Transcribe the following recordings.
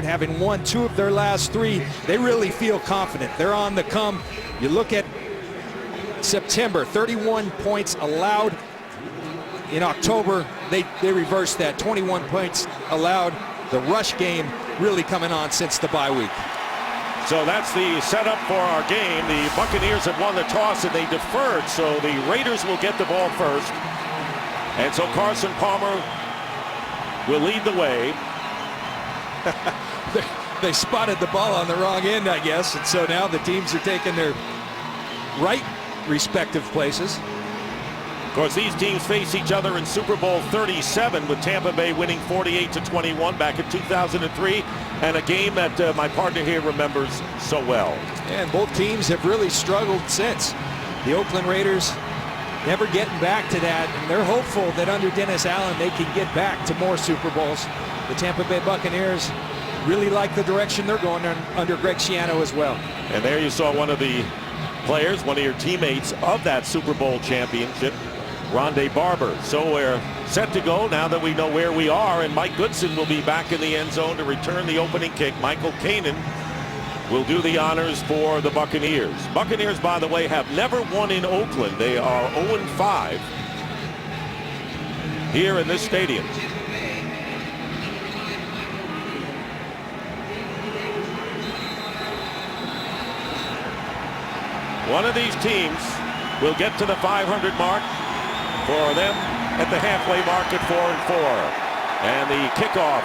Having won 2 of their last 3, they really feel confident. They're on the come. You look at September, 31 points allowed. In October, they reversed that, 21 points allowed. The rush game really coming on since the bye week. So that's the setup for our game. The Buccaneers have won the toss and they deferred, so the Raiders will get the ball first. And so Carson Palmer will lead the way. They spotted the ball on the wrong end, I guess, and so now the teams are taking their right respective places. Of course, these teams face each other in Super Bowl 37, with Tampa Bay winning 48-21 back in 2003, and a game that my partner here remembers so well. And both teams have really struggled since. The Oakland Raiders never getting back to that, and they're hopeful that under Dennis Allen they can get back to more Super Bowls. The Tampa Bay Buccaneers really like the direction they're going under Greg Schiano as well. And there you saw one of the players, one of your teammates of that Super Bowl championship, Rondé Barber. So we're set to go now that we know where we are, and Mike Goodson will be back in the end zone to return the opening kick. Michael Kanan will do the honors for the Buccaneers. Buccaneers, by the way, have never won in Oakland. They are 0-5 here in this stadium. One of these teams will get to the 500 mark. For them at the halfway mark at 4-4. And the kickoff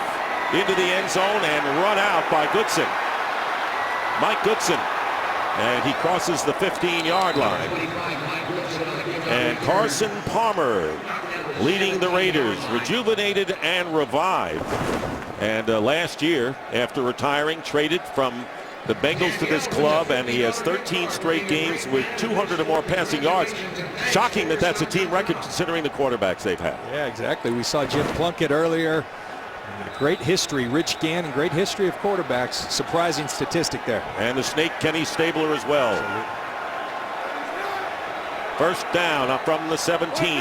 into the end zone and run out by Goodson. Mike Goodson. And he crosses the 15-yard line. And Carson Palmer leading the Raiders, rejuvenated and revived. And last year, after retiring, traded from the Bengals to this club, and he has 13 straight games with 200 or more passing yards. Shocking that that's a team record considering the quarterbacks they've had. Yeah, exactly. We saw Jim Plunkett earlier. Great history. Rich Gannon, great history of quarterbacks. Surprising statistic there. And the Snake Kenny Stabler as well. First down up from the 17.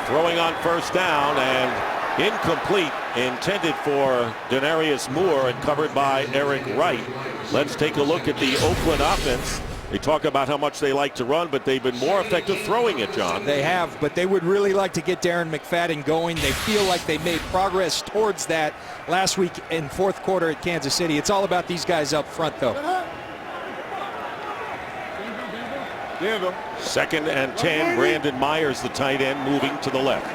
Throwing on first down and incomplete, intended for Denarius Moore and covered by Eric Wright. Let's take a look at the Oakland offense. They talk about how much they like to run, but they've been more effective throwing it, John. They have, but they would really like to get Darren McFadden going. They feel like they made progress towards that last week in fourth quarter at Kansas City. It's all about these guys up front, though. 2nd and 10. Brandon Myers, the tight end, moving to the left.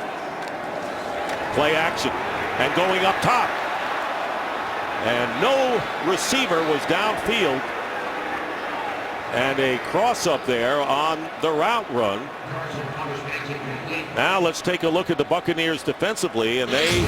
Play action and going up top, and no receiver was downfield, and a cross up there on the route run. Now let's take a look at the Buccaneers defensively, and they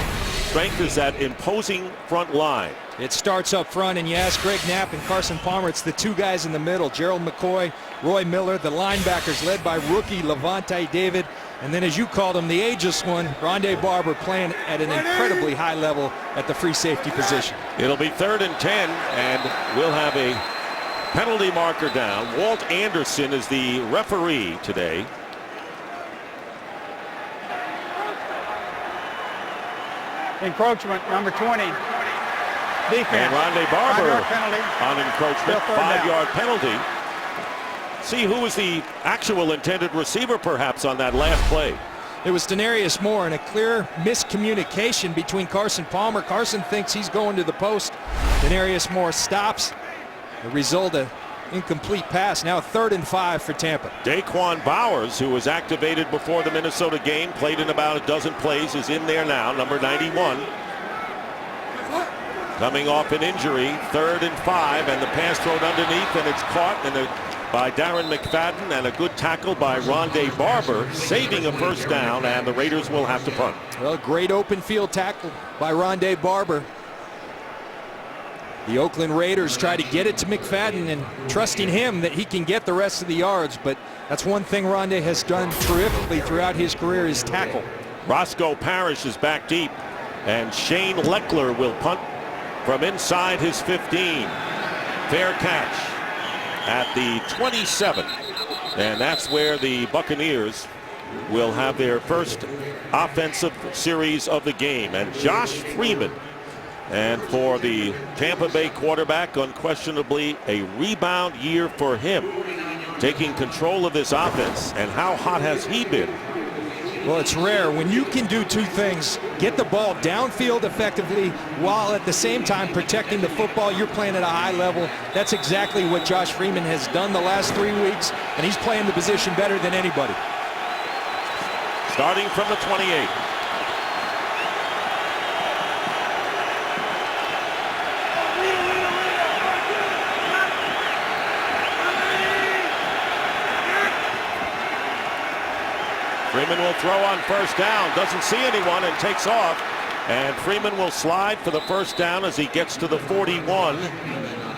strength is that imposing front line. It starts up front, and you ask Greg Knapp and Carson Palmer, it's the 2 guys in the middle, Gerald McCoy, Roy Miller, the linebackers led by rookie Levante David. And then, as you called him, the ageless one, Rondé Barber, playing at an incredibly high level at the free safety position. It'll be 3rd and 10, and we'll have a penalty marker down. Walt Anderson is the referee today. Encroachment, number 20. Defense. And Rondé Barber on encroachment, 5-yard penalty. See who was the actual intended receiver perhaps on that last play. It was Denarius Moore, and a clear miscommunication between Carson Palmer. Carson thinks he's going to the post. Denarius Moore stops. The result, an incomplete pass. Now 3rd and 5 for Tampa. Daquan Bowers, who was activated before the Minnesota game, played in about a dozen plays, is in there now, number 91. Coming off an injury, 3rd and 5, and the pass thrown underneath, and it's caught by Darren McFadden, and a good tackle by Rondé Barber, saving a first down, and the Raiders will have to punt. Well, great open field tackle by Rondé Barber. The Oakland Raiders try to get it to McFadden and trusting him that he can get the rest of the yards, but that's one thing Rondé has done terrifically throughout his career, is tackle. Roscoe Parrish is back deep, and Shane Leckler will punt from inside his 15. Fair catch at the 27, and that's where the Buccaneers will have their first offensive series of the game. And Josh Freeman, and for the Tampa Bay quarterback, unquestionably a rebound year for him, taking control of this offense. And how hot has he been? Well, it's rare when you can do two things: get the ball downfield effectively while at the same time protecting the football. You're playing at a high level. That's exactly what Josh Freeman has done the last 3 weeks, and he's playing the position better than anybody. Starting from the 28. Freeman will throw on first down, doesn't see anyone, and takes off. And Freeman will slide for the first down as he gets to the 41,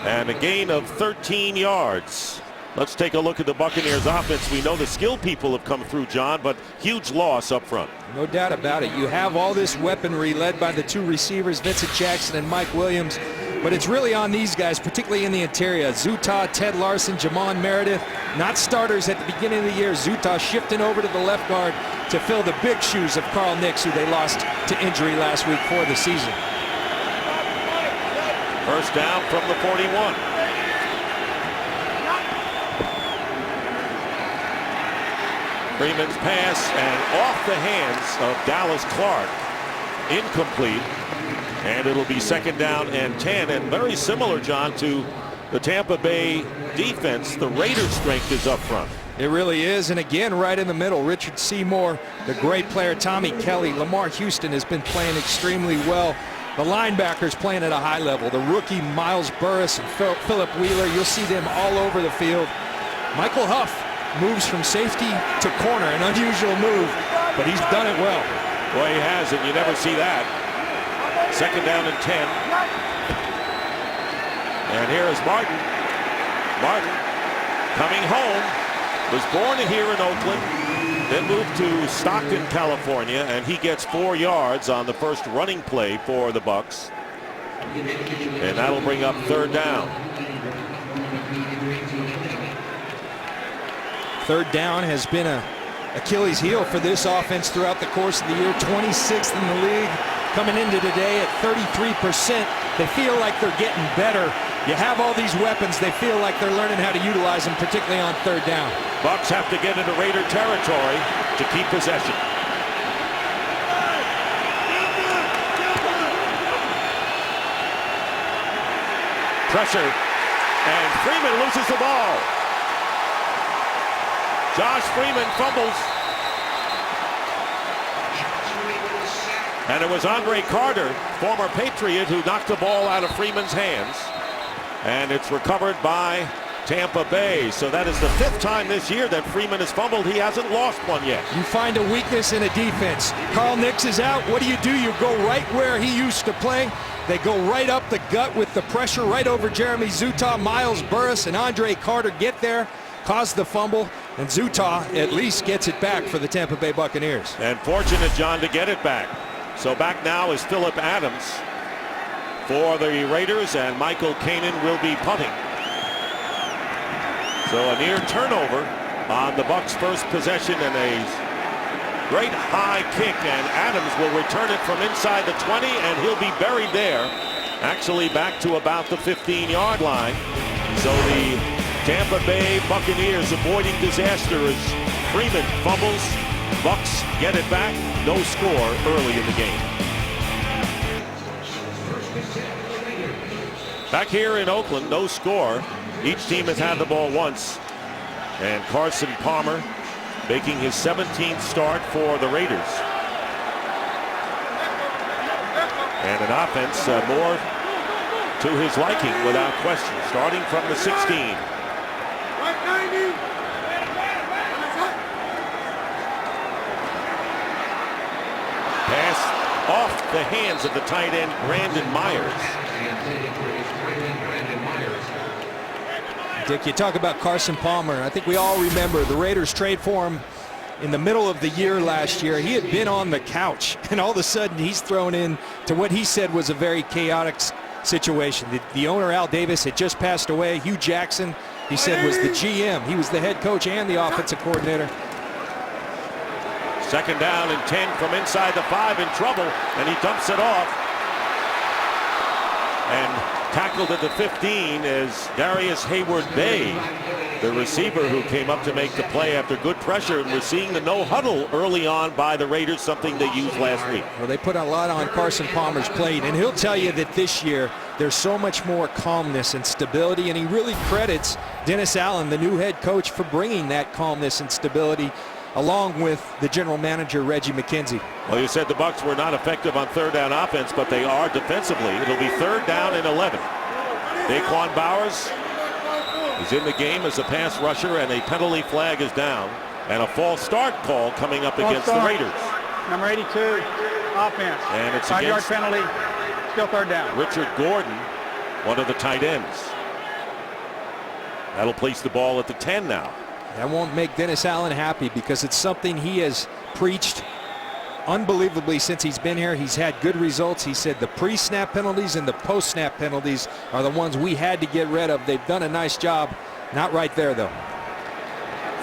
and a gain of 13 yards. Let's take a look at the Buccaneers offense. We know the skill people have come through, John, but huge loss up front. No doubt about it. You have all this weaponry led by the two receivers, Vincent Jackson and Mike Williams. But it's really on these guys, particularly in the interior. Zutah, Ted Larson, Jamon Meredith, not starters at the beginning of the year. Zutah shifting over to the left guard to fill the big shoes of Carl Nix, who they lost to injury last week for the season. First down from the 41. Freeman's pass, and off the hands of Dallas Clark. Incomplete. And it'll be second down and 10. And very similar, John, to the Tampa Bay defense. The Raiders' strength is up front. It really is. And again, right in the middle, Richard Seymour, the great player, Tommy Kelly, Lamar Houston has been playing extremely well. The linebackers playing at a high level. The rookie Miles Burris and Philip Wheeler, you'll see them all over the field. Michael Huff moves from safety to corner, an unusual move, but he's done it well. Boy, he has, and you never see that. Second down and 10. And here is Martin. Martin coming home. Was born here in Oakland, then moved to Stockton, California, and he gets 4 yards on the first running play for the Bucs. And that'll bring up third down. Third down has been a Achilles heel for this offense throughout the course of the year. 26th in the league. Coming into today at 33%. They feel like they're getting better. You have all these weapons. They feel like they're learning how to utilize them, particularly on third down. Bucs have to get into Raider territory to keep possession. Pressure, and Freeman loses the ball. Josh Freeman fumbles. And it was Andre Carter, former Patriot, who knocked the ball out of Freeman's hands. And it's recovered by Tampa Bay. So that is the 5th time this year that Freeman has fumbled. He hasn't lost one yet. You find a weakness in a defense. Carl Nix is out. What do? You go right where he used to play. They go right up the gut with the pressure right over Jeremy Zutah. Miles Burris and Andre Carter get there, cause the fumble, and Zutah at least gets it back for the Tampa Bay Buccaneers. And fortunate, John, to get it back. So back now is Philip Adams for the Raiders, and Michael Kanan will be punting. So a near turnover on the Bucs' first possession, and a great high kick, and Adams will return it from inside the 20, and he'll be buried there, actually back to about the 15-yard line. So the Tampa Bay Buccaneers avoiding disaster as Freeman fumbles. Bucs get it back. No score early in the game. Back here in Oakland, no score. Each team has had the ball once. And Carson Palmer making his 17th start for the Raiders. And an offense more to his liking without question. Starting from the 16. Pass off the hands of the tight end, Brandon Myers. Dick, you talk about Carson Palmer. I think we all remember the Raiders trade for him in the middle of the year last year. He had been on the couch, and all of a sudden he's thrown in to what he said was a very chaotic situation. The owner, Al Davis, had just passed away. Hugh Jackson, he said, was the GM. He was the head coach and the offensive coordinator. Second down and 10 from inside the 5, in trouble, and he dumps it off. And tackled at the 15 is Darius Hayward-Bay, the receiver who came up to make the play after good pressure. And we're seeing the no huddle early on by the Raiders, something they used last week. Well, they put a lot on Carson Palmer's plate, and he'll tell you that this year there's so much more calmness and stability, and he really credits Dennis Allen, the new head coach, for bringing that calmness and stability, along with the general manager, Reggie McKenzie. Well, you said the Bucs were not effective on third down offense, but they are defensively. It'll be third down and 11. Daquan Bowers is in the game as a pass rusher, and a penalty flag is down, and a false start call coming up against the Raiders. Number 82, offense. And it's 5-yard against penalty, still third down. Richard Gordon, one of the tight ends. That'll place the ball at the 10 now. That won't make Dennis Allen happy, because it's something he has preached unbelievably since he's been here. He's had good results. He said the pre-snap penalties and the post-snap penalties are the ones we had to get rid of. They've done a nice job. Not right there, though.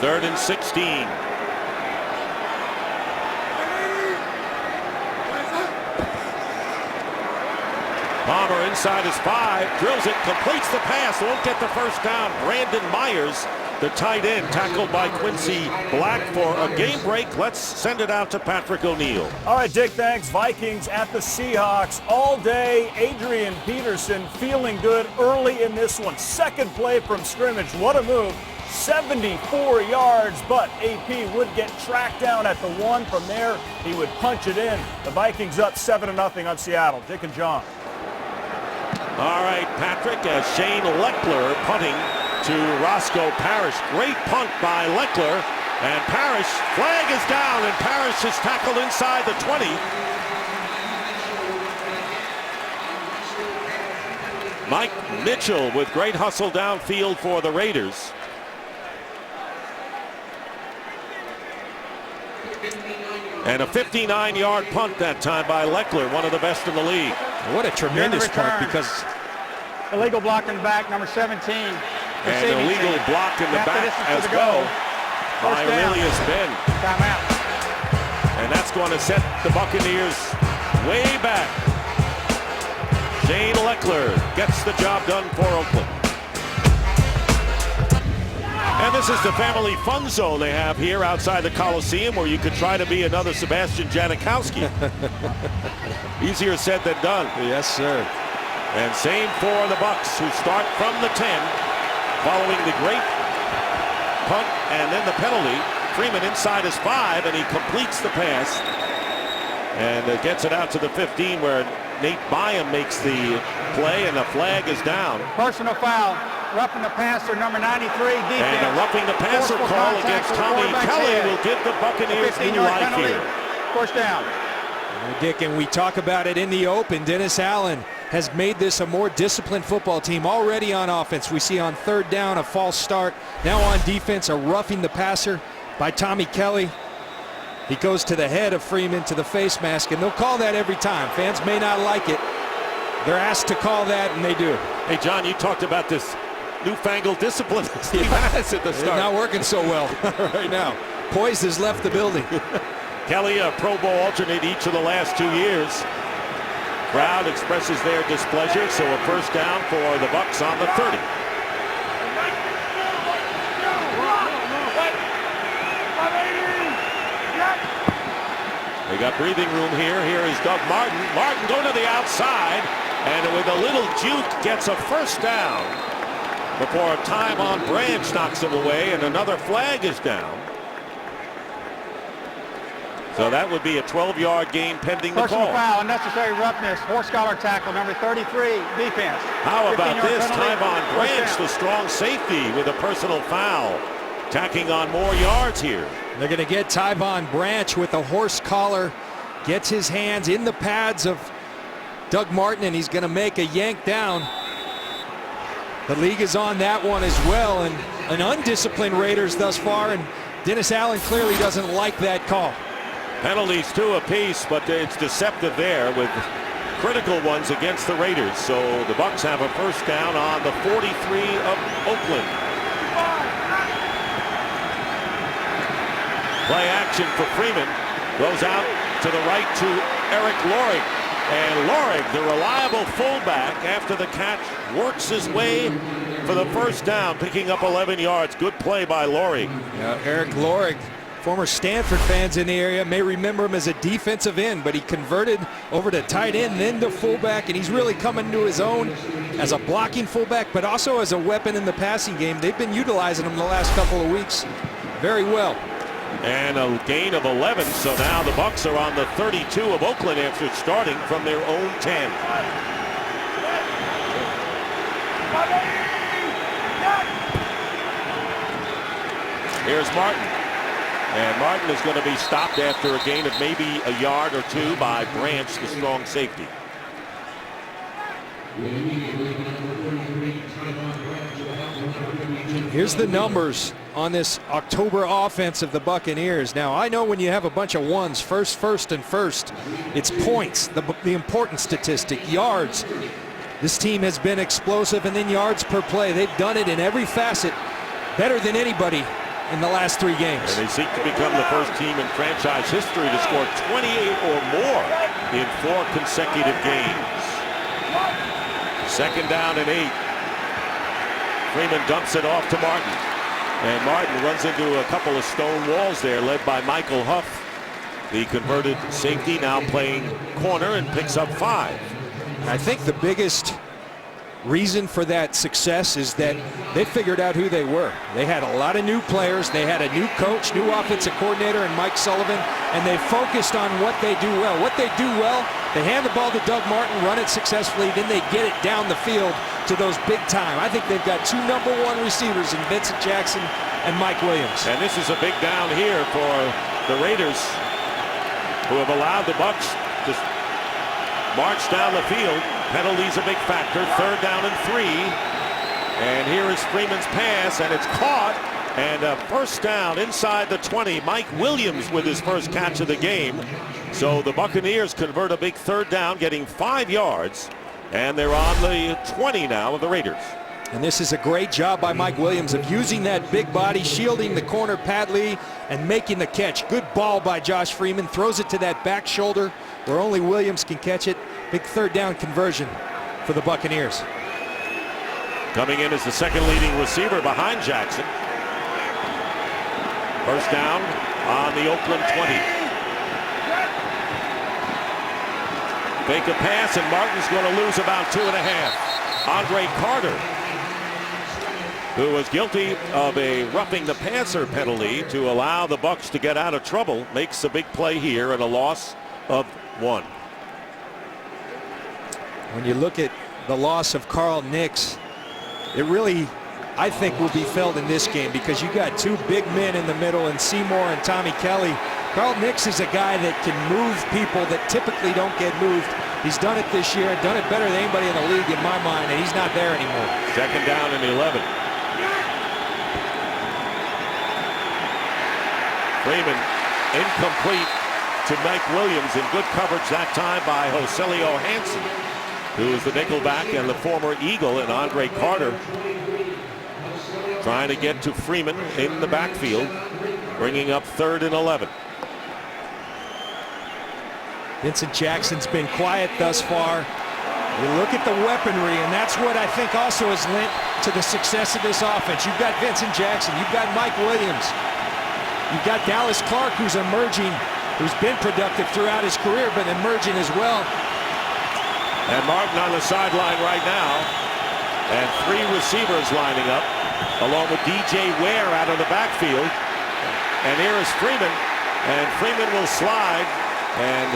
Third and 16. Palmer inside his 5, drills it, completes the pass, won't get the first down. Brandon Myers, the tight end, tackled by Quincy Black for a game break. Let's send it out to Patrick O'Neill. All right, Dick, thanks. Vikings at the Seahawks all day. Adrian Peterson feeling good early in this one. Second play from scrimmage. What a move. 74 yards, but AP would get tracked down at the 1. From there, he would punch it in. The Vikings up 7-0 on Seattle. Dick and John. All right, Patrick, Shane Leckler punting to Roscoe Parrish. Great punt by Leckler, and Parrish, flag is down, and Parrish is tackled inside the 20. Mike Mitchell with great hustle downfield for the Raiders. And a 59-yard punt that time by Leckler, one of the best in the league. What a tremendous punt, because illegal block in the back, number 17. And illegal block in the back as well by Aurelius Ben. Timeout. And that's going to set the Buccaneers way back. Shane Leckler gets the job done for Oakland. And this is the family fun zone they have here outside the Coliseum, where you could try to be another Sebastian Janikowski. Easier said than done. Yes, sir. And same for the Bucs, who start from the 10, following the great punt and then the penalty. Freeman inside his 5, and he completes the pass and gets it out to the 15, where Nate Byam makes the play, and the flag is down. Personal foul. Roughing the passer, number 93, defense. And a roughing the passer call against Tommy Kelly will give the Buccaneers new life here. First down. Dick, and we talk about it in the open. Dennis Allen has made this a more disciplined football team already on offense. We see on third down a false start. Now on defense, a roughing the passer by Tommy Kelly. He goes to the head of Freeman, to the face mask, and they'll call that every time. Fans may not like it. They're asked to call that, and they do. Hey, John, you talked about this newfangled discipline Steve has at the start. It's not working so well right now. Poise has left the building. Kelly, a Pro Bowl alternate each of the last 2 years. Crowd expresses their displeasure, so a first down for the Bucs on the 30. They got breathing room here. Here is Doug Martin. Martin going to the outside, and with a little juke gets a first down before a time on Branch knocks him away, and another flag is down. So that would be a 12-yard gain pending the Personal call. foul, unnecessary roughness, horse collar tackle, number 33, defense. How about this? Penalty, Time on Branch, the strong safety, with a personal foul, tacking on more yards here. They're going to get Tyvon Branch with a horse collar, gets his hands in the pads of Doug Martin, and he's going to make a yank down. The league is on that one as well, and an undisciplined Raiders thus far, and Dennis Allen clearly doesn't like that call. Penalties 2 apiece, but it's deceptive there with critical ones against the Raiders. So the Bucs have a first down on the 43 of Oakland. Play action for Freeman. Goes out to the right to Eric Lorig. And Lorig, the reliable fullback, after the catch, works his way for the first down, picking up 11 yards. Good play by Lorig. Yeah, Eric Lorig, former Stanford fans in the area may remember him as a defensive end, but he converted over to tight end, then to fullback, and he's really coming to his own as a blocking fullback, but also as a weapon in the passing game. They've been utilizing him the last couple of weeks very well. And a gain of 11, so now the Bucs are on the 32 of Oakland after starting from their own 10. Here's Martin. And Martin is going to be stopped after a gain of maybe a yard or two by Branch, the strong safety. Here's the numbers on this October offense of the Buccaneers. Now, I know when you have a bunch of ones, first, it's points, the important statistic, yards. This team has been explosive, and then yards per play. They've done it in every facet better than anybody in the last 3 games. And they seek to become the first team in franchise history to score 28 or more in 4 consecutive games. 2nd down and 8. Freeman dumps it off to Martin. And Martin runs into a couple of stone walls there, led by Michael Huff, the converted safety, now playing corner, and picks up 5. I think the biggest reason for that success is that they figured out who they were. They had a lot of new players. They had a new coach, new offensive coordinator, and Mike Sullivan, and they focused on what they do well. What they do well, they hand the ball to Doug Martin, run it successfully, then they get it down the field to those big time. I think they've got 2 #1 receivers in Vincent Jackson and Mike Williams. And this is a big down here for the Raiders, who have allowed the Bucs to march down the field. Penalties a big factor. 3rd down and 3. And here is Freeman's pass, and it's caught. And a first down inside the 20. Mike Williams with his first catch of the game. So the Buccaneers convert a big 3rd down, getting 5 yards. And they're on the 20 now of the Raiders. And this is a great job by Mike Williams of using that big body, shielding the corner, Pat Lee, and making the catch. Good ball by Josh Freeman. Throws it to that back shoulder where only Williams can catch it. Big 3rd down conversion for the Buccaneers. Coming in as the 2nd leading receiver behind Jackson. First down on the Oakland 20. Fake a pass, and Martin's going to lose about 2.5. Andre Carter, who was guilty of a roughing the passer penalty to allow the Bucs to get out of trouble, makes a big play here and a loss of 1. When you look at the loss of Carl Nix, it really, I think, will be felt in this game because you got 2 big men in the middle in Seymour and Tommy Kelly. Carl Nix is a guy that can move people that typically don't get moved. He's done it this year, done it better than anybody in the league in my mind, and he's not there anymore. 2nd down and 11. Freeman incomplete to Mike Williams, in good coverage that time by Joselio Hansen, who is the nickelback and the former Eagle, and Andre Carter trying to get to Freeman in the backfield, bringing up 3rd and 11. Vincent Jackson's been quiet thus far. You look at the weaponry, and that's what I think also has lent to the success of this offense. You've got Vincent Jackson, you've got Mike Williams, you've got Dallas Clark, who's emerging, who's been productive throughout his career, but emerging as well. And Martin on the sideline right now, and 3 receivers lining up, along with DJ Ware out of the backfield. And here is Freeman, and Freeman will slide and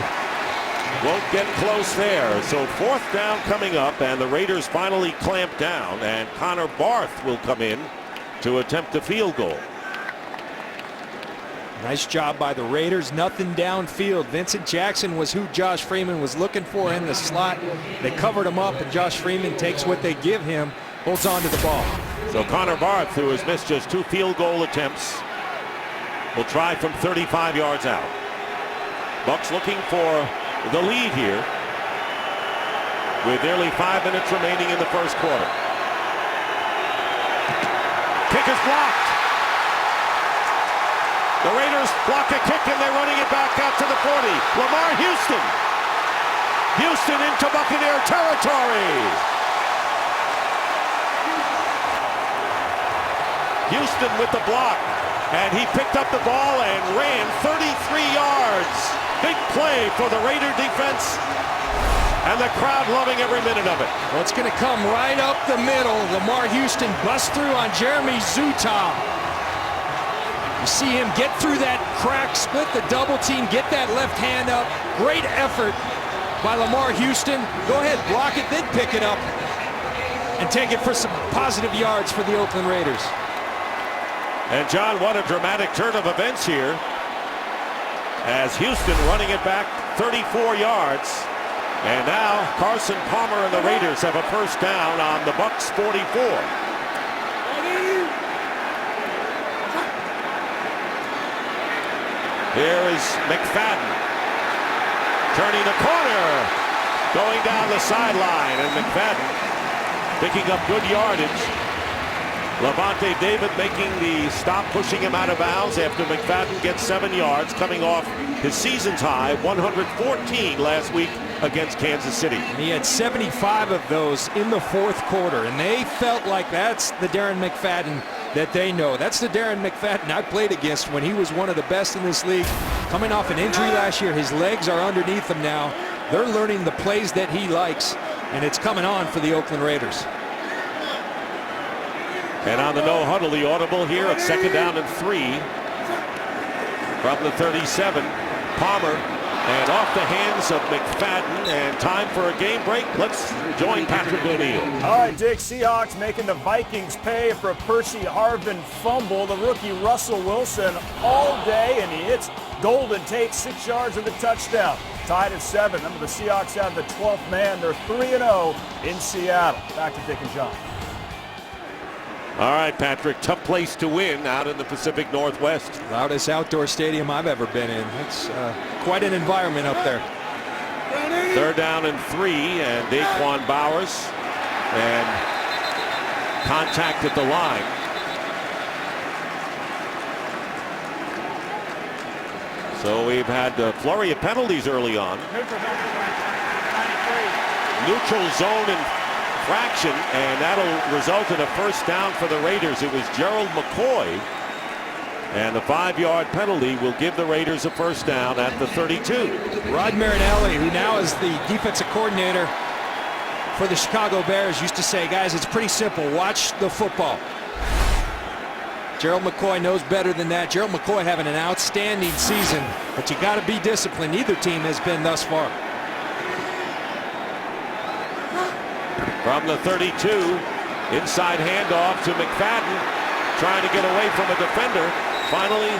won't get close there. So 4th down coming up, and the Raiders finally clamp down, and Connor Barth will come in to attempt a field goal. Nice job by the Raiders. Nothing downfield. Vincent Jackson was who Josh Freeman was looking for in the slot. They covered him up, and Josh Freeman takes what they give him, holds on to the ball. So Connor Barth, who has missed just 2 field goal attempts, will try from 35 yards out. Bucs looking for the lead here with nearly 5 minutes remaining in the first quarter. Kick is blocked. The Raiders block a kick and they're running it back out to the 40. Lamar Houston. Houston into Buccaneer territory. Houston with the block, and he picked up the ball and ran 33 yards. Big play for the Raider defense, and the crowd loving every minute of it. Well, it's going to come right up the middle. Lamar Houston busts through on Jeremy Zuta. You see him get through that crack, split the double team, get that left hand up. Great effort by Lamar Houston. Go ahead, block it, then pick it up and take it for some positive yards for the Oakland Raiders. And John, what a dramatic turn of events here, as Houston running it back 34 yards. And now Carson, Palmer, and the Raiders have a first down on the Bucs 44. Here is McFadden turning the corner, going down the sideline, and McFadden picking up good yardage. Levante David making the stop, pushing him out of bounds after McFadden gets 7 yards, coming off his season's high 114 last week against Kansas City. And he had 75 of those in the fourth quarter, and they felt like that's the Darren McFadden that they know. That's the Darren McFadden I played against when he was one of the best in this league. Coming off an injury last year, his legs are underneath him now. They're learning the plays that he likes, and it's coming on for the Oakland Raiders. And on the no huddle, the audible here at 2nd down and 3 from the 37. Palmer, and off the hands of McFadden, and time for a game break. Let's join Patrick O'Neill. All right, Dick, Seahawks making the Vikings pay for a Percy Harvin fumble. The rookie Russell Wilson all day, and he hits Golden Tate 6 yards of the touchdown. Tied at 7. Remember, the Seahawks have the 12th man. They're 3-0 in Seattle. Back to Dick and John. All right, Patrick, tough place to win out in the Pacific Northwest. Loudest outdoor stadium I've ever been in. It's quite an environment up there. 3rd down and 3, and Daquan Bowers, and contact at the line. So we've had a flurry of penalties early on. Neutral zone infraction, and that'll result in a first down for the Raiders. It was Gerald McCoy, and the 5-yard penalty will give the Raiders a first down at the 32. Rod Marinelli, who now is the defensive coordinator for the Chicago Bears, used to say, guys, it's pretty simple. Watch the football. Gerald McCoy knows better than that. Gerald McCoy having an outstanding season, but you got to be disciplined. Neither team has been thus far. From the 32, inside handoff to McFadden, trying to get away from a defender. Finally,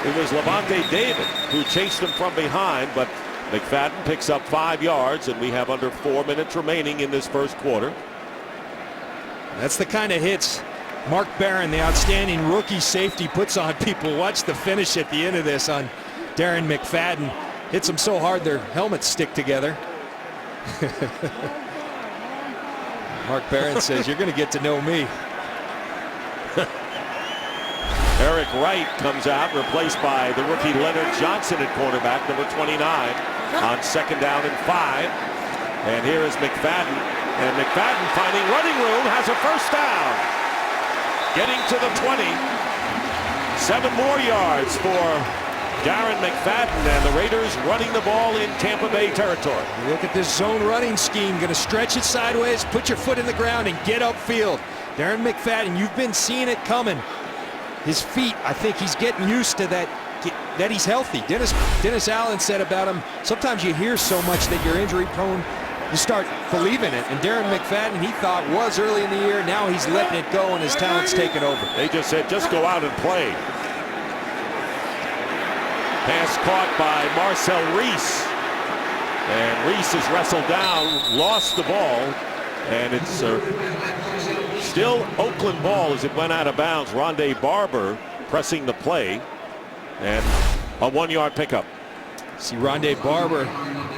it was Levante David who chased him from behind, but McFadden picks up 5 yards, and we have under 4 minutes remaining in this first quarter. That's the kind of hits Mark Barron, the outstanding rookie safety, puts on people. Watch the finish at the end of this on Darren McFadden. Hits them so hard their helmets stick together. Mark Barron says, you're going to get to know me. Eric Wright comes out, replaced by the rookie Leonard Johnson at cornerback, number 29, on 2nd down and 5. And here is McFadden. And McFadden, finding running room, has a first down. Getting to the 20. 7 more yards for Darren McFadden, and the Raiders running the ball in Tampa Bay territory. Look at this zone running scheme. Going to stretch it sideways, put your foot in the ground, and get upfield. Darren McFadden, you've been seeing it coming. His feet, I think he's getting used to that he's healthy. Dennis Allen said about him, sometimes you hear so much that you're injury prone, you start believing it. And Darren McFadden, he thought was early in the year. Now he's letting it go, and his talent's taken over. They just said, just go out and play. Pass caught by Marcel Reese, and Reese is wrestled down, lost the ball, and it's still Oakland ball as it went out of bounds. Rondé Barber pressing the play, and a 1-yard pickup. See Rondé Barber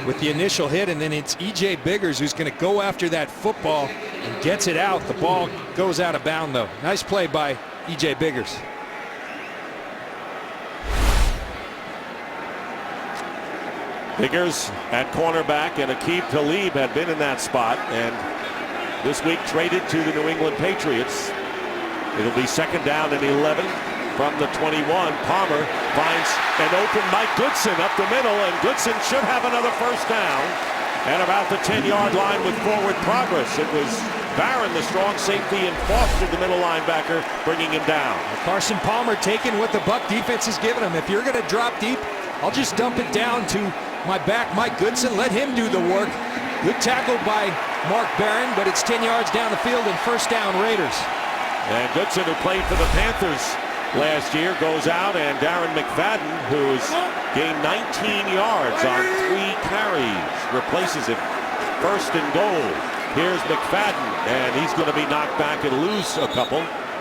with the initial hit, and then it's E.J. Biggers who's going to go after that football and gets it out. The ball goes out of bounds, though. Nice play by E.J. Biggers. Biggers at cornerback, and Aqib Talib had been in that spot, and this week traded to the New England Patriots. It'll be second down and 11 from the 21. Palmer finds an open Mike Goodson up the middle, and Goodson should have another first down and about the 10-yard line with forward progress. It was Barron, the strong safety, and Foster, the middle linebacker, bringing him down. Carson Palmer taking what the Buck defense has given him. If you're going to drop deep, I'll just dump it down to my back, Mike Goodson. Let him do the work. Good tackle by Mark Barron, but it's 10 yards down the field and first down Raiders. And Goodson, who played for the Panthers last year, goes out, and Darren McFadden, who's gained 19 yards on 3 carries, replaces him. First and goal. Here's McFadden, and he's going to be knocked back and lose a couple,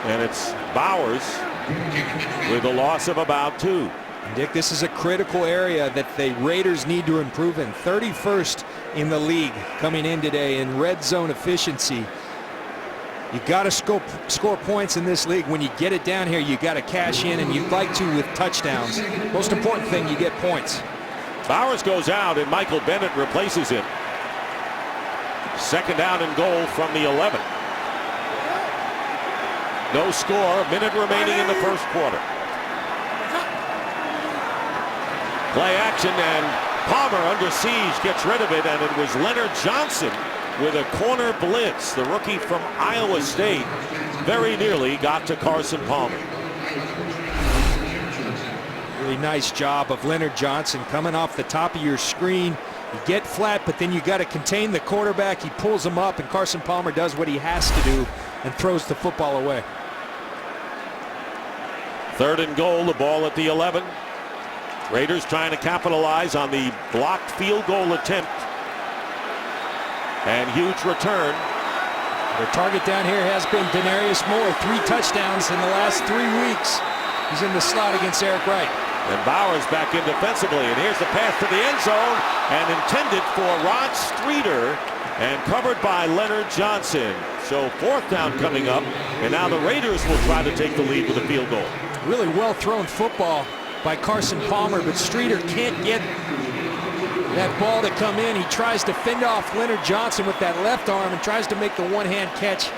and it's Bowers with a loss of about 2. Dick, this is a critical area that the Raiders need to improve in. 31st in the league coming in today in red zone efficiency. You got to score points in this league. When you get it down here, you got to cash in, and you'd like to with touchdowns. Most important thing, you get points. Bowers goes out, and Michael Bennett replaces him. Second down and goal from the 11. No score, a minute remaining in the first quarter. Play action, and Palmer under siege gets rid of it, and it was Leonard Johnson with a corner blitz. The rookie from Iowa State very nearly got to Carson Palmer. Really nice job of Leonard Johnson coming off the top of your screen. You get flat, but then you got to contain the quarterback. He pulls him up, and Carson Palmer does what he has to do and throws the football away. Third and goal, the ball at the 11. Raiders trying to capitalize on the blocked field goal attempt. And huge return. Their target down here has been Denarius Moore. 3 touchdowns in the last 3 weeks. He's in the slot against Eric Wright. And Bowers back in defensively. And here's the pass to the end zone. And intended for Rod Streeter. And covered by Leonard Johnson. So fourth down coming up. And now the Raiders will try to take the lead with a field goal. Really well thrown football by Carson Palmer, but Streeter can't get that ball to come in. He tries to fend off Leonard Johnson with that left arm and tries to make the one-hand catch.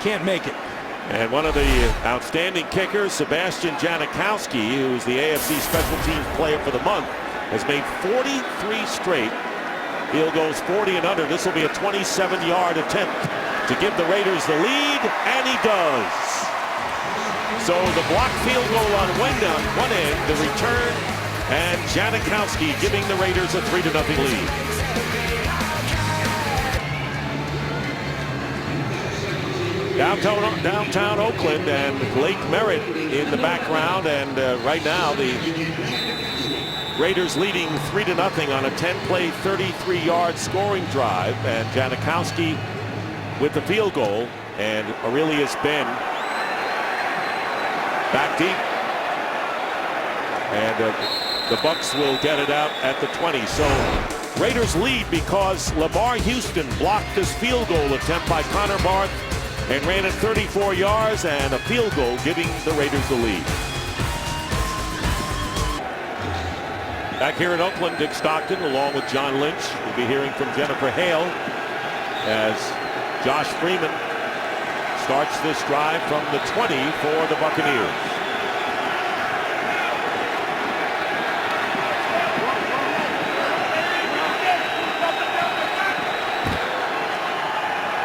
Can't make it. And one of the outstanding kickers, Sebastian Janikowski, who's the AFC Special Teams Player for the month, has made 43 straight field goals, 40 and under. This will be a 27-yard attempt to give the Raiders the lead, and he does. So the blocked field goal on one end, the return, and Janikowski giving the Raiders a 3-0 lead. Downtown Oakland, and Lake Merritt in the background, and right now the Raiders leading 3-0 on a 10-play, 33-yard scoring drive, and Janikowski with the field goal, and Aurelius Ben back deep, and the Bucs will get it out at the 20. So Raiders lead because Lamar Houston blocked this field goal attempt by Connor Barth and ran it 34 yards, and a field goal giving the Raiders the lead. Back here in Oakland, Dick Stockton along with John Lynch. We'll be hearing from Jennifer Hale as Josh Freeman starts this drive from the 20 for the Buccaneers.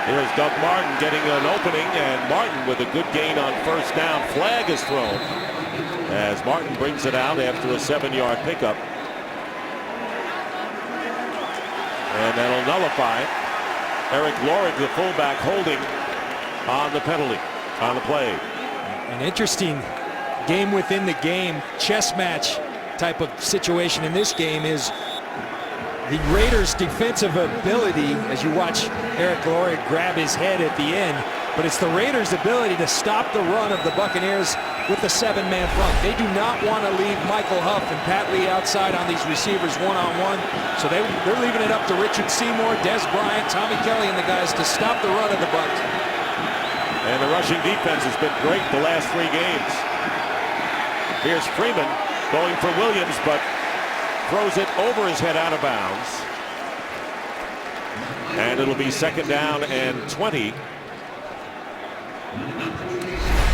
Here's Doug Martin getting an opening, and Martin with a good gain on first down. Flag is thrown as Martin brings it out after a 7-yard pickup. And that'll nullify it. Eric Lorig, the fullback, holding on the penalty, on the play. An interesting game within the game, chess match type of situation in this game is the Raiders' defensive ability, as you watch Eric Lorig grab his head at the end, but it's the Raiders' ability to stop the run of the Buccaneers with the 7-man front. They do not want to leave Michael Huff and Pat Lee outside on these receivers one-on-one, so they're leaving it up to Richard Seymour, Des Bryant, Tommy Kelly, and the guys to stop the run of the Bucs. And the rushing defense has been great the last 3 games. Here's Freeman going for Williams, but throws it over his head out of bounds. And it'll be second down and 20.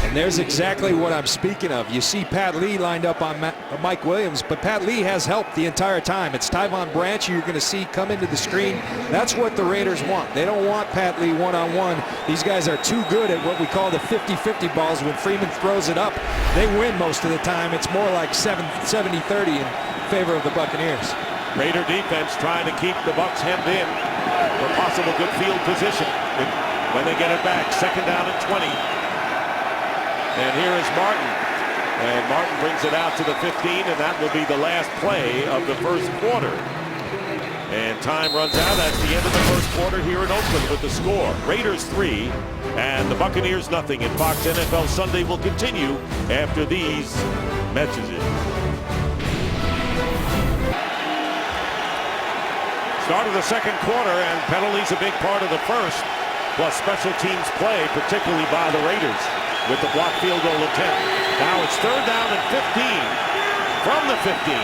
And there's exactly what I'm speaking of. You see Pat Lee lined up on Mike Williams, but Pat Lee has helped the entire time. It's Tyvon Branch you're going to see come into the screen. That's what the Raiders want. They don't want Pat Lee one-on-one. These guys are too good at what we call the 50-50 balls. When Freeman throws it up, they win most of the time. It's more like 70-30 in favor of the Buccaneers. Raider defense trying to keep the Bucs hemmed in for possible good field position when they get it back. Second down and 20. And here is Martin. And Martin brings it out to the 15, and that will be the last play of the first quarter. And time runs out. That's the end of the first quarter here in Oakland with the score. Raiders 3 and the Buccaneers nothing. And Fox NFL Sunday will continue after these messages. Start of the second quarter, and penalties a big part of the first, plus special teams play, particularly by the Raiders, with the blocked field goal attempt. Now it's third down and 15 from the 15.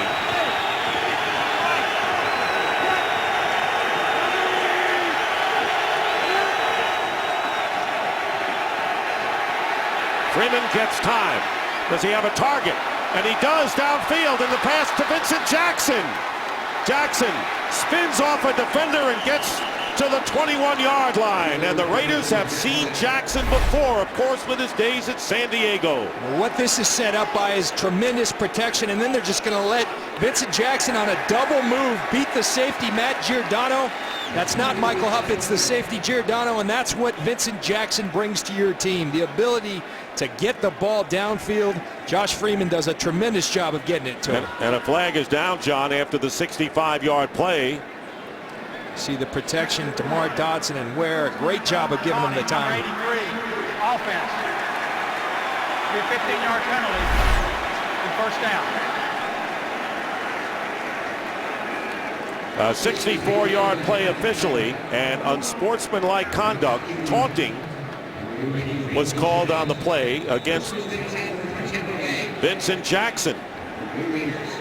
Freeman gets time. Does he have a target? And he does downfield in the pass to Vincent Jackson. Jackson spins off a defender and gets to the 21-yard line. And the Raiders have seen Jackson before, of course, with his days at San Diego. What this is set up by is tremendous protection, and then they're just going to let Vincent Jackson on a double move beat the safety, Matt Giordano. That's not Michael Huff, it's the safety Giordano, and that's what Vincent Jackson brings to your team, the ability to get the ball downfield. Josh Freeman does a tremendous job of getting it to him. And a flag is down, John, after the 65-yard play. See the protection, DeMar Dodson and Ware, a great job of giving them the time. 83, offense. Your 15-yard penalty and first down. A 64-yard play officially, and unsportsmanlike conduct, taunting, was called on the play against Vincent Jackson.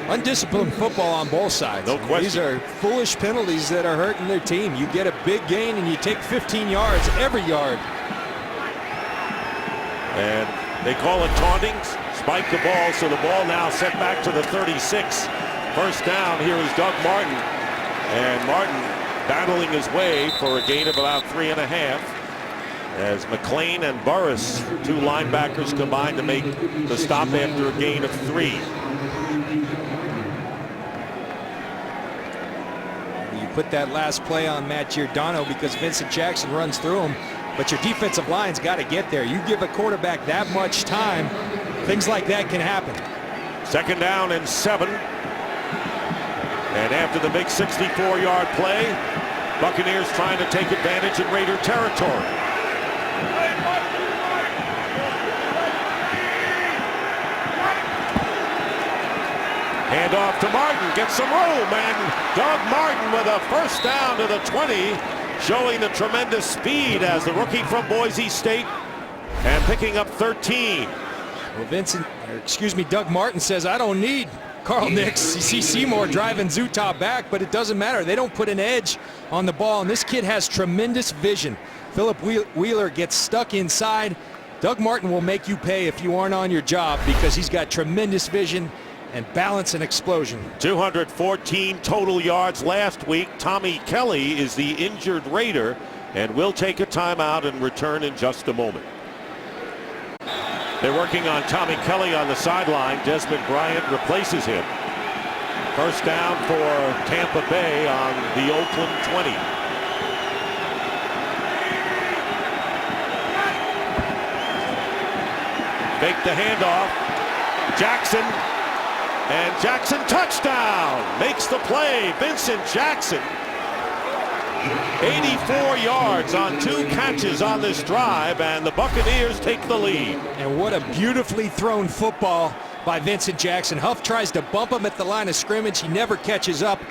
Undisciplined football on both sides. No question. These are foolish penalties that are hurting their team. You get a big gain and you take 15 yards every yard. And they call it taunting. Spike the ball, so the ball now set back to the 36. First down, here is Doug Martin. And Martin battling his way for a gain of about 3.5. As McClain and Burris, two linebackers, combined to make the stop after a gain of 3. You put that last play on Matt Giordano because Vincent Jackson runs through him, but your defensive line's got to get there. You give a quarterback that much time, things like that can happen. Second down and 7. And after the big 64-yard play, Buccaneers trying to take advantage in Raider territory. Hand off to Martin, gets some room, and Doug Martin with a first down to the 20, showing the tremendous speed as the rookie from Boise State, and picking up 13. Well, Doug Martin says, I don't need Carl Nix. You see Seymour driving Zutah back, but it doesn't matter. They don't put an edge on the ball, and this kid has tremendous vision. Philip Wheeler gets stuck inside. Doug Martin will make you pay if you aren't on your job because he's got tremendous vision and balance and explosion. 214 total yards last week. Tommy Kelly is the injured Raider, and will take a timeout and return in just a moment. They're working on Tommy Kelly on the sideline. Desmond Bryant replaces him. First down for Tampa Bay on the Oakland 20. Fake the handoff. Jackson. And Jackson touchdown. Makes the play. Vincent Jackson. 84 yards on 2 catches on this drive, and the Buccaneers take the lead. And what a beautifully thrown football by Vincent Jackson. Huff tries to bump him at the line of scrimmage. He never catches up.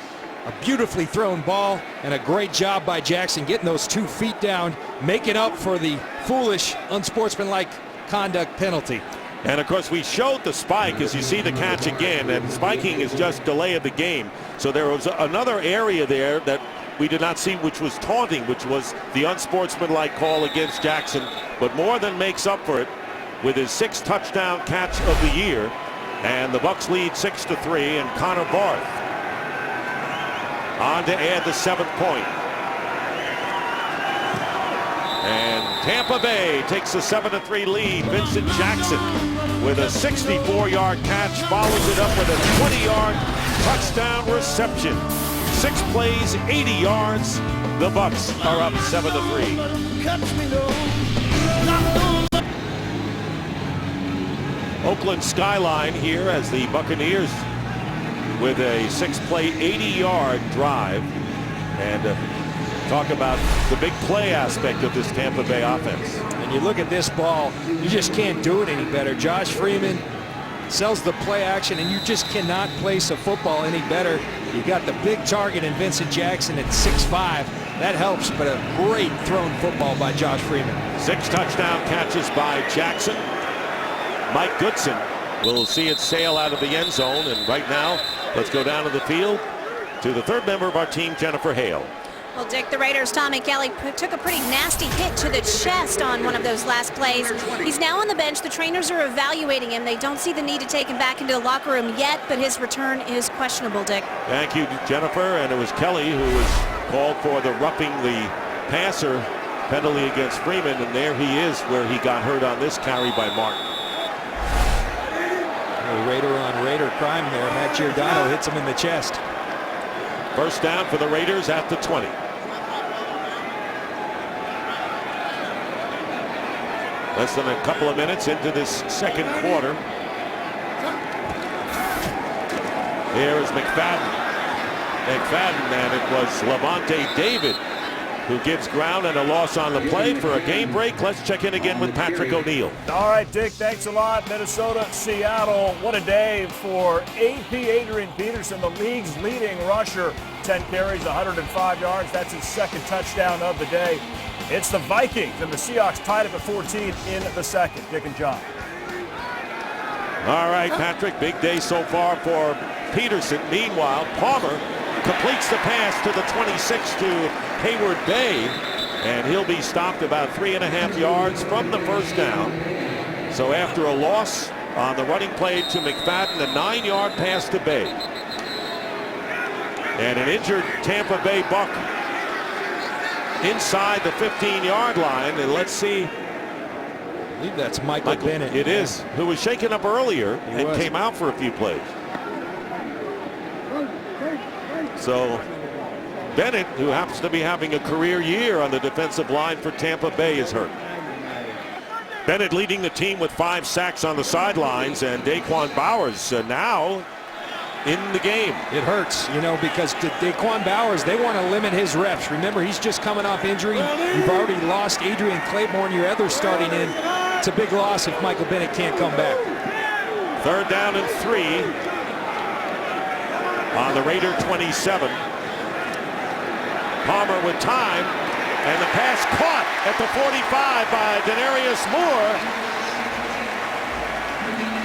A beautifully thrown ball, and a great job by Jackson getting those 2 feet down, making up for the foolish, unsportsmanlike conduct penalty. And of course, we showed the spike as you see the catch again, and spiking is just delay of the game. So there was another area there that we did not see, which was taunting, which was the unsportsmanlike call against Jackson, but more than makes up for it with his 6th touchdown catch of the year. And the Bucs lead 6-3, and Connor Barth on to add the 7th point. And Tampa Bay takes a 7-3 lead. Vincent Jackson with a 64-yard catch follows it up with a 20-yard touchdown reception. 6 plays, 80 yards. The Bucs are up 7-3. Oakland skyline here as the Buccaneers with a 6-play, 80-yard drive. And talk about the big play aspect of this Tampa Bay offense. And you look at this ball, you just can't do it any better. Josh Freeman sells the play action, and you just cannot place a football any better. You got the big target in Vincent Jackson at 6'5". That helps, but a great thrown football by Josh Freeman. 6 touchdown catches by Jackson. Mike Goodson will see it sail out of the end zone, and right now, let's go down to the field to the 3rd member of our team, Jennifer Hale. Well, Dick, the Raiders' Tommy Kelly took a pretty nasty hit to the chest on one of those last plays. He's now on the bench. The trainers are evaluating him. They don't see the need to take him back into the locker room yet, but his return is questionable, Dick. Thank you, Jennifer. And it was Kelly who was called for the roughing the passer penalty against Freeman, and there he is where he got hurt on this carry by Martin. Raider on Raider crime there. Matt Giordano hits him in the chest. 1st down for the Raiders at the 20. Less than a couple of minutes into this 2nd quarter. Here is McFadden. And it was Levante David who gives ground and a loss on the play for a game break. Let's check in again with Patrick O'Neill. All right, Dick, thanks a lot. Minnesota, Seattle, what a day for AP Adrian Peterson, the league's leading rusher. 10 carries, 105 yards. That's his 2nd touchdown of the day. It's the Vikings, and the Seahawks tied up at 14 in the 2nd. Dick and John. All right, Patrick, big day so far for Peterson. Meanwhile, Palmer completes the pass to the 26 to Hayward Bay, and he'll be stopped about 3.5 yards from the 1st down. So after a loss on the running play to McFadden, a 9-yard pass to Bay. And an injured Tampa Bay Buck inside the 15-yard line, and let's see. I believe that's Michael Bennett. It is, who was shaken up earlier and came out for a few plays. So Bennett, who happens to be having a career year on the defensive line for Tampa Bay, is hurt. Bennett leading the team with 5 sacks on the sidelines, and Daquan Bowers now in the game. It hurts, you know, because Daquan Bowers, they want to limit his reps. Remember, he's just coming off injury. You've already lost Adrian Claiborne, your other starting in. It's a big loss if Michael Bennett can't come back. 3rd down and 3 on the Raider 27. Palmer with time, and the pass caught at the 45 by Denarius Moore.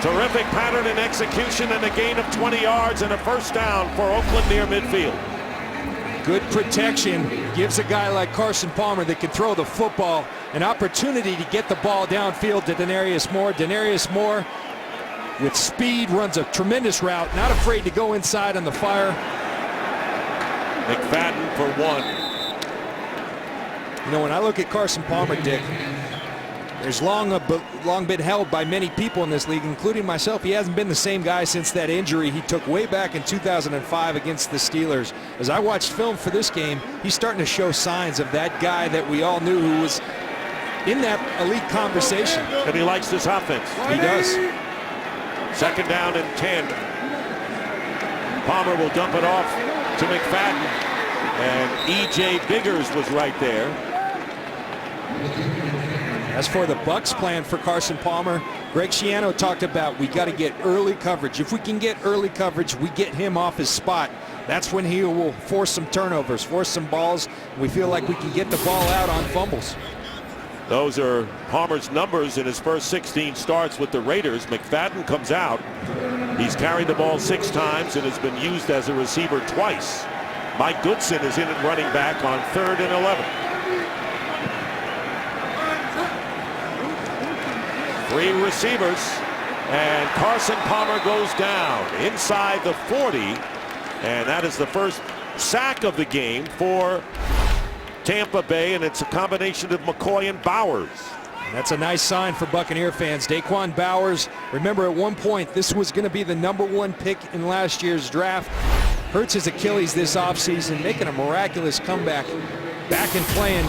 Terrific pattern and execution, and a gain of 20 yards and a 1st down for Oakland near midfield. Good protection gives a guy like Carson Palmer that can throw the football an opportunity to get the ball downfield to Denarius Moore. Denarius Moore with speed runs a tremendous route, not afraid to go inside on the fire. McFadden for 1. You know, when I look at Carson Palmer, Dick, there's long been held by many people in this league, including myself. He hasn't been the same guy since that injury he took way back in 2005 against the Steelers. As I watched film for this game, he's starting to show signs of that guy that we all knew who was in that elite conversation. And he likes this offense. He does. 2nd down and 10. Palmer will dump it off to McFadden, and E.J. Biggers was right there. As for the Bucs plan for Carson Palmer, Greg Schiano talked about we got to get early coverage. If we can get early coverage, we get him off his spot. That's when he will force some turnovers, force some balls. We feel like we can get the ball out on fumbles. Those are Palmer's numbers in his first 16 starts with the Raiders. McFadden comes out. He's carried the ball 6 times and has been used as a receiver twice. Mike Goodson is in at running back on 3rd and 11. 3 receivers, and Carson Palmer goes down inside the 40, and that is the first sack of the game for Tampa Bay, and it's a combination of McCoy and Bowers. That's a nice sign for Buccaneer fans. Daquan Bowers, remember at one point this was going to be the #1 pick in last year's draft. Hurts his Achilles this offseason, making a miraculous comeback, back and playing.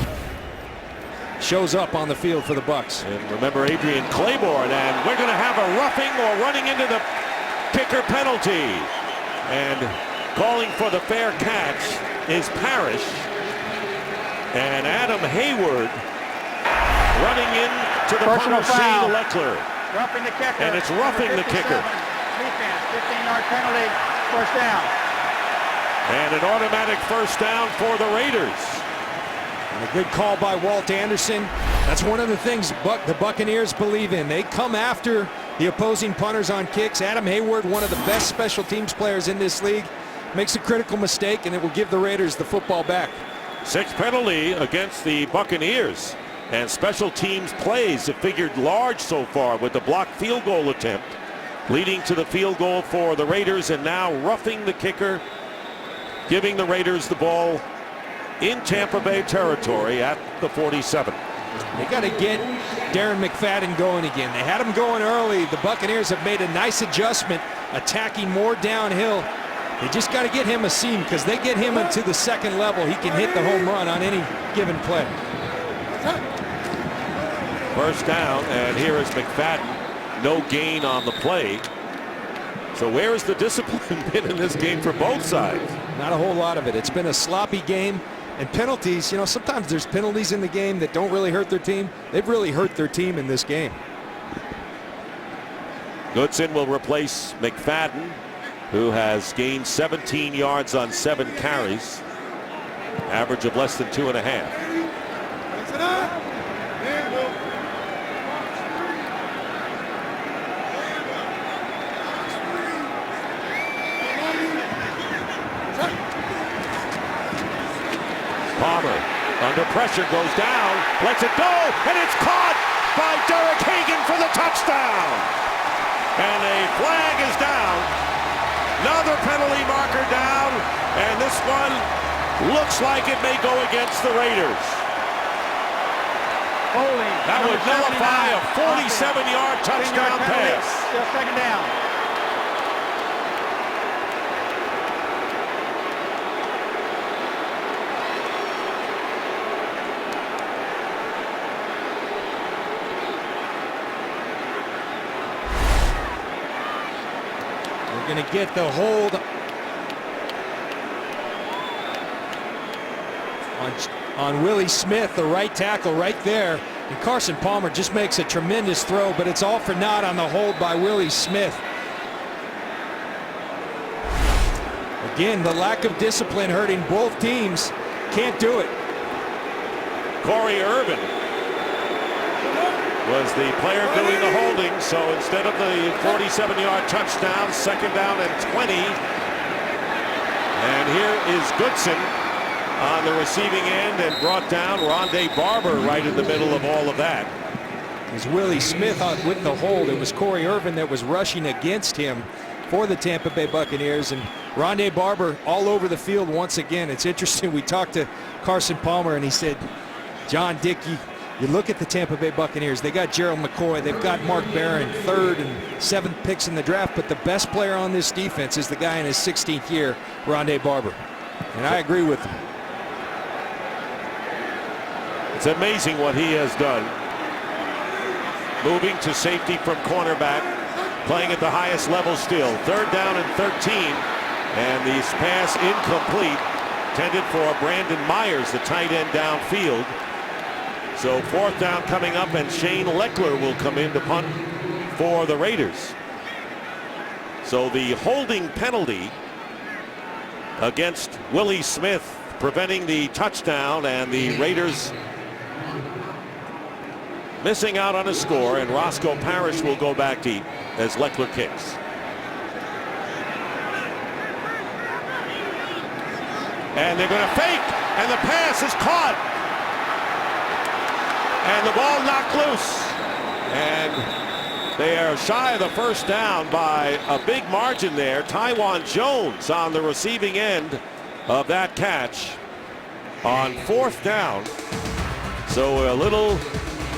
Shows up on the field for the Bucs. And remember Adrian Claiborne, and we're going to have a roughing or running into the kicker penalty. And calling for the fair catch is Parrish. And Adam Hayward running into the Personal punter, foul. Shane Leckler. Roughing the kicker. And it's roughing the kicker. Defense, 15-yard penalty, first down. And an automatic first down for the Raiders. And a good call by Walt Anderson. That's one of the things the Buccaneers believe in. They come after the opposing punters on kicks. Adam Hayward, one of the best special teams players in this league, makes a critical mistake, and it will give the Raiders the football back. 6th penalty against the Buccaneers. And special teams plays have figured large so far with the blocked field goal attempt, leading to the field goal for the Raiders, and now roughing the kicker, giving the Raiders the ball in Tampa Bay territory at the 47. They got to get Darren McFadden going again. They had him going early. The Buccaneers have made a nice adjustment, attacking more downhill. They just got to get him a seam, because they get him into the 2nd level. He can hit the home run on any given play. First down, and here is McFadden. No gain on the play. So where has the discipline been in this game for both sides? Not a whole lot of it. It's been a sloppy game. And penalties, you know, sometimes there's penalties in the game that don't really hurt their team. They've really hurt their team in this game. Goodson will replace McFadden, who has gained 17 yards on 7 carries. Average of less than 2.5. Palmer under pressure goes down, lets it go, and it's caught by Derek Hagan for the touchdown. And a flag is down. Another penalty marker down, and this one looks like it may go against the Raiders. Holding. That would nullify a 47-yard touchdown pass. Still 2nd down. Going to get the hold on Willie Smith, the right tackle right there. And Carson Palmer just makes a tremendous throw, but it's all for naught on the hold by Willie Smith. Again, the lack of discipline hurting both teams. Can't do it. Corey Irvin was the player doing the holding, so instead of the 47-yard touchdown, 2nd down and 20. And here is Goodson on the receiving end, and brought down Rondé Barber right in the middle of all of that. It was Willie Smith with the hold. It was Corey Irvin that was rushing against him for the Tampa Bay Buccaneers, and Rondé Barber all over the field once again. It's interesting, we talked to Carson Palmer, and he said, John Dickey, you look at the Tampa Bay Buccaneers, they got Gerald McCoy, they've got Mark Barron, 3rd and 7th picks in the draft, but the best player on this defense is the guy in his 16th year, Rondé Barber. And I agree with him. It's amazing what he has done. Moving to safety from cornerback, playing at the highest level still. 3rd down and 13, and this pass incomplete, intended for Brandon Myers, the tight end downfield. So 4th down coming up, and Shane Leckler will come in to punt for the Raiders. So the holding penalty against Willie Smith, preventing the touchdown, and the Raiders missing out on a score, and Roscoe Parrish will go back deep as Leckler kicks. And they're going to fake, and the pass is caught. And the ball knocked loose. And they are shy of the first down by a big margin there. Taiwan Jones on the receiving end of that catch on 4th down. So a little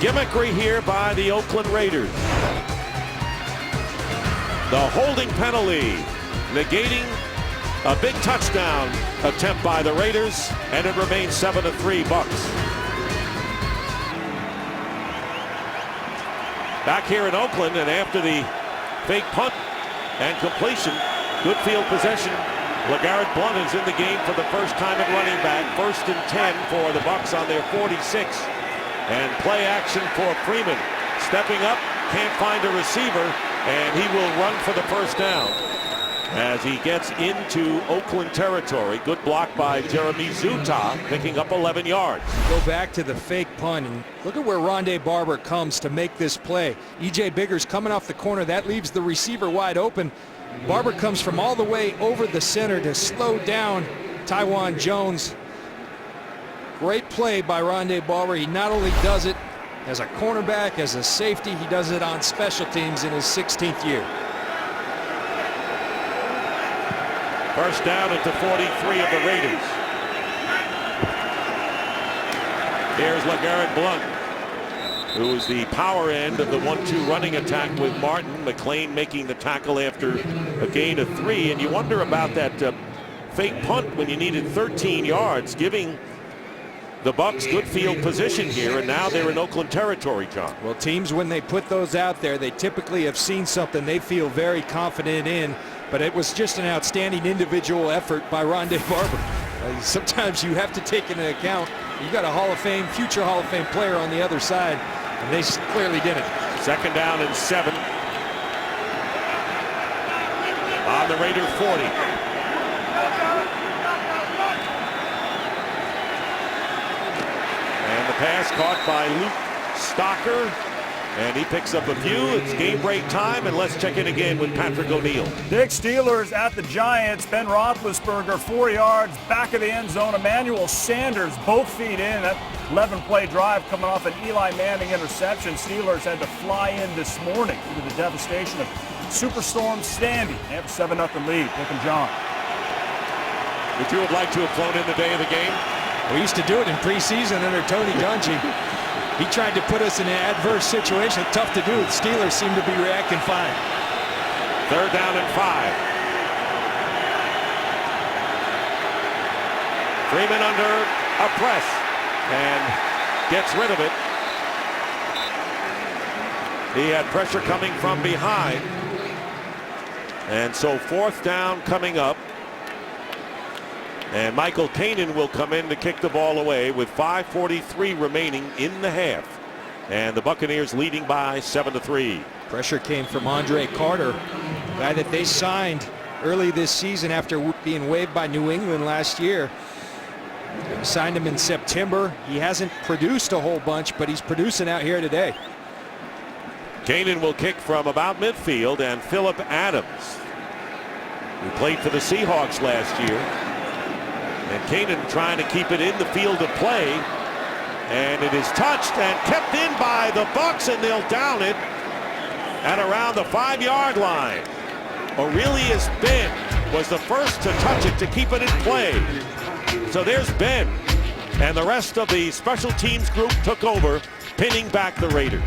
gimmickry here by the Oakland Raiders. The holding penalty negating a big touchdown attempt by the Raiders, and it remains 7-3 Bucs. Back here in Oakland, and after the fake punt and completion, good field possession. LeGarrette Blount is in the game for the first time at running back. 1st and 10 for the Bucs on their 46. And play action for Freeman. Stepping up, can't find a receiver, and he will run for the first down as he gets into Oakland territory. Good block by Jeremy Zuta, picking up 11 yards. Go back to the fake punt, and look at where Rondé Barber comes to make this play. E.J. Biggers coming off the corner. That leaves the receiver wide open. Barber comes from all the way over the center to slow down Taiwan Jones. Great play by Rondé Barber. He not only does it as a cornerback, as a safety, he does it on special teams in his 16th year. First down at the 43 of the Raiders. Here's LeGarrette Blount, who is the power end of the 1-2 running attack with Martin. McLean making the tackle after a gain of 3. And you wonder about that fake punt when you needed 13 yards, giving the Bucs good field position here, and now they're in Oakland territory, John. Well, teams, when they put those out there, they typically have seen something they feel very confident in, but it was just an outstanding individual effort by Rondé Barber. Sometimes you have to take into account you got a Hall of Fame, future Hall of Fame player on the other side, and they clearly did it. 2nd down and 7 on the Raider 40. Pass caught by Luke Stocker, and he picks up a few. It's game break time, and let's check in again with Patrick O'Neill. Big Steelers at the Giants. Ben Roethlisberger 4 yards back of the end zone. Emmanuel Sanders both feet in. That 11-play drive coming off an Eli Manning interception. Steelers had to fly in this morning due to the devastation of Superstorm Sandy. They have a 7-0 lead. Nick and John. Would you have liked to have flown in the day of the game? We used to do it in preseason under Tony Dungy. He tried to put us in an adverse situation. Tough to do. The Steelers seem to be reacting fine. 3rd down and 5. Freeman under a press and gets rid of it. He had pressure coming from behind. And so 4th down coming up. And Michael Kanan will come in to kick the ball away with 5:43 remaining in the half. And the Buccaneers leading by 7-3. Pressure came from Andre Carter, a guy that they signed early this season after being waived by New England last year. They signed him in September. He hasn't produced a whole bunch, but he's producing out here today. Kanan will kick from about midfield, and Phillip Adams, who played for the Seahawks last year. And Kanan trying to keep it in the field of play, and it is touched and kept in by the Bucs, and they'll down it at around the 5-yard line. Aurelius Ben was the first to touch it to keep it in play. So there's Ben, and the rest of the special teams group took over, pinning back the Raiders.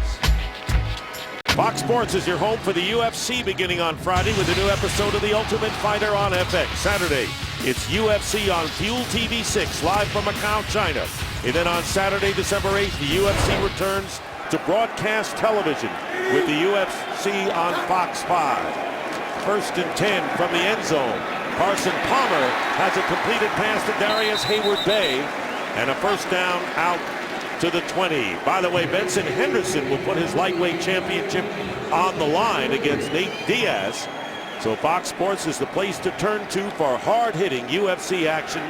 Fox Sports is your home for the UFC beginning on Friday with a new episode of The Ultimate Fighter on FX. Saturday, it's UFC on Fuel TV 6 live from Macau, China. And then on Saturday, December 8th, the UFC returns to broadcast television with the UFC on Fox 5. 1st and 10 from the end zone. Carson Palmer has a completed pass to Darius Hayward-Bay, and a first down out to the 20. By the way, Benson Henderson will put his lightweight championship on the line against Nate Diaz. So Fox Sports is the place to turn to for hard-hitting UFC action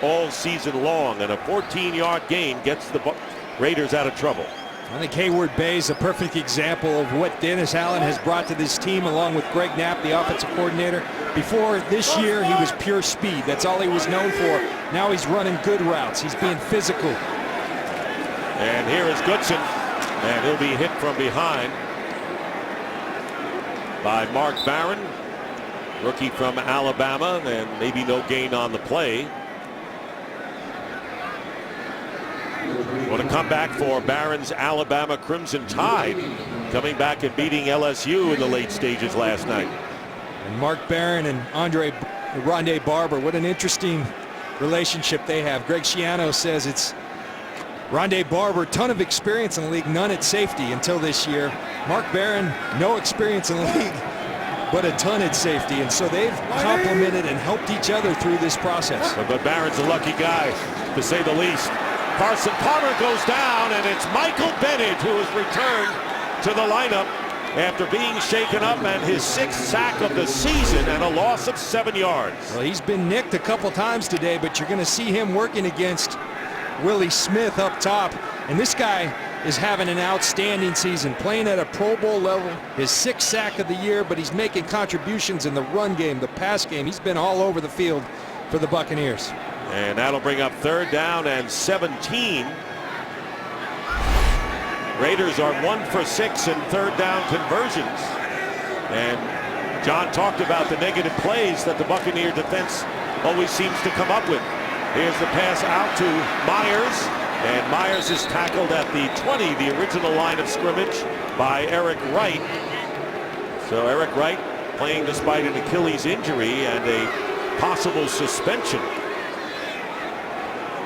all season long. And a 14-yard gain gets the Raiders out of trouble. I think Hayward Bay is a perfect example of what Dennis Allen has brought to this team, along with Greg Knapp, the offensive coordinator. Before this year, he was pure speed. That's all he was known for. Now he's running good routes. He's being physical. And here is Goodson, and he'll be hit from behind by Mark Barron, rookie from Alabama, and maybe no gain on the play. What a comeback for Barron's Alabama Crimson Tide, coming back and beating LSU in the late stages last night. And Mark Barron and Rondé Barber, what an interesting relationship they have. Greg Schiano says it's Rondé Barber, ton of experience in the league, none at safety until this year. Mark Barron, no experience in the league, but a ton at safety. And so they've complemented and helped each other through this process. But Barron's a lucky guy, to say the least. Carson Palmer goes down, and it's Michael Bennett who has returned to the lineup after being shaken up, and his 6th sack of the season and a loss of 7 yards. Well, he's been nicked a couple times today, but you're going to see him working against Willie Smith up top. And this guy is having an outstanding season, playing at a Pro Bowl level, his 6th sack of the year, but he's making contributions in the run game, the pass game. He's been all over the field for the Buccaneers. And that'll bring up 3rd down and 17. Raiders are 1 for 6 in 3rd down conversions. And John talked about the negative plays that the Buccaneer defense always seems to come up with. Here's the pass out to Myers, and Myers is tackled at the 20, the original line of scrimmage, by Eric Wright. So Eric Wright playing despite an Achilles injury and a possible suspension.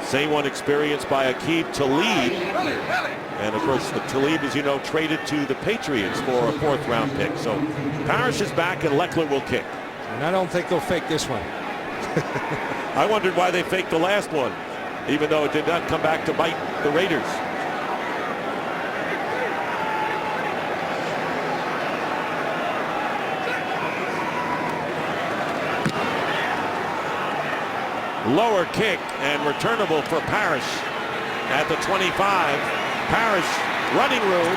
Same one experienced by Aqib Talib. And of course, Talib, as you know, traded to the Patriots for a 4th round pick. So Parrish is back and Leckler will kick. And I don't think they'll fake this one. I wondered why they faked the last one, even though it did not come back to bite the Raiders. Lower kick and returnable for Parrish at the 25. Parrish running room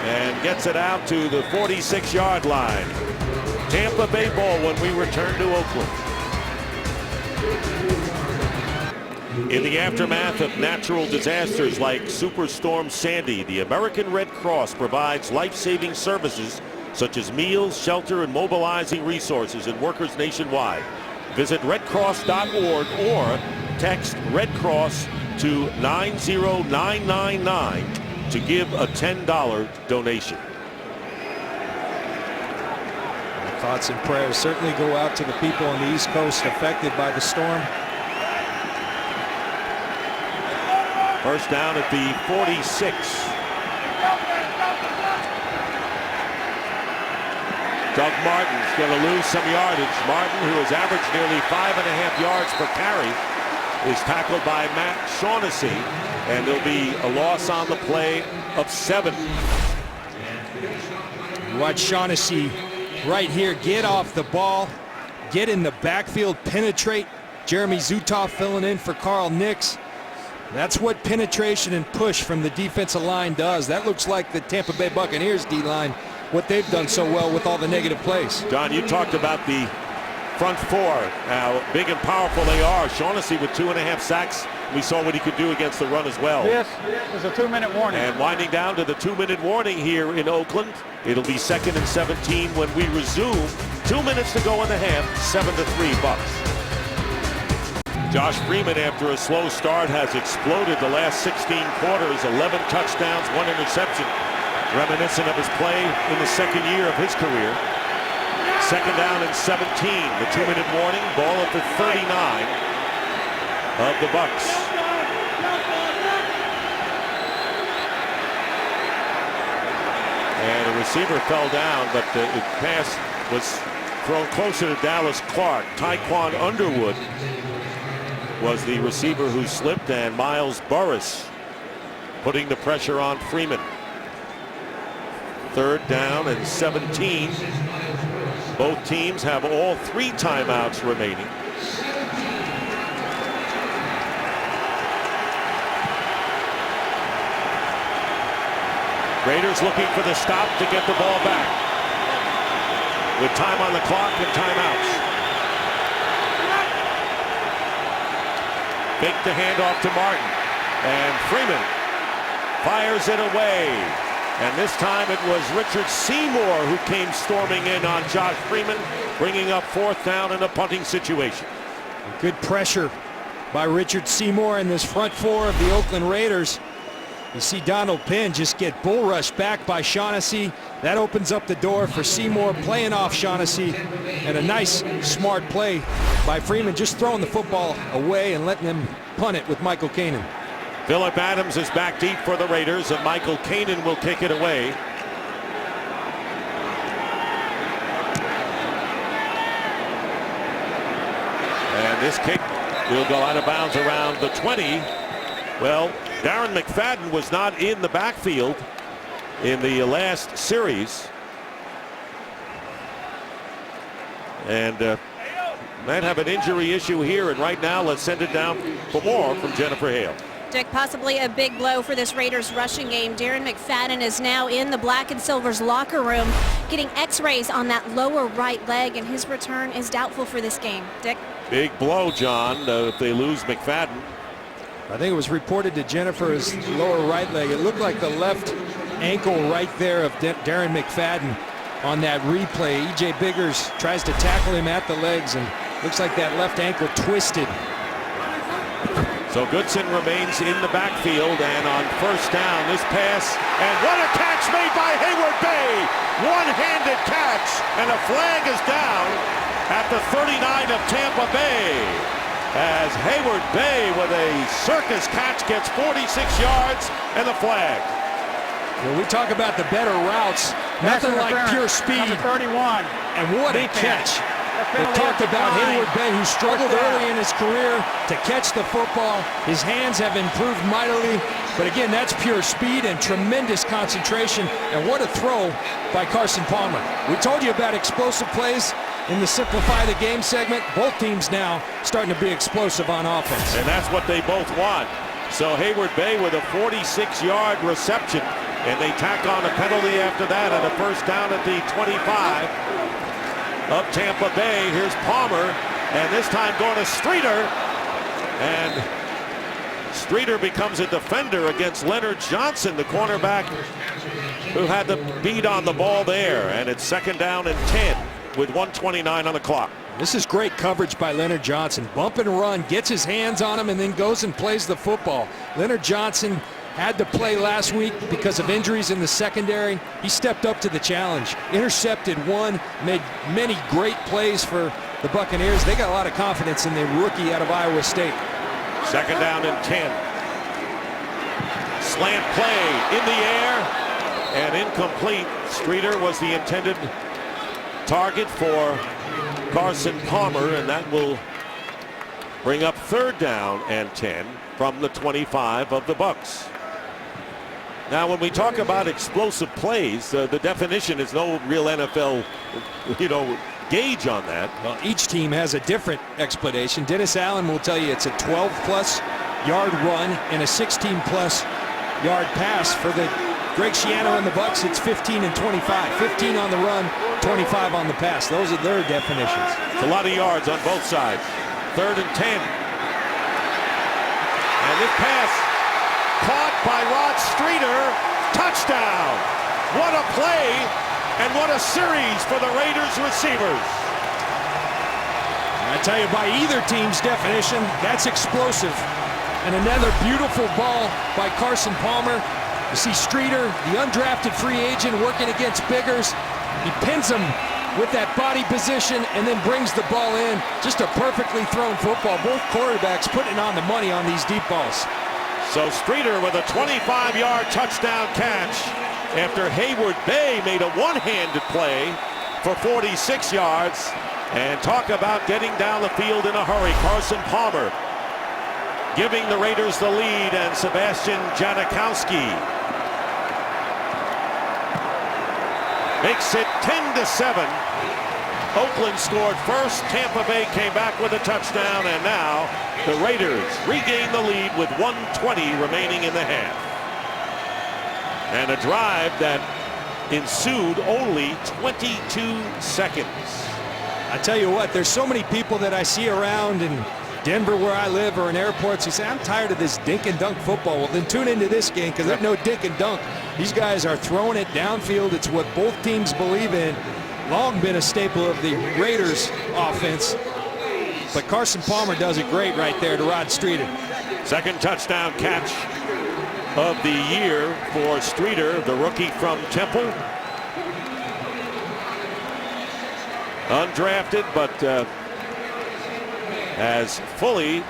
and gets it out to the 46-yard line. Tampa Bay ball when we return to Oakland. In the aftermath of natural disasters like Superstorm Sandy, the American Red Cross provides life-saving services such as meals, shelter, and mobilizing resources in workers nationwide. Visit redcross.org or text Red Cross to 90999 to give a $10 donation. Our thoughts and prayers certainly go out to the people on the East Coast affected by the storm. First down at the 46. Doug Martin's going to lose some yardage. Martin, who has averaged nearly 5.5 yards per carry, is tackled by Matt Shaughnessy, and there'll be a loss on the play of 7. Watch Shaughnessy right here get off the ball, get in the backfield, penetrate. Jeremy Zutoff filling in for Carl Nix. That's what penetration and push from the defensive line does. That looks like the Tampa Bay Buccaneers D-line, what they've done so well with all the negative plays. John, you talked about the front 4, how big and powerful they are. Shaughnessy with 2.5 sacks. We saw what he could do against the run as well. Yes, there's a 2-minute warning. And winding down to the 2-minute warning here in Oakland. It'll be 2nd and 17 when we resume. 2 minutes to go in the half, 7-3 Bucs. Josh Freeman, after a slow start, has exploded the last 16 quarters. 11 touchdowns, 1 interception. Reminiscent of his play in the 2nd year of his career. 2nd down and 17. The 2-minute warning. Ball at the 39 of the Bucs. And the receiver fell down, but the pass was thrown closer to Dallas Clark. Tyquan Underwood was the receiver who slipped, and Miles Burris putting the pressure on Freeman. 3rd down and 17. Both teams have all 3 timeouts remaining. Raiders looking for the stop to get the ball back with time on the clock and timeouts. Fake the handoff to Martin, and Freeman fires it away. And this time it was Richard Seymour who came storming in on Josh Freeman, bringing up 4th down in a punting situation. Good pressure by Richard Seymour and this front 4 of the Oakland Raiders. You see Donald Penn just get bull rushed back by Shaughnessy. That opens up the door for Seymour playing off Shaughnessy, and a nice smart play by Freeman, just throwing the football away and letting them punt it with Michael Kanan. Phillip Adams is back deep for the Raiders, and Michael Kanan will kick it away. And this kick will go out of bounds around the 20. Well, Darren McFadden was not in the backfield in the last series, and might have an injury issue here. And right now, let's send it down for more from Jennifer Hale. Dick, possibly a big blow for this Raiders rushing game. Darren McFadden is now in the black and silver's locker room getting x-rays on that lower right leg, and his return is doubtful for this game. Dick? Big blow, John, if they lose McFadden. I think it was reported to Jennifer his lower right leg. It looked like the left ankle right there of Darren McFadden on that replay. E.J. Biggers tries to tackle him at the legs, and looks like that left ankle twisted. So Goodson remains in the backfield, and on 1st down, this pass, and what a catch made by Hayward Bay! One-handed catch, and a flag is down at the 39 of Tampa Bay, as Hayward Bay with a circus catch gets 46 yards and the flag. When we talk about the better routes, nothing like pure speed. Number 31. And what a catch. They talked about Hayward Bay, who struggled early in his career to catch the football. His hands have improved mightily, but again, that's pure speed and tremendous concentration. And what a throw by Carson Palmer. We told you about explosive plays in the Simplify the Game segment. Both teams now starting to be explosive on offense. And that's what they both want. So Hayward Bay with a 46-yard reception, and they tack on a penalty after that and a 1st down at the 25 of Tampa Bay. Here's Palmer, and this time going to Streeter, and Streeter becomes a defender against Leonard Johnson, the cornerback who had the beat on the ball there. And it's 2nd down and 10 with 1:29 on the clock. This is great coverage by Leonard Johnson. Bump and run, gets his hands on him, and then goes and plays the football. Leonard Johnson had to play last week because of injuries in the secondary. He stepped up to the challenge, intercepted one, made many great plays for the Buccaneers. They got a lot of confidence in the rookie out of Iowa State. 2nd down and 10. Slant play in the air and incomplete. Streeter was the intended target for Carson Palmer, and that will bring up 3rd down and 10 from the 25 of the Bucs. Now, when we talk about explosive plays, the definition is no real NFL, gauge on that. Well, each team has a different explanation. Dennis Allen will tell you it's a 12-plus yard run and a 16-plus yard pass. For the Greg Schiano and the Bucs, it's 15 and 25. 15 on the run, 25 on the pass. Those are their definitions. It's a lot of yards on both sides. 3rd and 10. And this pass caught by Rod Streeter. Touchdown. What a play, and what a series for the Raiders receivers. I tell you, by either team's definition, that's explosive. And another beautiful ball by Carson Palmer. You see Streeter, the undrafted free agent, working against Biggers. He pins him with that body position and then brings the ball in. Just a perfectly thrown football. Both quarterbacks putting on the money on these deep balls. So Streeter with a 25-yard touchdown catch after Hayward Bay made a one-handed play for 46 yards. And talk about getting down the field in a hurry. Carson Palmer giving the Raiders the lead, and Sebastian Janikowski makes it 10-7. Oakland scored first. Tampa Bay came back with a touchdown, and now the Raiders regain the lead with 1:20 remaining in the half. And a drive that ensued only 22 seconds. I tell you what, there's so many people that I see around in Denver where I live or in airports who say, I'm tired of this dink and dunk football. Well, then tune into this game because there's no dink and dunk. These guys are throwing it downfield. It's what both teams believe in. Long been a staple of the Raiders offense. But Carson Palmer does it great right there to Rod Streeter. Second touchdown catch of the year for Streeter, the rookie from Temple. Undrafted, but has fully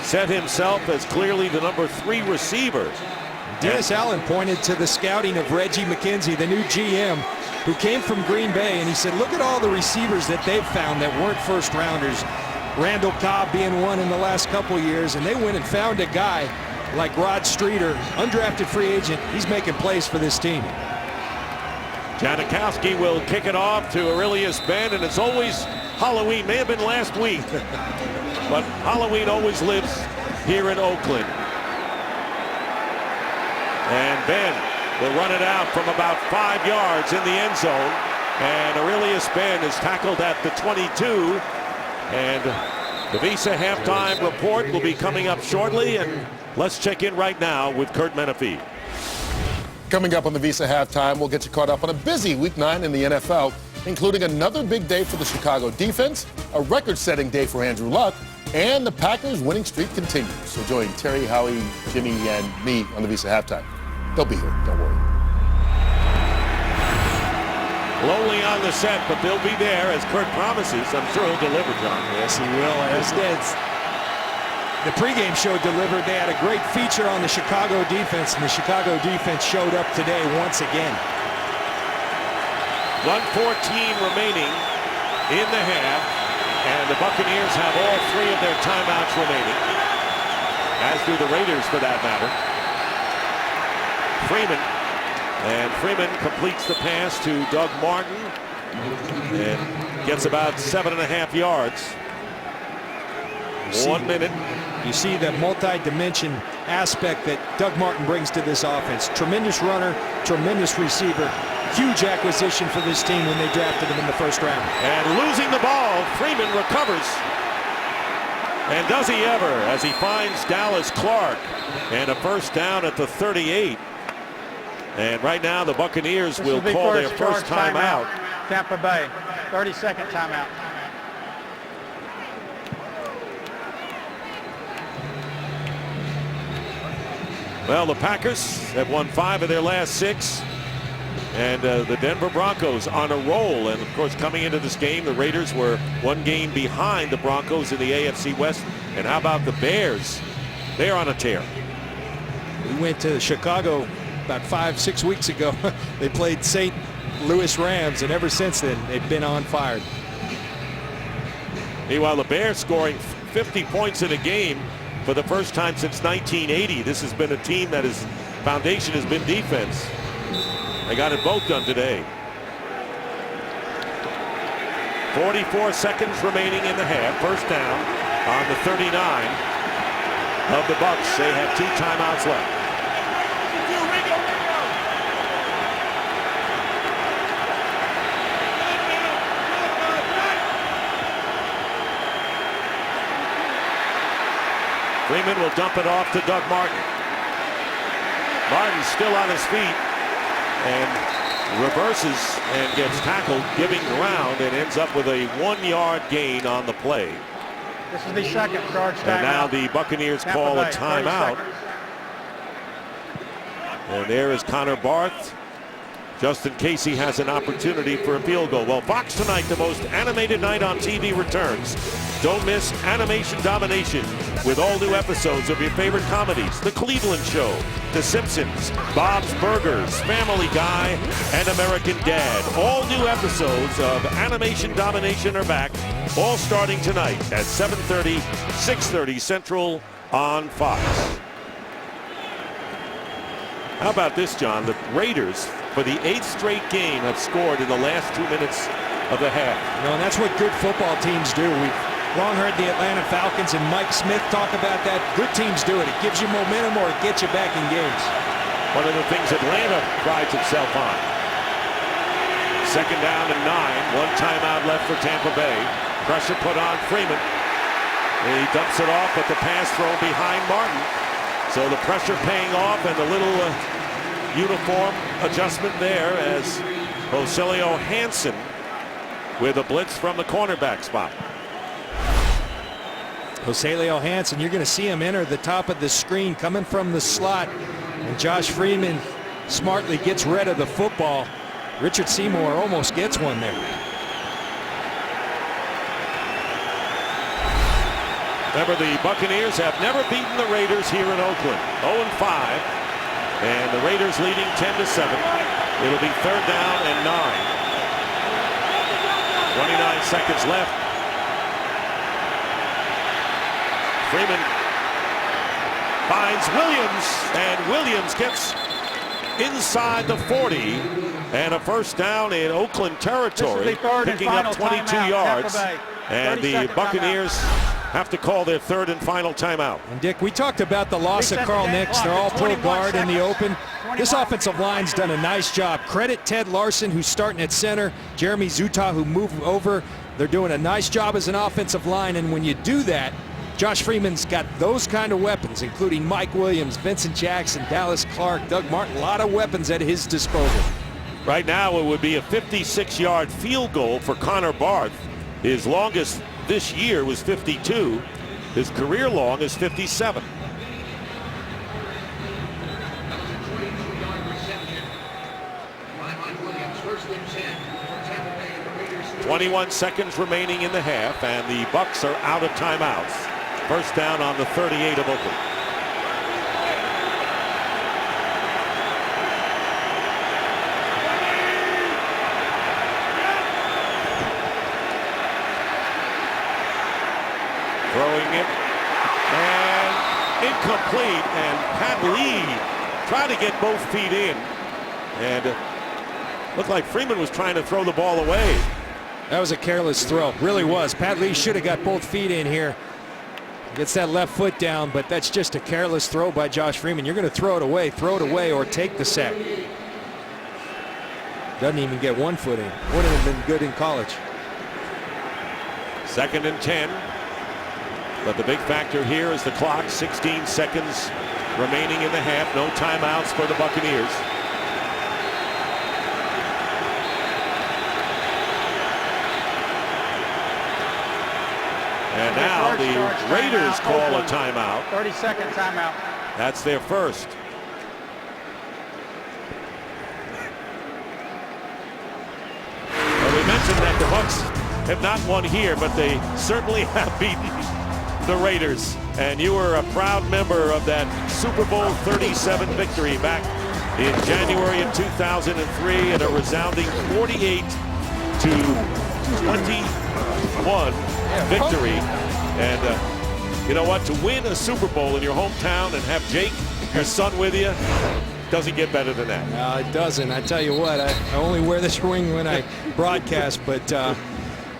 set himself as clearly the number 3 receiver. Dennis Allen pointed to the scouting of Reggie McKenzie, the new GM, who came from Green Bay, and he said, look at all the receivers that they've found that weren't first rounders. Randall Cobb being one in the last couple years, and they went and found a guy like Rod Streeter, undrafted free agent. He's making plays for this team. Janikowski will kick it off to Aurelius Ben, and it's always Halloween. May have been last week, but Halloween always lives here in Oakland. And Ben will run it out from about 5 yards in the end zone, and Aurelius Ben is tackled at the 22. And the Visa halftime report will be coming up shortly, and let's check in right now with Kurt Menefee. Coming up on the Visa halftime, we'll get you caught up on a busy Week 9 in the NFL, including another big day for the Chicago defense, a record-setting day for Andrew Luck, and the Packers' winning streak continues. So join Terry, Howie, Jimmy, and me on the Visa halftime. They'll be here, don't worry. Lonely on the set, but they'll be there, as Kurt promises. I'm sure he'll deliver, John. Yes, he will. As did the pregame show delivered. They had a great feature on the Chicago defense, and the Chicago defense showed up today once again. 1:14 remaining in the half, and the Buccaneers have all 3 of their timeouts remaining, as do the Raiders for that matter. Freeman completes the pass to Doug Martin and gets about 7.5 yards. 1 minute. You see the multi-dimension aspect that Doug Martin brings to this offense. Tremendous runner, tremendous receiver. Huge acquisition for this team when they drafted him in the first round. And losing the ball, Freeman recovers. And does he ever, as he finds Dallas Clark. And a first down at the 38. And right now the Buccaneers will call their first timeout. Tampa Bay, 30-second timeout. Well, the Packers have won 5 of their last 6. And the Denver Broncos on a roll. And, of course, coming into this game, the Raiders were 1 game behind the Broncos in the AFC West. And how about the Bears? They're on a tear. We went to Chicago about 5-6 weeks ago. They played St. Louis Rams, and ever since then, they've been on fire. Meanwhile, the Bears scoring 50 points in a game for the first time since 1980. This has been a team that his foundation has been defense. They got it both done today. 44 seconds remaining in the half. First down on the 39 of the Bucs. They have 2 timeouts left. Freeman will dump it off to Doug Martin. Martin still on his feet and reverses and gets tackled, giving ground, and ends up with a 1-yard gain on the play. This is the second charge timeout. And now the Buccaneers Tampa call a Bay, timeout. And there is Connor Barth, just in case he has an opportunity for a field goal. Well, Fox Tonight, the most animated night on TV, returns. Don't miss Animation Domination with all new episodes of your favorite comedies: The Cleveland Show, The Simpsons, Bob's Burgers, Family Guy, and American Dad. All new episodes of Animation Domination are back, all starting tonight at 7:30, 6:30 Central on Fox. How about this, John? The Raiders, for the 8th straight game, have scored in the last 2 minutes of the half. You know, and that's what good football teams do. Long heard the Atlanta Falcons and Mike Smith talk about that. Good teams do it. It gives you momentum or it gets you back in games. One of the things Atlanta prides itself on. Second down and 9. 1 timeout left for Tampa Bay. Pressure put on Freeman. He dumps it off, but the pass thrown behind Martin. So the pressure paying off and the little uniform adjustment there as Rogelio Hansen with a blitz from the cornerback spot. Rogelio Hansen, you're going to see him enter the top of the screen coming from the slot. And Josh Freeman smartly gets rid of the football. Richard Seymour almost gets one there. Remember, the Buccaneers have never beaten the Raiders here in Oakland. 0-5. And the Raiders leading 10-7. It'll be 3rd down and 9. 29 seconds left. Freeman finds Williams, and Williams gets inside the 40, and a first down in Oakland territory, picking up 22 yards. And the Buccaneers have to call their 3rd and final timeout. And Dick, we talked about the loss of Carl Nix. They're all pro guard in the open. This offensive line's done a nice job. Credit Ted Larson, who's starting at center, Jeremy Zuttah, who moved over. They're doing a nice job as an offensive line, and when you do that, Josh Freeman's got those kind of weapons, including Mike Williams, Vincent Jackson, Dallas Clark, Doug Martin, a lot of weapons at his disposal. Right now it would be a 56-yard field goal for Connor Barth. His longest this year was 52. His career long is 57. .21 seconds remaining in the half, and the Bucs are out of timeouts. First down on the 38 of Oakland. Throwing it, and incomplete, and Pat Lee tried to get both feet in, and looked like Freeman was trying to throw the ball away. That was a careless throw, really was. Pat Lee should have got both feet in here. Gets that left foot down, but that's just a careless throw by Josh Freeman. You're going to throw it away or take the sack. Doesn't even get 1 foot in. Wouldn't have been good in college. 2nd and 10. But the big factor here is the clock. 16 seconds remaining in the half. No timeouts for the Buccaneers. And now the Raiders call a timeout. 30-second timeout. That's their first. Well, we mentioned that the Bucs have not won here, but they certainly have beaten the Raiders. And you were a proud member of that Super Bowl 37 victory back in January of 2003 in a resounding 48-21 victory. And you know what? To win a Super Bowl in your hometown and have Jake, your son, with you, doesn't get better than that. No, it doesn't. I tell you what, I only wear this ring when I broadcast, but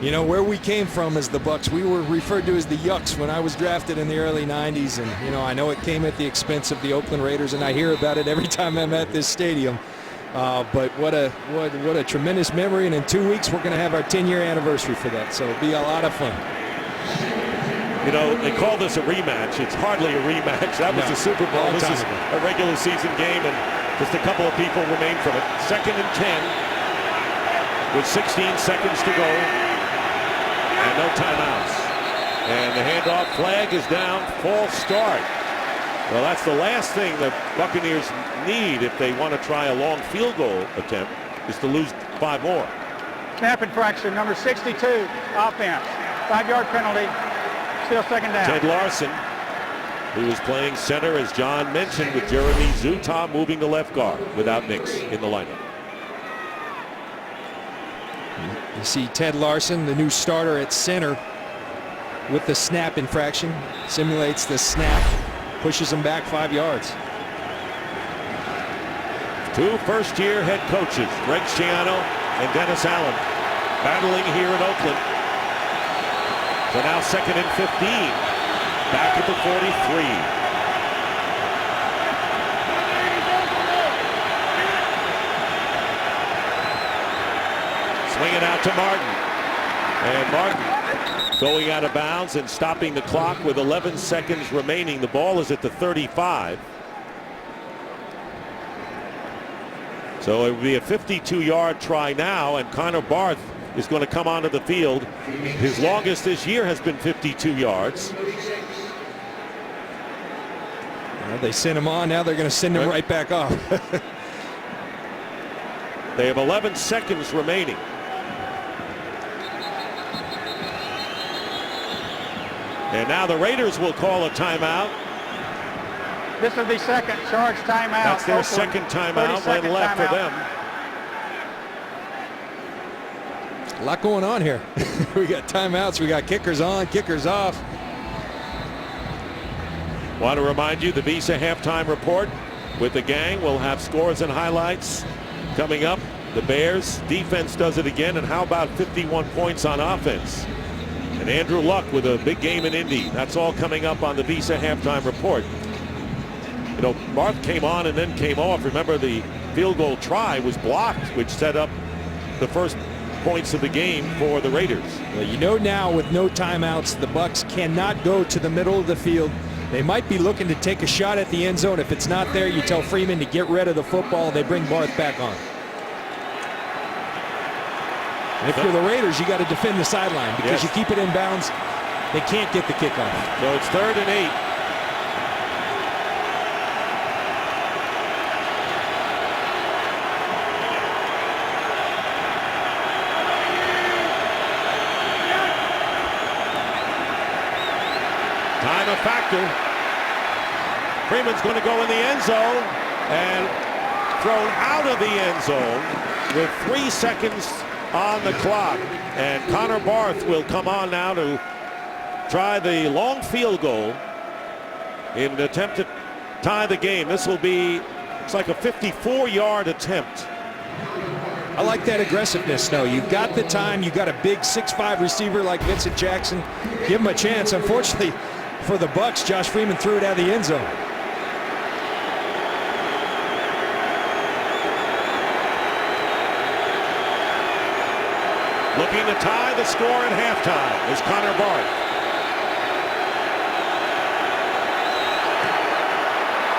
you know, where we came from as the Bucs, we were referred to as the Yucks when I was drafted in the early 90s. And, you know, I know it came at the expense of the Oakland Raiders, and I hear about it every time I'm at this stadium. But what a tremendous memory. And in 2 weeks, we're going to have our 10-year anniversary for that. So it'll be a lot of fun. You know, they call this a rematch. It's hardly a rematch. That was the Super Bowl. This is a regular season game, and just a couple of people remain from it. 2nd and 10 with 16 seconds to go. And no timeouts. And the handoff flag is down. False start. Well, that's the last thing the Buccaneers need if they want to try a long field goal attempt, is to lose 5 more. Snap infraction, number 62, offense. 5-yard penalty. Still 2nd down. Ted Larson, who is playing center, as John mentioned, with Jeremy Zuttah moving to left guard without Nix in the lineup. You see Ted Larson, the new starter at center, with the snap infraction. Simulates the snap, pushes him back 5 yards. 2 first-year head coaches, Greg Schiano and Dennis Allen, battling here in Oakland. So now 2nd and 15. Back at the 43. Swinging out to Martin. And Martin going out of bounds and stopping the clock with 11 seconds remaining. The ball is at the 35. So it would be a 52-yard try now, and Connor Barth is going to come onto the field. His longest this year has been 52 yards. Well, they sent him on. Now they're going to send him right back off. They have 11 seconds remaining. And now the Raiders will call a timeout. This is the second charge timeout. That's their Oakland, second timeout. One left for them. A lot going on here. We got timeouts. We got kickers on, kickers off. Want to remind you the Visa halftime report with the gang. We'll have scores and highlights coming up. The Bears defense does it again. And how about 51 points on offense? And Andrew Luck with a big game in Indy. That's all coming up on the Visa halftime report. You know, Barth came on and then came off. Remember, the field goal try was blocked, which set up the first points of the game for the Raiders. Well, you know now with no timeouts, the Bucs cannot go to the middle of the field. They might be looking to take a shot at the end zone. If it's not there, you tell Freeman to get rid of the football. They bring Barth back on. And if you're the Raiders, you got to defend the sideline because you keep it in bounds. They can't get the kickoff. So it's 3rd and 8. Time a factor. Freeman's going to go in the end zone and thrown out of the end zone with 3 seconds on the clock. And Connor Barth will come on now to try the long field goal in an attempt to tie the game. This will be, it's like a 54-yard attempt. I like that aggressiveness, though. You've got the time. You've got a big 6'5" receiver like Vincent Jackson. Give him a chance. Unfortunately for the Bucs, Josh Freeman threw it out of the end zone. Looking to tie the score at halftime is Connor Barth.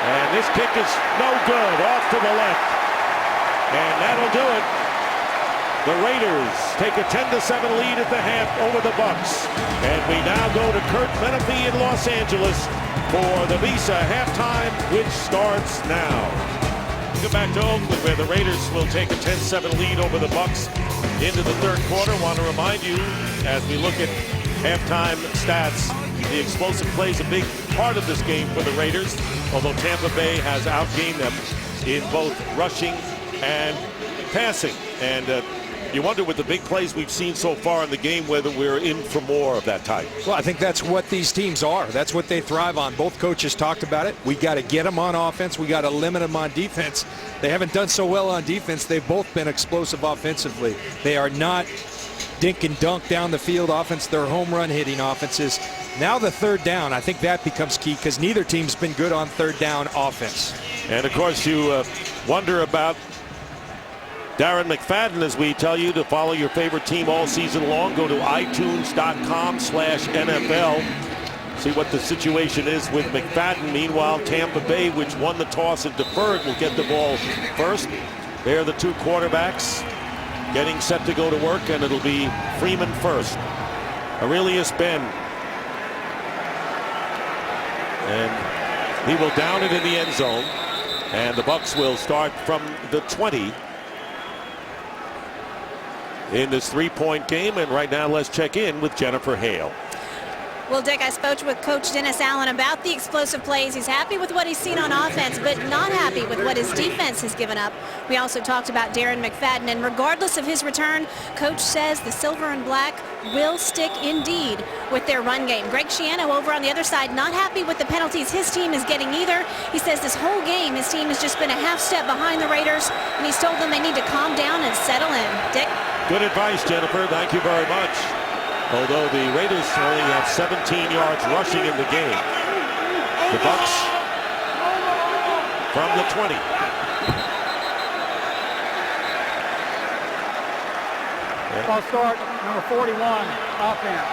And this kick is no good, off to the left. And that'll do it. The Raiders take a 10-7 lead at the half over the Bucs. And we now go to Kurt Menefee in Los Angeles for the Visa halftime, which starts now. We go back to Oakland, where the Raiders will take a 10-7 lead over the Bucs into the third quarter. Want to remind you, as we look at halftime stats, the explosive play is a big part of this game for the Raiders, although Tampa Bay has outgained them in both rushing and passing. And you wonder, with the big plays we've seen so far in the game, whether we're in for more of that type. Well, I think that's what these teams are. That's what they thrive on. Both coaches talked about it. We got to get them on offense. We got to limit them on defense. They haven't done so well on defense. They've both been explosive offensively. They are not dink and dunk down the field offense. They're home run hitting offenses. Now the third down, I think that becomes key because neither team's been good on third down offense. And of course, you wonder about Darren McFadden, as we tell you to follow your favorite team all season long. Go to itunes.com/NFL. See what the situation is with McFadden. Meanwhile, Tampa Bay, which won the toss and deferred, will get the ball first. They're the two quarterbacks getting set to go to work, and it'll be Freeman first. Aurelius Ben. And he will down it in the end zone. And the Bucs will start from the 20 in this three-point game. And right now, let's check in with Jennifer Hale. Well, Dick, I spoke with Coach Dennis Allen about the explosive plays. He's happy with what he's seen on offense, but not happy with what his defense has given up. We also talked about Darren McFadden, and regardless of his return, Coach says the silver and black will stick indeed with their run game. Greg Schiano over on the other side, not happy with the penalties his team is getting either. He says this whole game his team has just been a half step behind the Raiders, and he's told them they need to calm down and settle in. Dick? Good advice, Jennifer. Thank you very much. Although the Raiders only have 17 yards rushing in the game. The Bucs from the 20. False start, number 41, offense.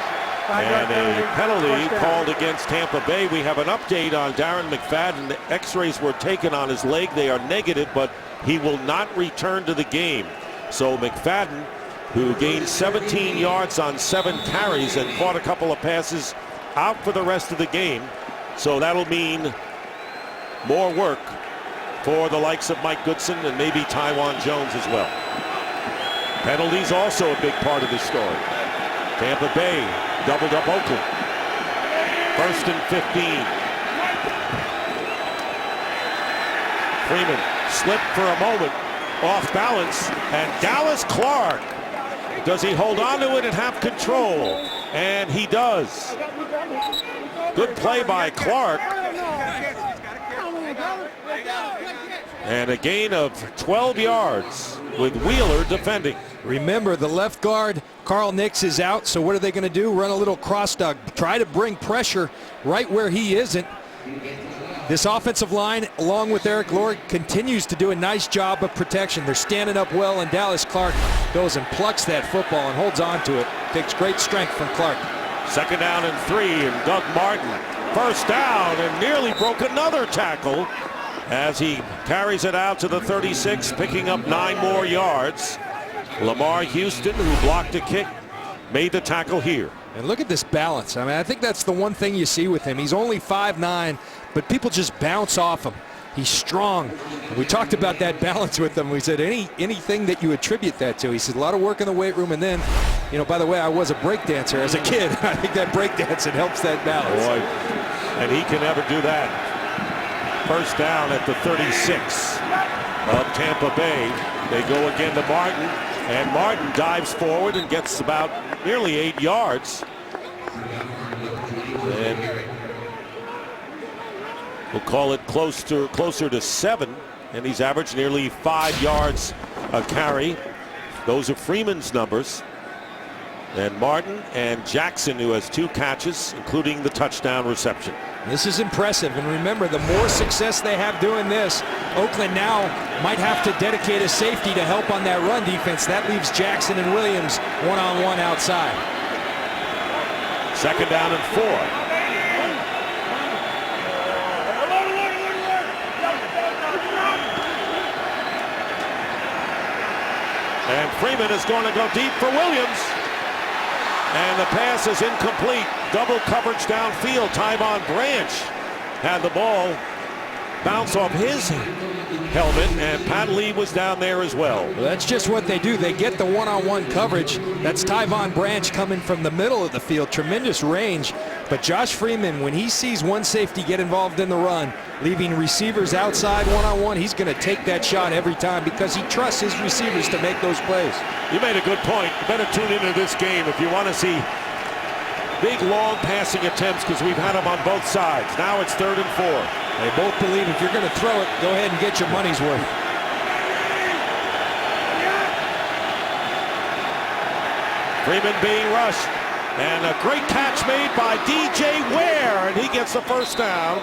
And a penalty called against Tampa Bay. We have an update on Darren McFadden. The x-rays were taken on his leg. They are negative, but he will not return to the game. So McFadden, who gained 17 yards on 7 carries and caught a couple of passes, out for the rest of the game. So that'll mean more work for the likes of Mike Goodson and maybe Taiwan Jones as well. Penalties also a big part of this story. Tampa Bay doubled up Oakland. 1st and 15. Freeman slipped for a moment, off balance, and Dallas Clark. Does he hold on to it and have control? And he does. Good play by Clark. And a gain of 12 yards with Wheeler defending. Remember, the left guard, Carl Nix, is out, so what are they going to do? Run a little cross dog, try to bring pressure right where he isn't. This offensive line, along with Eric Lord, continues to do a nice job of protection. They're standing up well, and Dallas Clark goes and plucks that football and holds on to it. Takes great strength from Clark. 2nd down and 3, and Doug Martin 1st down and nearly broke another tackle as he carries it out to the 36, picking up 9 more yards. Lamar Houston, who blocked a kick, made the tackle here. And look at this balance. I mean, I think that's the one thing you see with him. He's only 5'9", but people just bounce off him. He's strong. We talked about that balance with him. We said anything that you attribute that to. He said a lot of work in the weight room, and then, you know, by the way, I was a break dancer as a kid. I think that break dancing helps that balance. Boy, and he can never do that. 1st down at the 36 of Tampa Bay. They go again to Martin, and Martin dives forward and gets about nearly 8 yards. And we'll call it closer to 7, and he's averaged nearly 5 yards a carry. Those are Freeman's numbers. And Martin and Jackson, who has 2 catches, including the touchdown reception. This is impressive, and remember, the more success they have doing this, Oakland now might have to dedicate a safety to help on that run defense. That leaves Jackson and Williams one-on-one outside. 2nd down and 4. And Freeman is going to go deep for Williams. And the pass is incomplete. Double coverage downfield. Tyvon Branch had the ball bounce off his helmet, and Pat Lee was down there as well. Well, that's just what they do. They get the one-on-one coverage. That's Tyvon Branch coming from the middle of the field. Tremendous range. But Josh Freeman, when he sees one safety get involved in the run, leaving receivers outside one-on-one, he's going to take that shot every time because he trusts his receivers to make those plays. You made a good point. You better tune into this game if you want to see big, long passing attempts, because we've had them on both sides. Now it's 3rd and 4. They both believe if you're going to throw it, go ahead and get your money's worth. Freeman being rushed. And a great catch made by DJ Ware, and he gets the 1st down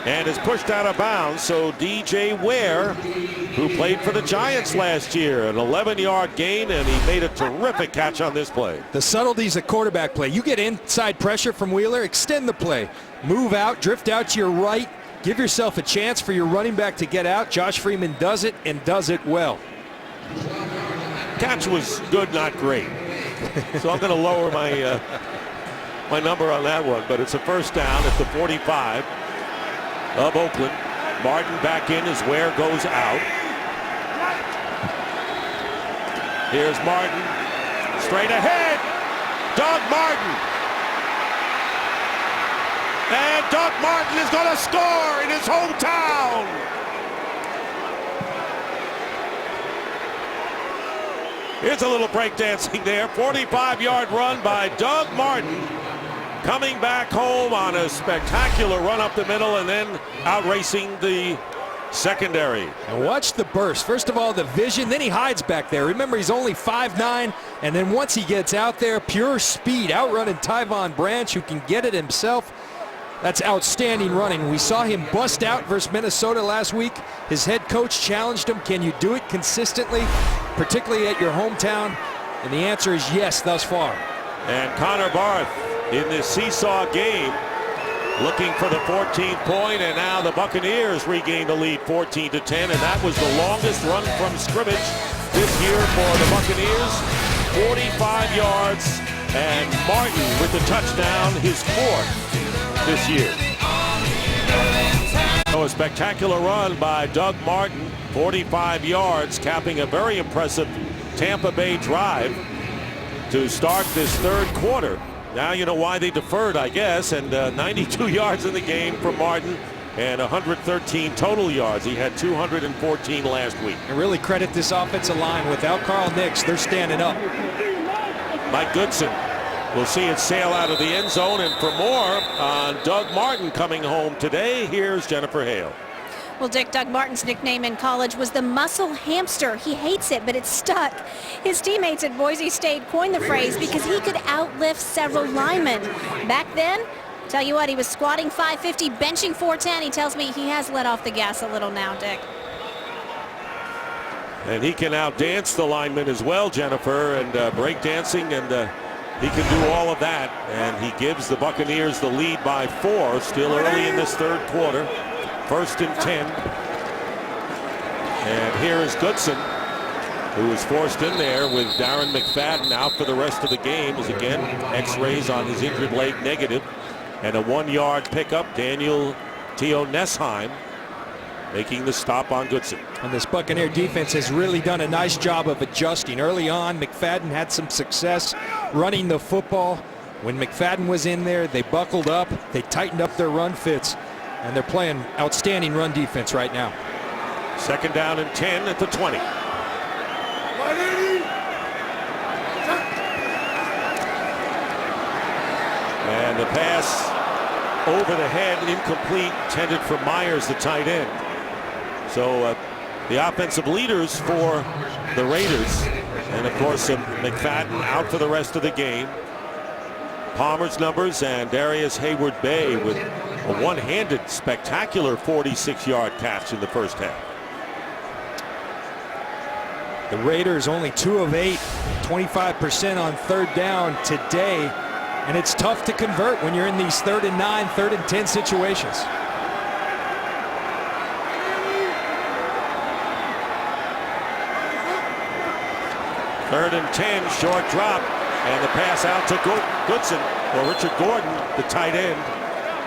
and is pushed out of bounds. So DJ Ware, who played for the Giants last year, an 11-yard gain, and he made a terrific catch on this play. The subtleties of quarterback play. You get inside pressure from Wheeler, extend the play. Move out, drift out to your right, give yourself a chance for your running back to get out. Josh Freeman does it, and does it well. Catch was good, not great. So I'm going to lower my my number on that one, but it's a 1st down at the 45 of Oakland. Martin back in as Ware goes out. Here's Martin, straight ahead. Doug Martin. And Doug Martin is going to score in his hometown. Here's a little breakdancing there. 45-yard run by Doug Martin, coming back home on a spectacular run up the middle and then out racing the secondary. And watch the burst. First of all, the vision, then he hides back there. Remember, he's only 5'9", and then once he gets out there, pure speed, outrunning Tyvon Branch, who can get it himself. That's outstanding running. We saw him bust out versus Minnesota last week. His head coach challenged him, can you do it consistently, particularly at your hometown? And the answer is yes thus far. And Connor Barth in this seesaw game looking for the 14th point, and now the Buccaneers regain the lead 14-10, and that was the longest run from scrimmage this year for the Buccaneers. 45 yards, and Martin with the touchdown, his 4th this year. So a spectacular run by Doug Martin, 45 yards, capping a very impressive Tampa Bay drive to start this 3rd quarter. Now you know why they deferred, I guess, and 92 yards in the game for Martin and 113 total yards. He had 214 last week. And really credit this offensive line. Without Carl Nix, they're standing up. Mike Goodson will see it sail out of the end zone, and for more on Doug Martin coming home today, here's Jennifer Hale. Well, Dick, Doug Martin's nickname in college was the muscle hamster. He hates it, but it's stuck. His teammates at Boise State coined the phrase because he could outlift several linemen. Back then, tell you what, he was squatting 550, benching 410. He tells me he has let off the gas a little now, Dick. And he can outdance the linemen as well, Jennifer, and breakdancing, and he can do all of that. And he gives the Buccaneers the lead by 4, still early in this 3rd quarter. 1st and 10. And here is Goodson, who was forced in there with Darren McFadden out for the rest of the game, as again x-rays on his injured leg negative, and a 1-yard pickup. Daniel Teo Nesheim making the stop on Goodson. And this Buccaneer defense has really done a nice job of adjusting. Early on, McFadden had some success running the football. When McFadden was in there, they buckled up, they tightened up their run fits, and they're playing outstanding run defense right now. 2nd down and 10 at the 20. And the pass over the head, incomplete, intended for Myers, the tight end. So the offensive leaders for the Raiders, and of course McFadden out for the rest of the game. Palmer's numbers, and Darius Hayward-Bay with a one-handed spectacular 46-yard catch in the 1st half. The Raiders only 2 of 8, 25% on 3rd down today, and it's tough to convert when you're in these 3rd and 9, 3rd and 10 situations. Third and 10, short drop, and the pass out to Goodson, or Richard Gordon, the tight end.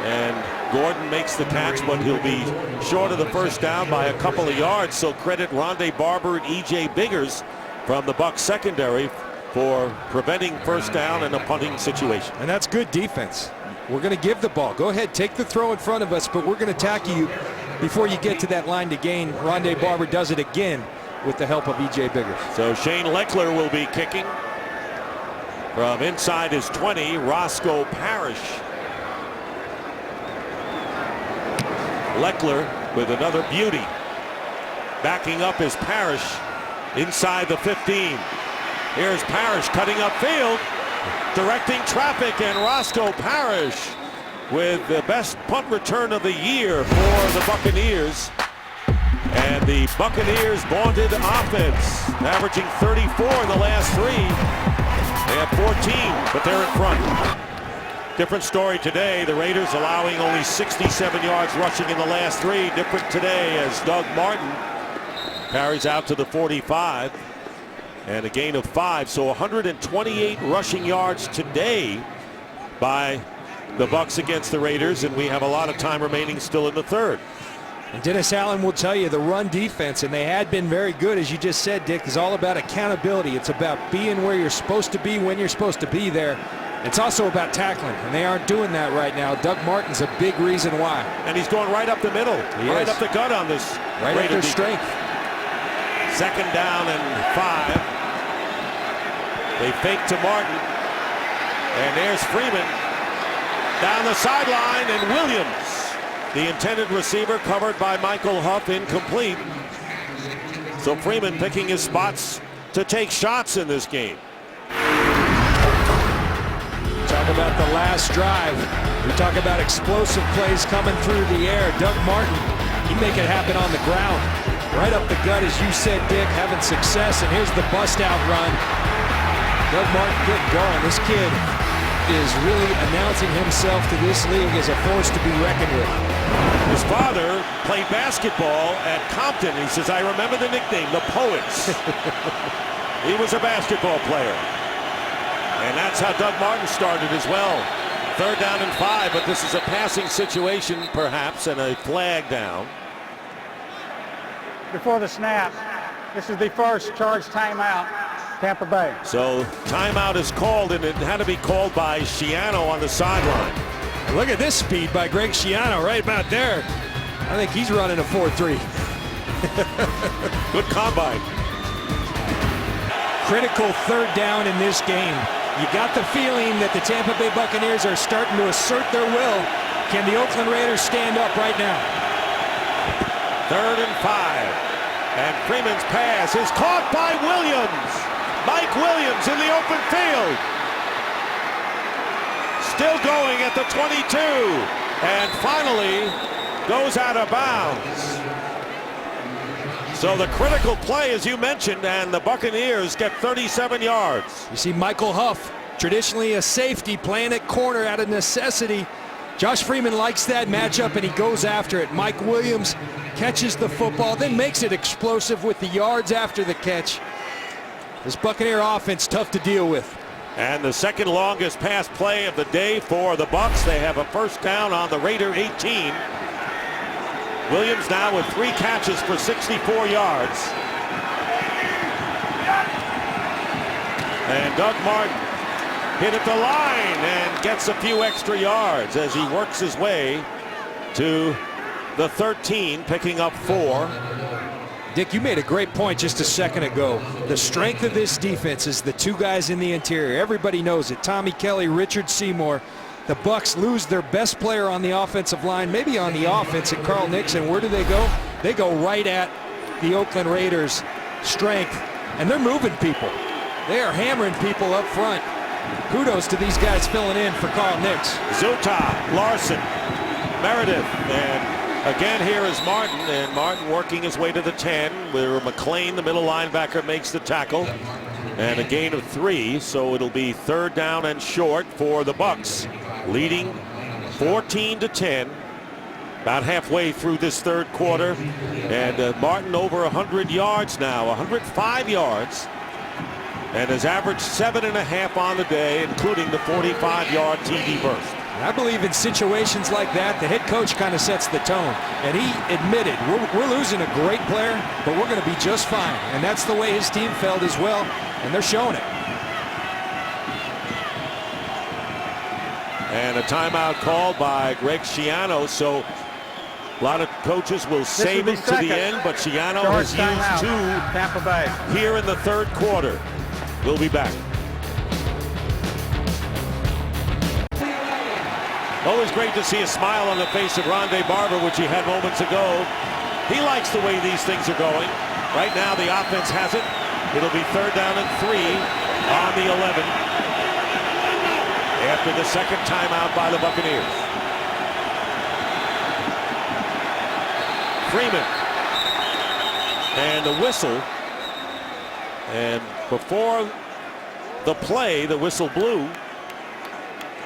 And Gordon makes the catch, but he'll be short of the 1st down by a couple of yards. So credit Rondé Barber and E.J. Biggers from the Bucs secondary for preventing 1st down in a punting situation. And that's good defense. We're going to give the ball. Go ahead, take the throw in front of us, but we're going to tackle you before you get to that line to gain. Rondé Barber does it again with the help of E.J. Biggers. So Shane Leckler will be kicking from inside his 20. Roscoe Parrish. Leckler with another beauty. Backing up is Parrish inside the 15. Here's Parrish cutting upfield, directing traffic, and Roscoe Parrish with the best punt return of the year for the Buccaneers. And the Buccaneers vaunted offense, averaging 34 in the last 3. They have 14, but they're in front. Different story today. The Raiders allowing only 67 yards rushing in the last 3. Different today as Doug Martin carries out to the 45 and a gain of 5. So 128 rushing yards today by the Bucs against the Raiders, and we have a lot of time remaining still in the 3rd. And Dennis Allen will tell you the run defense, and they had been very good, as you just said, Dick, is all about accountability. It's about being where you're supposed to be when you're supposed to be there. It's also about tackling, and they aren't doing that right now. Doug Martin's a big reason why. And he's going right up the middle, right up the gut on this. Right at their strength. 2nd down and 5. They fake to Martin, and there's Freeman down the sideline, and Williams The intended receiver covered by Michael Huff, incomplete. So Freeman picking his spots to take shots in this game. Talk about the last drive. We talk about explosive plays coming through the air. Doug Martin, he make it happen on the ground. Right up the gut, as you said, Dick, having success. And here's the bust out run. Doug Martin getting going. This kid is really announcing himself to this league as a force to be reckoned with. His father played basketball at Compton. He says, I remember the nickname, the Poets. He was a basketball player. And that's how Doug Martin started as well. 3rd down and 5, but this is a passing situation perhaps, and a flag down. Before the snap, this is the first charged timeout, Tampa Bay. So timeout is called, and it had to be called by Schiano on the sideline. Look at this speed by Greg Schiano right about there. I think he's running a 4.3. Good combine. Critical 3rd down in this game. You got the feeling that the Tampa Bay Buccaneers are starting to assert their will. Can the Oakland Raiders stand up right now? 3rd and 5. And Freeman's pass is caught by Williams. Mike Williams in the open field. Still going at the 22. And finally goes out of bounds. So the critical play, as you mentioned, and the Buccaneers get 37 yards. You see Michael Huff, traditionally a safety, playing at corner out of necessity. Josh Freeman likes that matchup, and he goes after it. Mike Williams catches the football, then makes it explosive with the yards after the catch. This Buccaneer offense tough to deal with. And the second longest pass play of the day for the Bucs. They have a 1st down on the Raider 18. Williams now with 3 catches for 64 yards. And Doug Martin hit at the line and gets a few extra yards as he works his way to the 13, picking up 4. Dick, you made a great point just a second ago. The strength of this defense is the 2 guys in the interior. Everybody knows it. Tommy Kelly, Richard Seymour. The Bucs lose their best player on the offensive line, maybe on the offense, at Carl Nixon. Where do they go? They go right at the Oakland Raiders' strength, and they're moving people. They are hammering people up front. Kudos to these guys filling in for Carl Nix. Zuta, Larson, Meredith, and again here is Martin, and Martin working his way to the 10, where McLean, the middle linebacker, makes the tackle. And a gain of 3, so it'll be 3rd down and short for the Bucs, leading 14-10 about halfway through this 3rd quarter. And Martin over 100 yards now, 105 yards, and has averaged 7.5 on the day, including the 45-yard TD burst. I believe in situations like that, the head coach kind of sets the tone. And he admitted, we're losing a great player, but we're going to be just fine. And that's the way his team felt as well, and they're showing it. And a timeout called by Greg Schiano. So a lot of coaches will save it to the end, but Schiano has used 2 Tampa Bay here in the 3rd quarter. We'll be back. Always great to see a smile on the face of Rondé Barber, which he had moments ago. He likes the way these things are going. Right now, the offense has it. It'll be 3rd down and 3 on the 11 after the 2nd timeout by the Buccaneers. Freeman. And the whistle. And before the play, the whistle blew.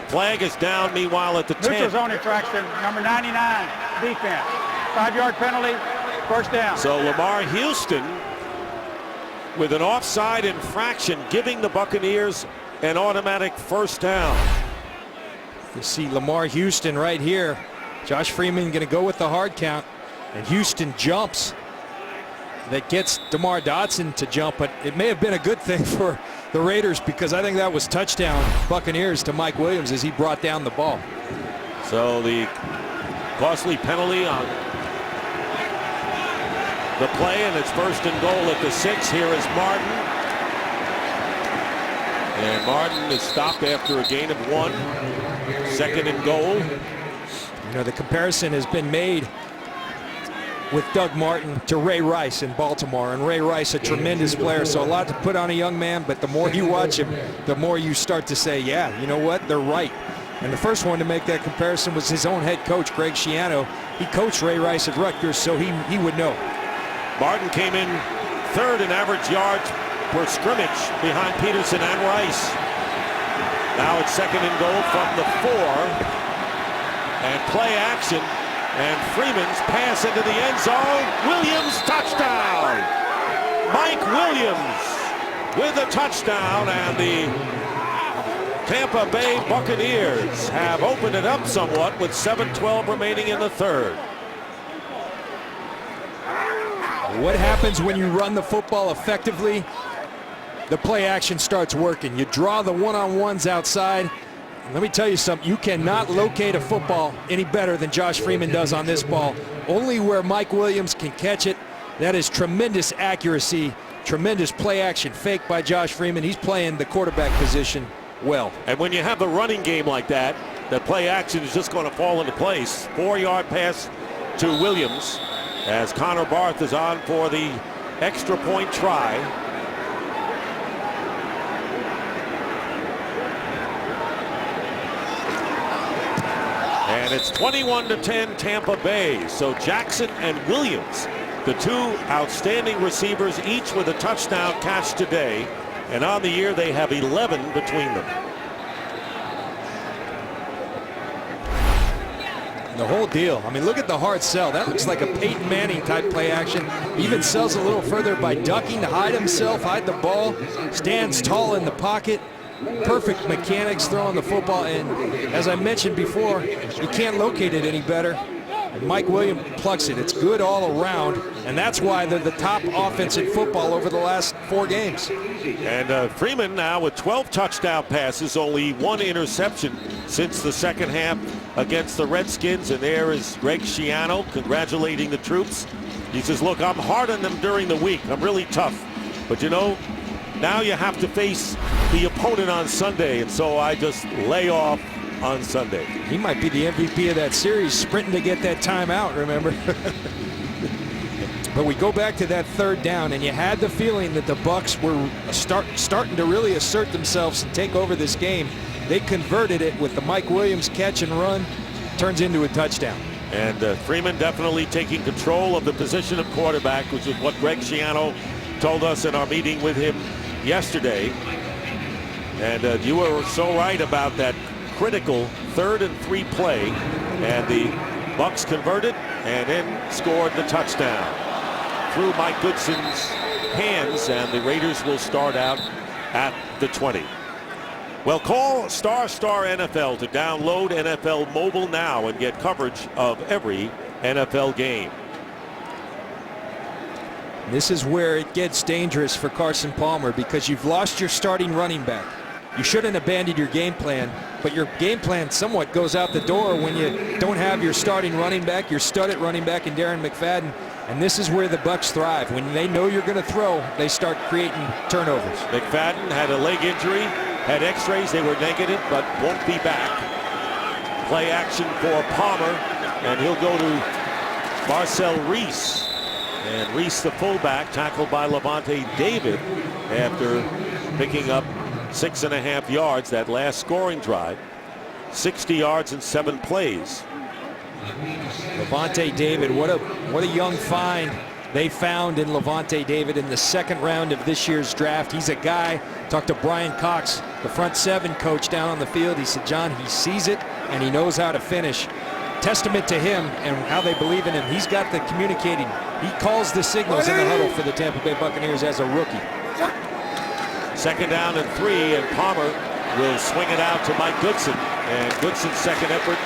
Flag is down, meanwhile, at the 10. Neutral zone infraction, number 99, defense. 5-yard penalty, 1st down. So Lamar Houston with an offside infraction, giving the Buccaneers an automatic 1st down. You see Lamar Houston right here. Josh Freeman going to go with the hard count, and Houston jumps. That gets DeMar Dotson to jump, but it may have been a good thing for the Raiders, because I think that was touchdown Buccaneers to Mike Williams as he brought down the ball. So the costly penalty on the play, and it's 1st and goal at the 6. Here is Martin. And Martin is stopped after a gain of 1. 2nd and goal. You know, the comparison has been made with Doug Martin to Ray Rice in Baltimore, and Ray Rice, a tremendous player, so a lot to put on a young man, but the more you watch him, the more you start to say, yeah, you know what, they're right. And the first one to make that comparison was his own head coach, Greg Schiano. He coached Ray Rice at Rutgers, so he would know. Martin came in third in average yards per scrimmage behind Peterson and Rice. Now it's second and goal from the 4, and play action. And Freeman's pass into the end zone. Williams, touchdown! Mike Williams with a touchdown, and the Tampa Bay Buccaneers have opened it up somewhat with 7:12 remaining in the third. What happens when you run the football effectively? The play action starts working. You draw the one-on-ones outside. Let me tell you something, you cannot locate a football any better than Josh Freeman does on this ball. Only where Mike Williams can catch it. That is tremendous accuracy, tremendous play action fake by Josh Freeman. He's playing the quarterback position well. And when you have the running game like that, the play action is just going to fall into place. 4-yard pass to Williams as Connor Barth is on for the extra point try. And it's 21-10 Tampa Bay. So Jackson and Williams, the two outstanding receivers, each with a touchdown catch today. And on the year, they have 11 between them. The whole deal. I mean, look at the hard sell. That looks like a Peyton Manning type play action. Even sells a little further by ducking to hide himself, hide the ball, stands tall in the pocket. Perfect mechanics throwing the football, and as I mentioned before, you can't locate it any better. And Mike Williams plucks it. It's good all around, and that's why they're the top offense in football over the last 4 games. And Freeman now with 12 touchdown passes, only 1 interception since the second half against the Redskins. And there is Greg Schiano congratulating the troops. He says, look, I'm hard on them during the week. I'm really tough. But, you know, now you have to face the opponent on Sunday, and so I just lay off on Sunday. He might be the MVP of that series, sprinting to get that timeout, remember? But we go back to that third down, and you had the feeling that the Bucs were starting to really assert themselves and take over this game. They converted it with the Mike Williams catch and run, turns into a touchdown. And Freeman definitely taking control of the position of quarterback, which is what Greg Schiano told us in our meeting with him yesterday. And you were so right about that critical 3rd and 3 play, and the Bucs converted and then scored the touchdown through Mike Goodson's hands, and the Raiders will start out at the 20. Well, call Star NFL to download NFL Mobile now and get coverage of every NFL game. This is where it gets dangerous for Carson Palmer, because you've lost your starting running back. You shouldn't abandon your game plan, but your game plan somewhat goes out the door when you don't have your starting running back, your studded running back in Darren McFadden. And this is where the Bucs thrive. When they know you're going to throw, they start creating turnovers. McFadden had a leg injury, had x-rays, they were negative, but won't be back. Play action for Palmer, and he'll go to Marcel Reese. And Reese, the fullback, tackled by Levante David after picking up 6.5 yards that last scoring drive. 60 yards in 7 plays. Levante David, what a young find they found in Levante David in the 2nd round of this year's draft. He's a guy, talked to Brian Cox, the front 7 coach down on the field. He said, John, he sees it and he knows how to finish. Testament to him and how they believe in him. He's got the communicating. He calls the signals in the huddle for the Tampa Bay Buccaneers as a rookie. 2nd down and 3, and Palmer will swing it out to Mike Goodson, and Goodson's second effort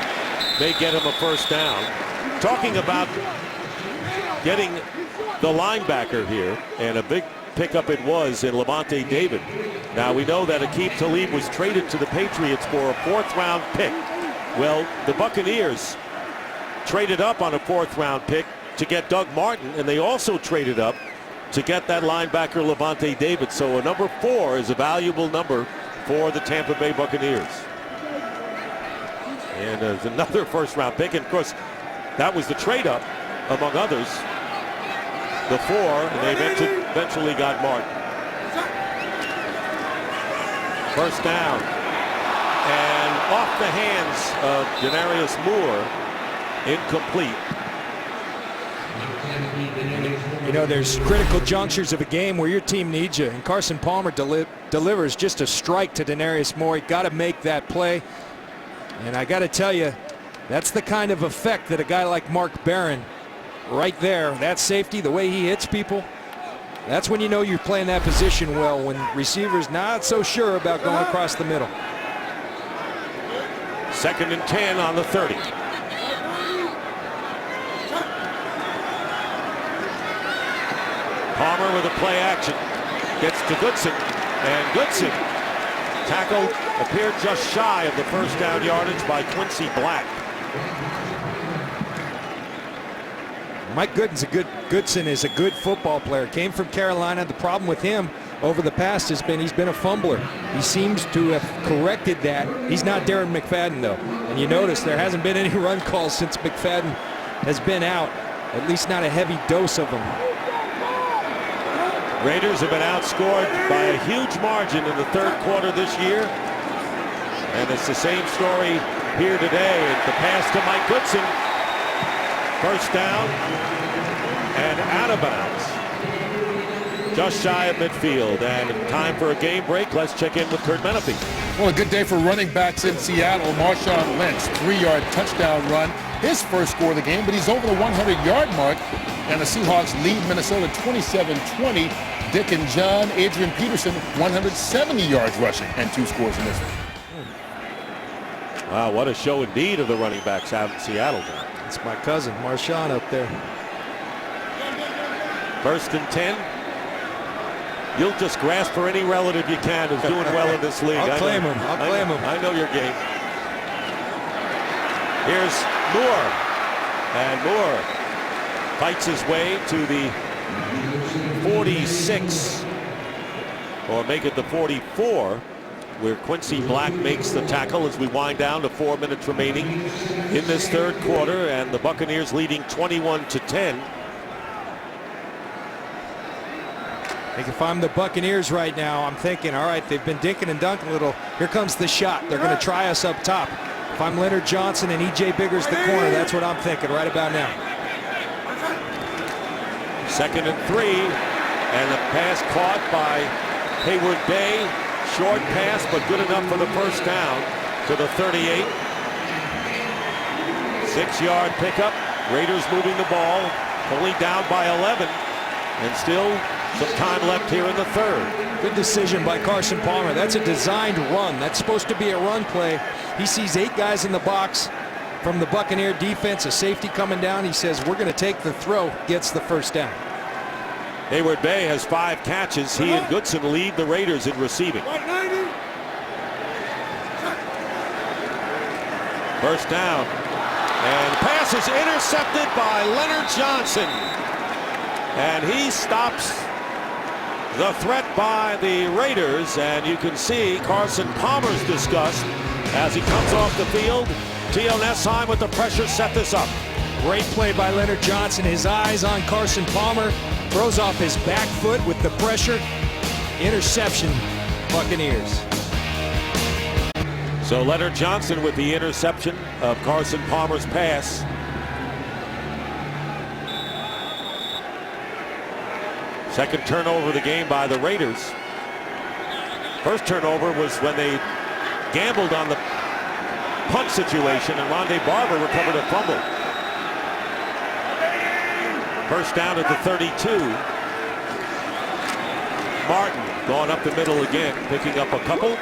may get him a 1st down. Talking about getting the linebacker here, and a big pickup it was in Levante David. Now we know that Aqib Talib was traded to the Patriots for a 4th round pick. Well, the Buccaneers traded up on a 4th round pick to get Doug Martin, and they also traded up to get that linebacker Levante David. So a number 4 is a valuable number for the Tampa Bay Buccaneers. And there's another first-round pick. And, of course, that was the trade-up, among others, the 4, and they eventually got Martin. First down. And off the hands of Denarius Moore, incomplete. You know, there's critical junctures of a game where your team needs you, and Carson Palmer delivers just a strike to Denarius Moore. You got to make that play, and I got to tell you, that's the kind of effect that a guy like Mark Barron, right there, that safety, the way he hits people, that's when you know you're playing that position well, when receivers not so sure about going across the middle. 2nd and 10 on the 30. Palmer with a play action. Gets to Goodson. And Goodson tackled, appeared just shy of the first down yardage by Quincy Black. Mike Goodson is a good football player. Came from Carolina. The problem with him over the past has been he's been a fumbler. He seems to have corrected that. He's not Darren McFadden, though. And you notice there hasn't been any run calls since McFadden has been out, at least not a heavy dose of them. Raiders have been outscored by a huge margin in the 3rd quarter this year. And it's the same story here today. The pass to Mike Goodson. First down and out of bounds. Just shy of midfield. And time for a game break. Let's check in with Kurt Menefee. Well, a good day for running backs in Seattle. Marshawn Lynch, 3-yard touchdown run. His first score of the game, but he's over the 100-yard mark. And the Seahawks lead Minnesota 27-20. Dick and John, Adrian Peterson, 170 yards rushing, and 2 scores in this one. Wow, what a show indeed of the running backs out in Seattle. It's my cousin, Marshawn, up there. 1st and 10. You'll just grasp for any relative you can who's doing well in this league. I'll claim him. I'll claim him. I know your game. Here's Moore. And Moore fights his way to the 46, or make it the 44, where Quincy Black makes the tackle as we wind down to 4 minutes remaining in this 3rd quarter, and the Buccaneers leading 21-10. I think if I'm the Buccaneers right now, I'm thinking, all right, they've been dinking and dunking a little. Here comes the shot. They're going to try us up top. If I'm Leonard Johnson and E.J. Bigger's the corner, that's what I'm thinking right about now. 2nd and 3, and the pass caught by Hayward Bay. Short pass, but good enough for the first down to the 38. 6-yard pickup. Raiders moving the ball, only down by 11, and still some time left here in the 3rd. Good decision by Carson Palmer. That's a designed run. That's supposed to be a run play. He sees 8 guys in the box from the Buccaneer defense, a safety coming down. He says, we're going to take the throw, gets the first down. Hayward Bay has 5 catches. He and Goodson lead the Raiders in receiving. First down. And pass is intercepted by Leonard Johnson. And he stops the threat by the Raiders. And you can see Carson Palmer's disgust as he comes off the field. T.O. Nessheim with the pressure set this up. Great play by Leonard Johnson. His eyes on Carson Palmer. Throws off his back foot with the pressure. Interception, Buccaneers. So Leonard Johnson with the interception of Carson Palmer's pass. Second turnover of the game by the Raiders. First turnover was when they gambled on the punt situation, and Rondé Barber recovered a fumble. First down at the 32. Martin going up the middle again, picking up a couple.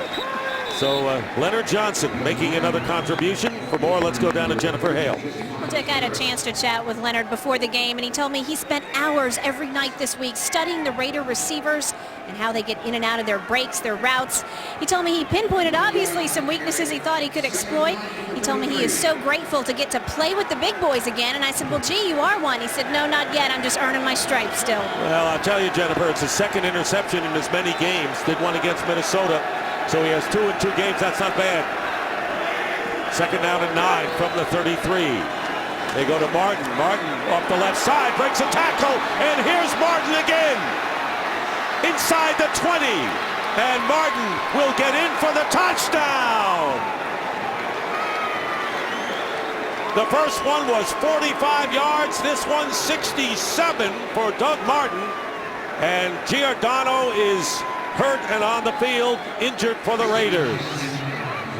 So Leonard Johnson making another contribution. For more, let's go down to Jennifer Hale. Well, Dick, I had a chance to chat with Leonard before the game, and he told me he spent hours every night this week studying the Raider receivers and how they get in and out of their breaks, their routes. He told me he pinpointed, obviously, some weaknesses he thought he could exploit. He told me he is so grateful to get to play with the big boys again, and I said, well, gee, you are one. He said, no, not yet. I'm just earning my stripes still. Well, I'll tell you, Jennifer, it's his second interception in as many games. Did one against Minnesota. So he has 2 in 2 games. That's not bad. Second down and 9 from the 33. They go to Martin. Martin off the left side, breaks a tackle, and here's Martin again. Inside the 20, and Martin will get in for the touchdown. The first one was 45 yards. This one's 67 for Doug Martin. And Giordano is hurt and on the field, injured for the Raiders.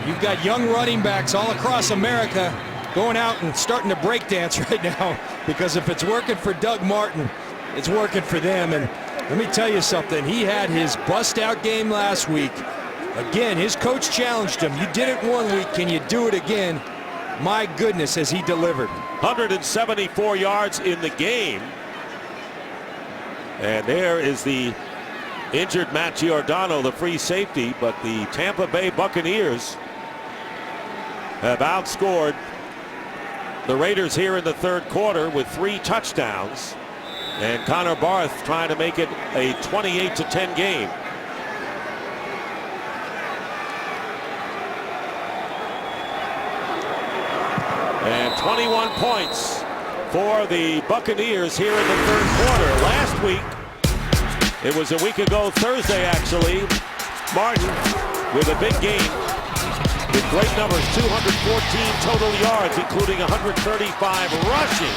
You've got young running backs all across America going out and starting to break dance right now, because if it's working for Doug Martin, it's working for them. And let me tell you something, he had his bust-out game last week. Again, his coach challenged him. You did it one week, can you do it again? My goodness, has he delivered. 174 yards in the game. And there is the injured Matt Giordano, the free safety. But the Tampa Bay Buccaneers have outscored the Raiders here in the third quarter with 3 touchdowns. And Connor Barth trying to make it a 28-10 game. And 21 points for the Buccaneers here in the third quarter. Last week, it was a week ago Thursday actually, Martin with a big game with great numbers, 214 total yards, including 135 rushing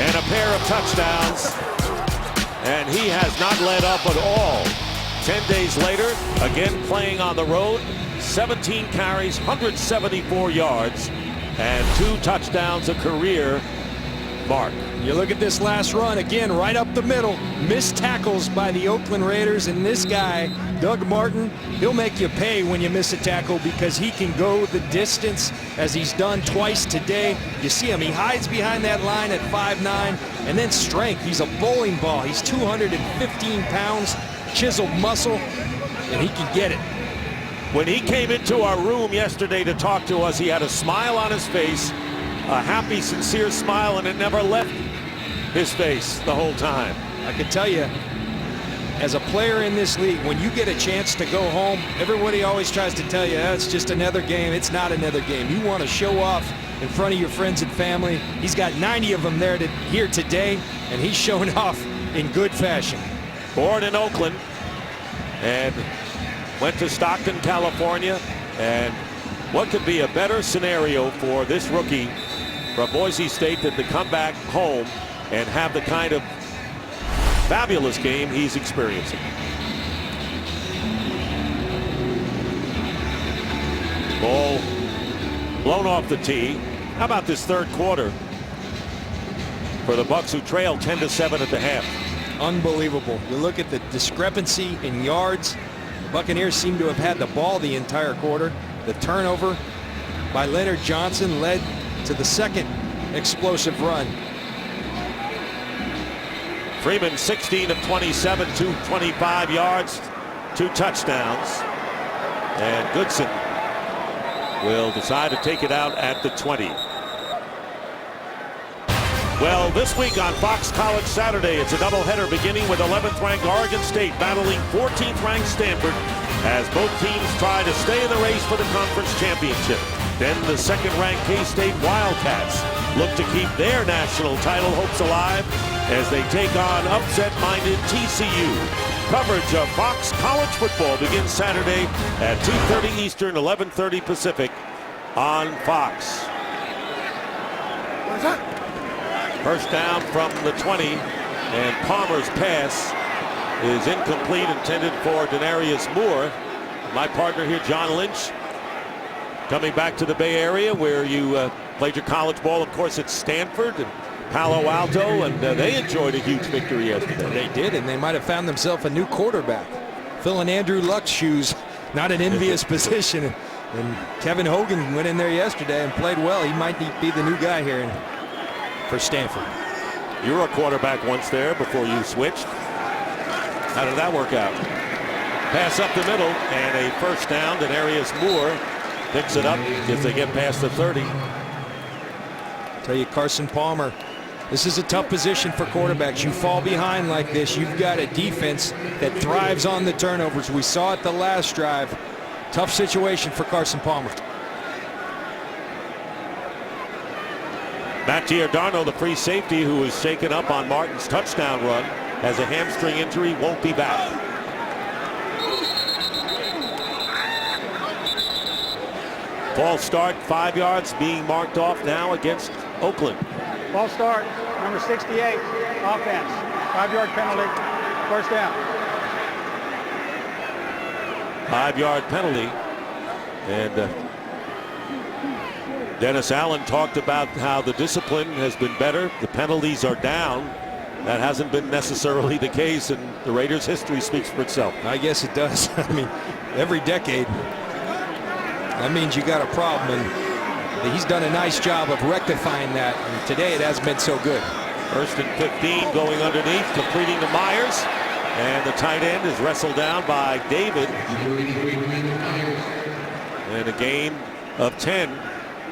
and a pair of touchdowns. And he has not let up at all. 10 days later, again playing on the road, 17 carries, 174 yards, and 2 touchdowns, a career mark. You look at this last run, again, right up the middle. Missed tackles by the Oakland Raiders, and this guy, Doug Martin, he'll make you pay when you miss a tackle, because he can go the distance, as he's done twice today. You see him, he hides behind that line at 5'9", and then strength. He's a bowling ball. He's 215 pounds, chiseled muscle, and he can get it. When he came into our room yesterday to talk to us, he had a smile on his face, a happy, sincere smile, and it never left his face the whole time. I can tell you, as a player in this league, when you get a chance to go home, everybody always tries to tell you, oh, it's just another game. It's not another game. You want to show off in front of your friends and family. He's got 90 of them there here today, and he's showing off in good fashion. Born in Oakland and went to Stockton, California, and what could be a better scenario for this rookie from Boise State than to come back home and have the kind of fabulous game he's experiencing. Ball blown off the tee. How about this third quarter for the Bucs, who trail 10-7 at the half? Unbelievable. You look at the discrepancy in yards. The Buccaneers seem to have had the ball the entire quarter. The turnover by Leonard Johnson led to the second explosive run. Freeman 16 of 27, 225 yards, 2 touchdowns. And Goodson will decide to take it out at the 20. Well, this week on Fox College Saturday, it's a doubleheader beginning with 11th-ranked Oregon State battling 14th-ranked Stanford as both teams try to stay in the race for the conference championship. Then the second-ranked K-State Wildcats look to keep their national title hopes alive as they take on upset-minded TCU. Coverage of Fox College football begins Saturday at 2:30 Eastern, 11:30 Pacific on Fox. What is that? First down from the 20, and Palmer's pass is incomplete, intended for Denarius Moore. My partner here, John Lynch, coming back to the Bay Area where you played your college ball, of course, at Stanford and Palo Alto, and they enjoyed a huge victory yesterday. They did, and they might have found themselves a new quarterback. Filling Andrew Luck's shoes, not an envious position. And Kevin Hogan went in there yesterday and played well. He might be the new guy here for Stanford. You were a quarterback once there before you switched. How did that work out? Pass up the middle and a first down. Denarius Moore picks it up as they get past the 30. Tell you, Carson Palmer, this is a tough position for quarterbacks. You fall behind like this, you've got a defense that thrives on the turnovers. We saw it the last drive. Tough situation for Carson Palmer. Matt Giordano, the free safety who was shaken up on Martin's touchdown run, has a hamstring injury, won't be back. False start, 5 yards, being marked off now against Oakland. False start, number 68, offense. 5-yard penalty, first down. 5-yard penalty. And Dennis Allen talked about how the discipline has been better. The penalties are down. That hasn't been necessarily the case, and the Raiders' history speaks for itself. I guess it does. I mean, every decade, that means you got a problem, and he's done a nice job of rectifying that. And today it hasn't been so good. 1st and 15, going underneath, completing to Myers, and the tight end is wrestled down by David. And a gain of 10.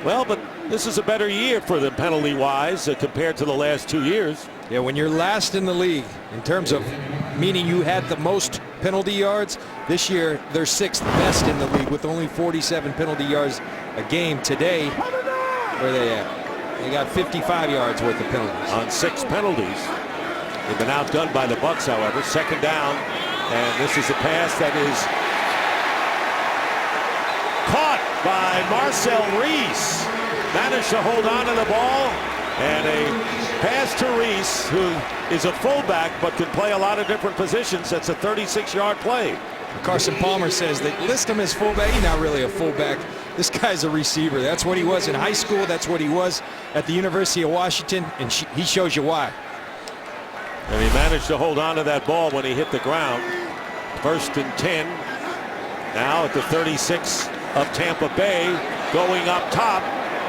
Well, but this is a better year for them penalty-wise compared to the last 2 years. Yeah, when you're last in the league in terms of meaning you had the most penalty yards, this year they're 6th best in the league with only 47 penalty yards a game. Today, where are they at? They got 55 yards worth of penalties. On 6 penalties. They've been outdone by the Bucs, however. 2nd down, and this is a pass that is caught by Marcel Reese. Managed to hold on to the ball, and a pass to Reese, who is a fullback but can play a lot of different positions. That's a 36-yard play. Carson Palmer says they list him as fullback. He's not really a fullback. This guy's a receiver. That's what he was in high school. That's what he was at the University of Washington, and he shows you why. And he managed to hold on to that ball when he hit the ground. 1st and 10. Now at the 36 of Tampa Bay, going up top,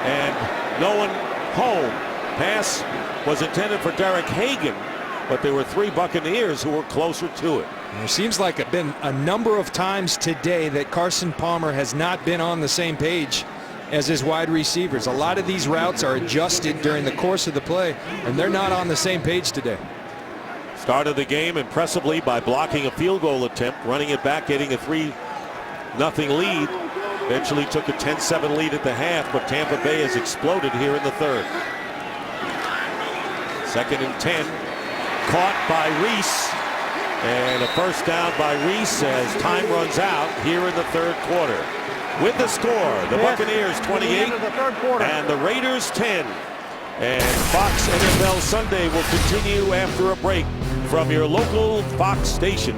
and no one home. Pass was intended for Derek Hagan, but there were 3 Buccaneers who were closer to it. And there seems like it's been a number of times today that Carson Palmer has not been on the same page as his wide receivers. A lot of these routes are adjusted during the course of the play, and they're not on the same page today. Started the game impressively by blocking a field goal attempt, running it back, getting a 3-0 lead. Eventually took a 10-7 lead at the half, but Tampa Bay has exploded here in the 3rd. 2nd and 10. Caught by Reese. And a first down by Reese as time runs out here in the 3rd quarter. With the score, the Buccaneers 28 and the Raiders 10. And Fox NFL Sunday will continue after a break from your local Fox station.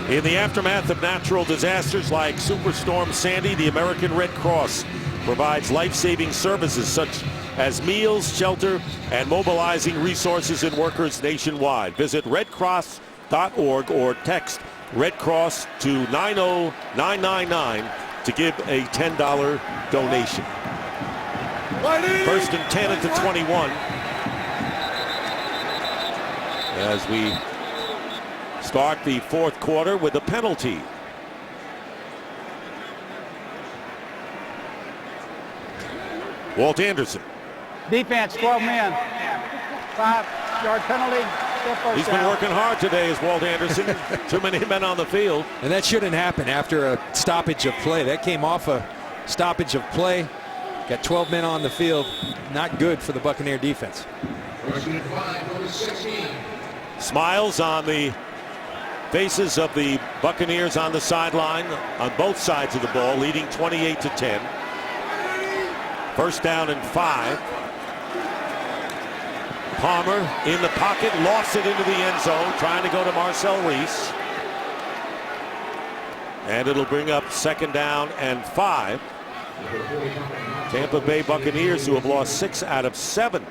In the aftermath of natural disasters like Superstorm Sandy, the American Red Cross provides life-saving services such as meals, shelter, and mobilizing resources and workers nationwide. Visit redcross.org or text Red Cross to 90999 to give a $10 donation. 1st and 10 at the 21. As we start the 4th quarter with a penalty. Walt Anderson. Defense, 12 men. 5-yard penalty. He's been working hard today as Walt Anderson. Too many men on the field. And that shouldn't happen after a stoppage of play. That came off a stoppage of play. Got 12 men on the field. Not good for the Buccaneer defense. Smiles on the faces of the Buccaneers on the sideline on both sides of the ball, leading 28-10. 1st down and 5. Palmer in the pocket, lost it into the end zone, trying to go to Marcel Reese. And it'll bring up 2nd down and 5. Tampa Bay Buccaneers, who have lost 6 out of 7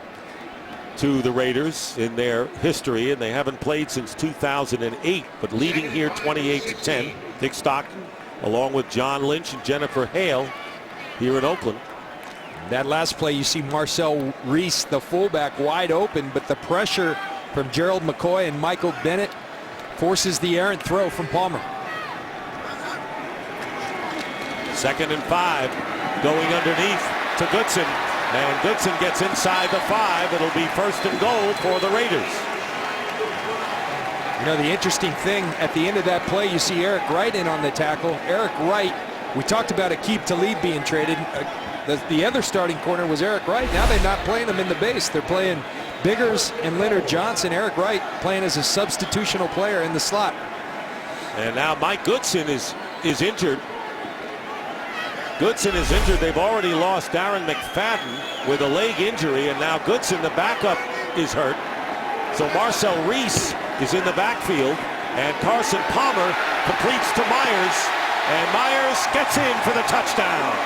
to the Raiders in their history, and they haven't played since 2008, but leading here 28-10. Dick Stockton, along with John Lynch and Jennifer Hale here in Oakland. That last play, you see Marcel Reese, the fullback, wide open, but the pressure from Gerald McCoy and Michael Bennett forces the errant throw from Palmer. 2nd and 5, going underneath to Goodson, and Goodson gets inside the 5. It'll be 1st and goal for the Raiders. You know, the interesting thing, at the end of that play, you see Eric Wright in on the tackle. Eric Wright We talked about Aqib Talib being traded. The other starting corner was Eric Wright. Now they're not playing him in the base. They're playing Biggers and Leonard Johnson. Eric Wright playing as a substitutional player in the slot. And now Mike Goodson is injured. Goodson is injured. They've already lost Darren McFadden with a leg injury, and now Goodson, the backup, is hurt. So Marcel Reese is in the backfield, and Carson Palmer completes to Myers, and Myers gets in for the touchdown.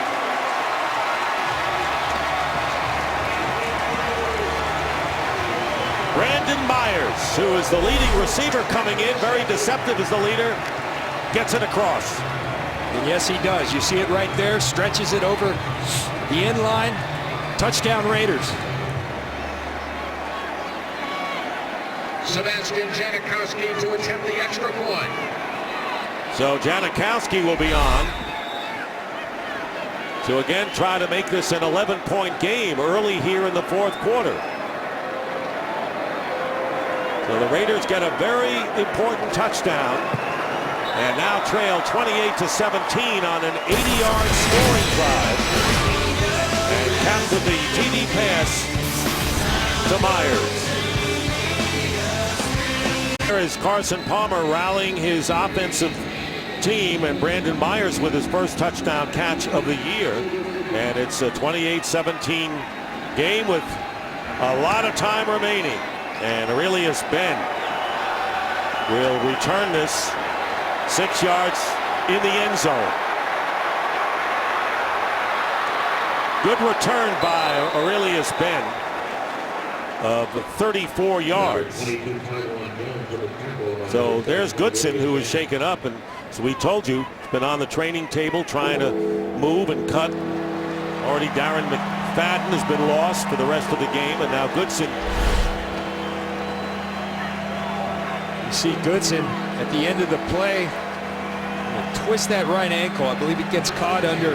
Brandon Myers, who is the leading receiver coming in, very deceptive as the leader, gets it across. And yes, he does. You see it right there. Stretches it over the end line. Touchdown Raiders. Sebastian Janikowski to attempt the extra point. So Janikowski will be on to again try to make this an 11-point game early here in the fourth quarter. So the Raiders get a very important touchdown and now trail 28-17 on an 80-yard scoring drive, and capped with the TD pass to Myers. There is Carson Palmer rallying his offensive team, and Brandon Myers with his first touchdown catch of the year. And it's a 28-17 game with a lot of time remaining. And Aurelius Ben will return this 6 yards in the end zone. Good return by Aurelius Ben of 34 yards. So there's Goodson, who is shaken up, and as we told you, been on the training table trying to move and cut. Already Darren McFadden has been lost for the rest of the game, and now Goodson. You see Goodson at the end of the play twist that right ankle. I believe it gets caught under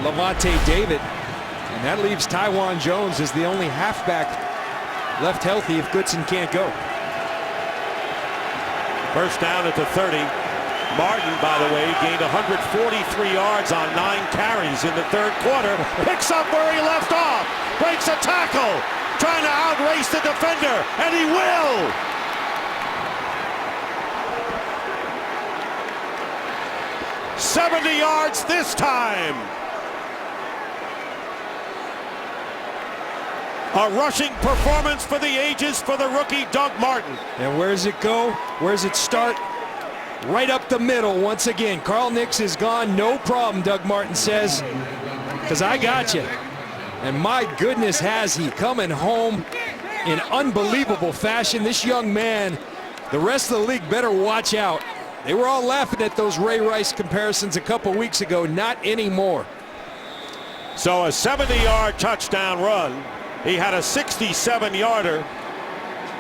Levante David, and that leaves Taiwan Jones as the only halfback left healthy if Goodson can't go. First down at the 30. Martin, by the way, gained 143 yards on 9 carries in the third quarter. Picks up where he left off. Breaks a tackle. Trying to outrace the defender, and he will. "70 yards this time." A rushing performance for the ages for the rookie Doug Martin. And where does it go? Where does it start? Right up the middle once again. Carl Nix is gone. No problem, Doug Martin says, because I got you. And my goodness, has he coming home in unbelievable fashion. This young man, the rest of the league better watch out. They were all laughing at those Ray Rice comparisons a couple weeks ago. Not anymore. So a 70-yard touchdown run. He had a 67-yarder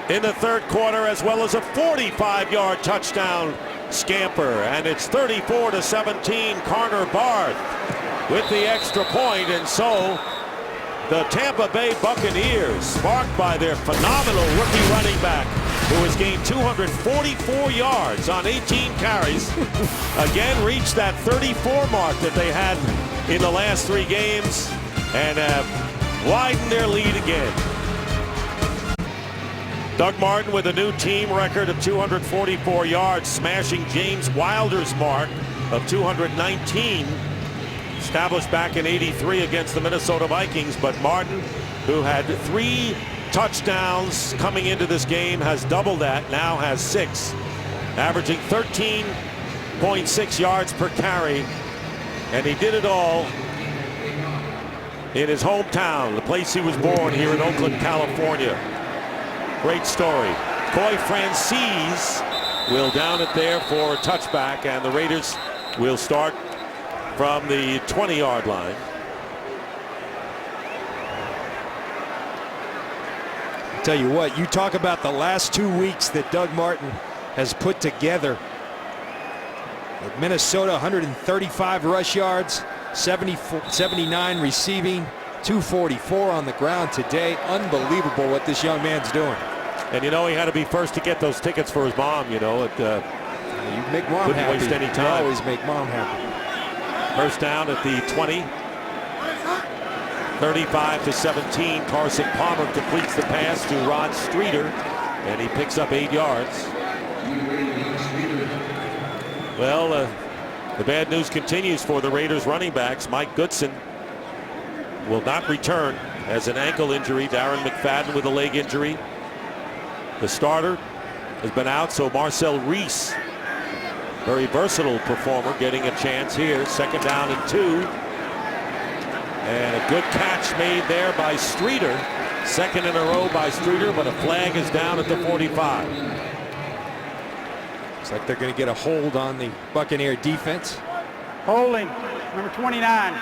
in the third quarter, as well as a 45-yard touchdown scamper. And it's 34-17, Carter Barth with the extra point. And so the Tampa Bay Buccaneers, sparked by their phenomenal rookie running back, who has gained 244 yards on 18 carries, again reached that 34 mark that they had in the last 3 games, and have widened their lead again. Doug Martin with a new team record of 244 yards, smashing James Wilder's mark of 219, established back in '83 against the Minnesota Vikings. But Martin, who had 3 touchdowns coming into this game, has doubled that, now has 6, averaging 13.6 yards per carry. And he did it all in his hometown, the place he was born, here in Oakland, California. Great story. Coy Francis will down it there for a touchback, and the Raiders will start from the 20-yard line. I'll tell you what, you talk about the last 2 weeks that Doug Martin has put together. At Minnesota, 135 rush yards, 79 receiving, 244 on the ground today. Unbelievable what this young man's doing. And you know, he had to be first to get those tickets for his mom, you know. You Make mom Couldn't happy. waste any You time. always make mom happy. First down at the 20. 35-17. Carson Palmer completes the pass to Rod Streeter, and he picks up 8 yards. Well, the bad news continues for the Raiders running backs. Mike Goodson will not return, has an ankle injury. Darren McFadden with a leg injury. The starter has been out, so Marcel Reese, very versatile performer, getting a chance here. Second down and 2. And a good catch made there by Streeter. Second in a row by Streeter, but a flag is down at the 45. Looks like they're going to get a hold on the Buccaneer defense. Holding, number 29,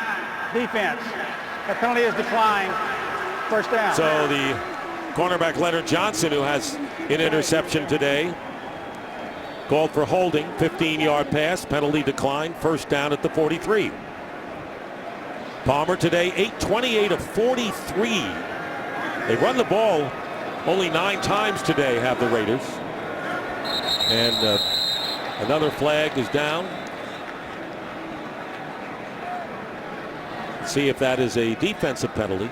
defense. That penalty is declined. First down. So the cornerback Leonard Johnson, who has an interception today, called for holding. 15-yard pass, penalty declined. First down at the 43. Palmer today 8-28 of 43. They run the ball only 9 times today, have the Raiders. And another flag is down. Let's see if that is a defensive penalty.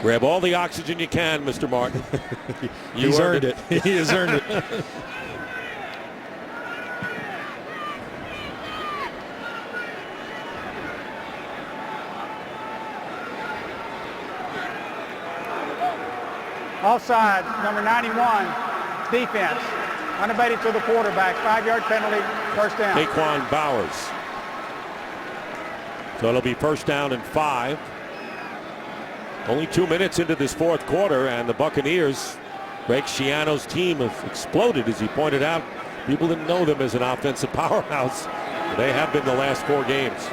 Grab all the oxygen you can, Mr. Martin. He's earned it. He has earned it. Offside, number 91, defense. Unabated to the quarterback. 5-yard penalty, first down. Daquan Bowers. So it'll be first down and 5. Only 2 minutes into this fourth quarter, and the Buccaneers, Greg Schiano's team, have exploded, as he pointed out. People didn't know them as an offensive powerhouse. They have been the last 4 games.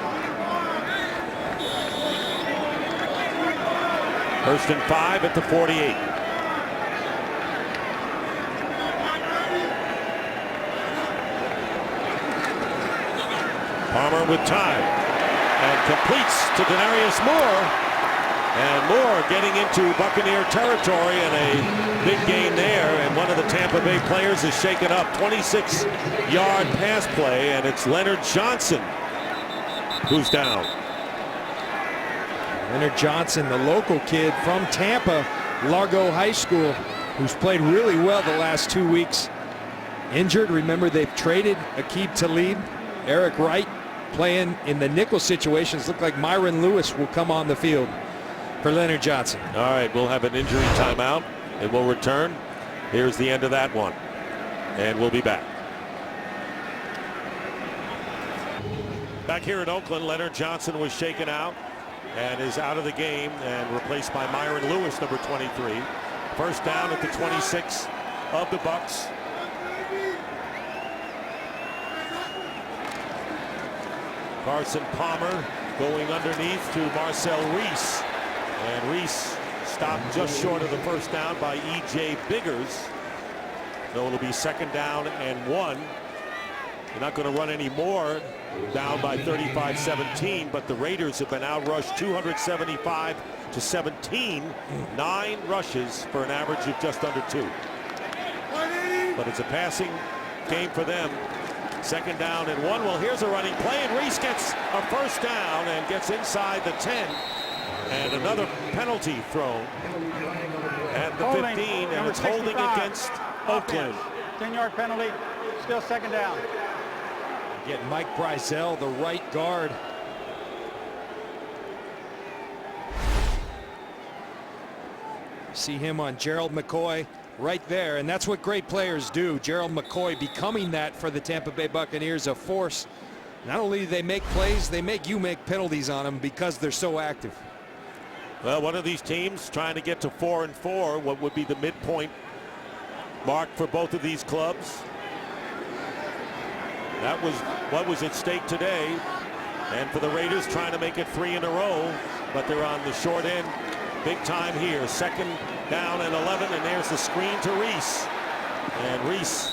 First and 5 at the 48. Palmer with time and completes to Denarius Moore. And Moore getting into Buccaneer territory, and a big gain there. And one of the Tampa Bay players is shaken up. 26-yard pass play, and it's Leonard Johnson who's down. Leonard Johnson, the local kid from Tampa, Largo High School, who's played really well the last 2 weeks. Injured, remember they've traded Aqib Talib, Eric Wright playing in the nickel situations. Look like Myron Lewis will come on the field for Leonard Johnson. All right, we'll have an injury timeout, and we'll return. Here's the end of that one, and we'll be back. Back here in Oakland, Leonard Johnson was shaken out and is out of the game and replaced by Myron Lewis, number 23. First down at the 26 of the Bucs. Carson Palmer going underneath to Marcel Reese. And Reese stopped just short of the first down by E.J. Biggers. So it'll be second down and 1. They're not going to run any more, down by 35-17, but the Raiders have been outrushed 275-17. 9 rushes for an average of just under 2. But it's a passing game for them. Second down and 1. Well, here's a running play, and Reese gets a first down and gets inside the 10. And another penalty thrown at the 15, and it's holding against Oakland. 10-yard penalty, still second down. Get Mike Brizell, the right guard. See him on Gerald McCoy right there, and that's what great players do. Gerald McCoy becoming that for the Tampa Bay Buccaneers, a force. Not only do they make plays, they make you make penalties on them because they're so active. Well, one of these teams trying to get to 4-4, what would be the midpoint mark for both of these clubs. That was what was at stake today. And for the Raiders, trying to make it 3 in a row, but they're on the short end big time here. Second down and 11, and there's the screen to Reese. And Reese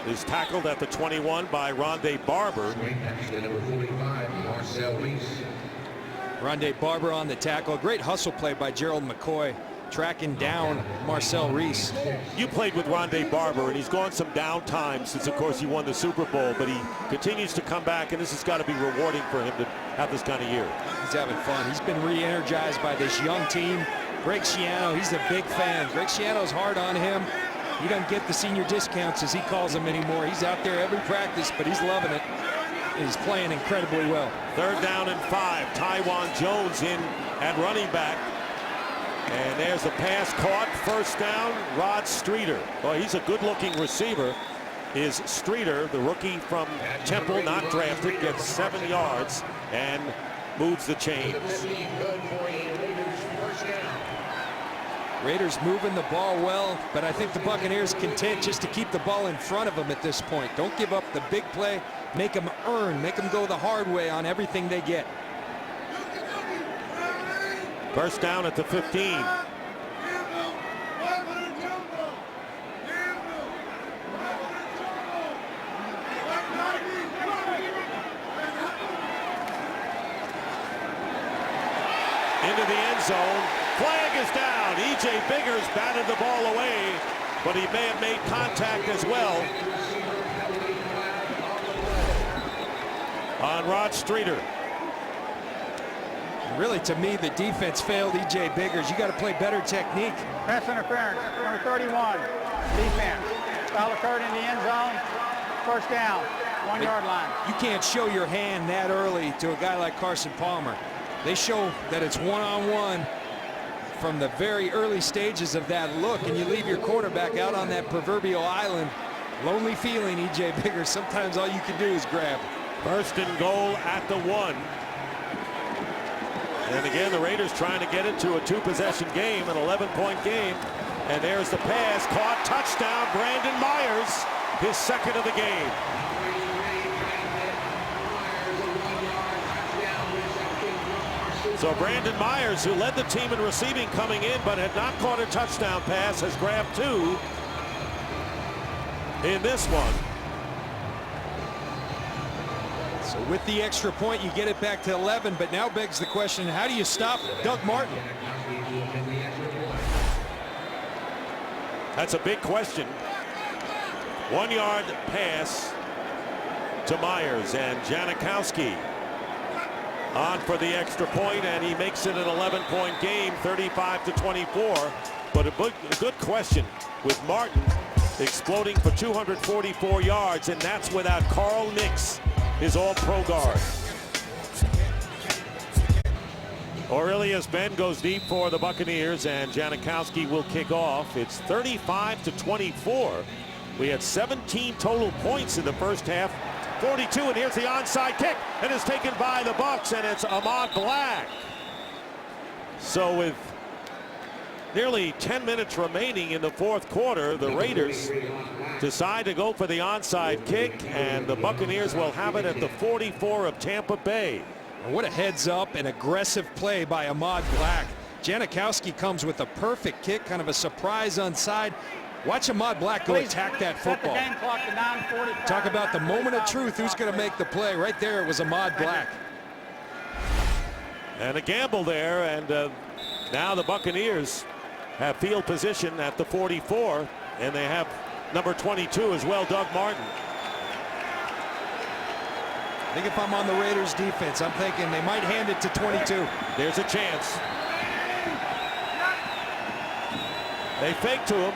is tackled at the 21 by Rondé Barber. Number 45, Marcel Reese. Rondé Barber on the tackle. Great hustle play by Gerald McCoy, tracking down Marcel Reese. You played with Rondé Barber, and he's gone some downtime since, of course, he won the Super Bowl, but he continues to come back, and this has got to be rewarding for him to have this kind of year. He's having fun. He's been re-energized by this young team. Greg Schiano, he's a big fan. Greg Schiano's hard on him. He doesn't get the senior discounts, as he calls them, anymore. He's out there every practice, but he's loving it. He's playing incredibly well. 3rd down and 5. Tywan Jones in at running back. And there's a pass caught. 1st down, Rod Streeter. Well, he's a good-looking receiver. Is Streeter, the rookie from Temple, not drafted, gets 7 yards and moves the chains. Raiders moving the ball well, but I think the Buccaneers content just to keep the ball in front of them at this point. Don't give up the big play. Make them earn. Make them go the hard way on everything they get. 1st down at the 15. Into the end zone. Flag is down. E.J. Biggers batted the ball away, but he may have made contact as well on Rod Streeter. Really, to me, the defense failed E.J. Biggers. You got to play better technique. Pass interference, number 31, defense. Foul occurred in the end zone. 1st down, 1 yard line. You can't show your hand that early to a guy like Carson Palmer. They show that it's one-on-one from the very early stages of that look, and you leave your quarterback out on that proverbial island. Lonely feeling, E.J. Biggers. Sometimes all you can do is grab. 1st and goal at the 1. And again, the Raiders trying to get it to a 2-possession game, an 11-point game. And there's the pass, caught, touchdown, Brandon Myers, his 2nd of the game. So Brandon Myers, who led the team in receiving coming in, but had not caught a touchdown pass, has grabbed 2 in this one. So with the extra point, you get it back to 11, but now begs the question, how do you stop Doug Martin? That's a big question. 1-yard pass to Myers, and Janikowski on for the extra point, and he makes it an 11-point game, 35-24. But a good question with Martin exploding for 244 yards, and that's without Carl Nix, his all-pro guard. Aurelius Ben goes deep for the Buccaneers, and Janikowski will kick off. It's 35-24. We had 17 total points in the first half. 42, and here's the onside kick, and it's taken by the Bucs, and it's Ahmad Black. So with nearly 10 minutes remaining in the 4th quarter, the Raiders decide to go for the onside kick, and the Buccaneers will have it at the 44 of Tampa Bay. What a heads-up and aggressive play by Ahmad Black. Janikowski comes with a perfect kick, kind of a surprise onside. Watch Ahmad Black go attack that football. Set the game clock to 9:45. Talk about the moment of truth. Who's going to make the play? Right there, it was Ahmad Black. And a gamble there, and now the Buccaneers have field position at the 44, and they have number 22 as well, Doug Martin. I think if I'm on the Raiders defense, I'm thinking they might hand it to 22. There's a chance. They fake to him.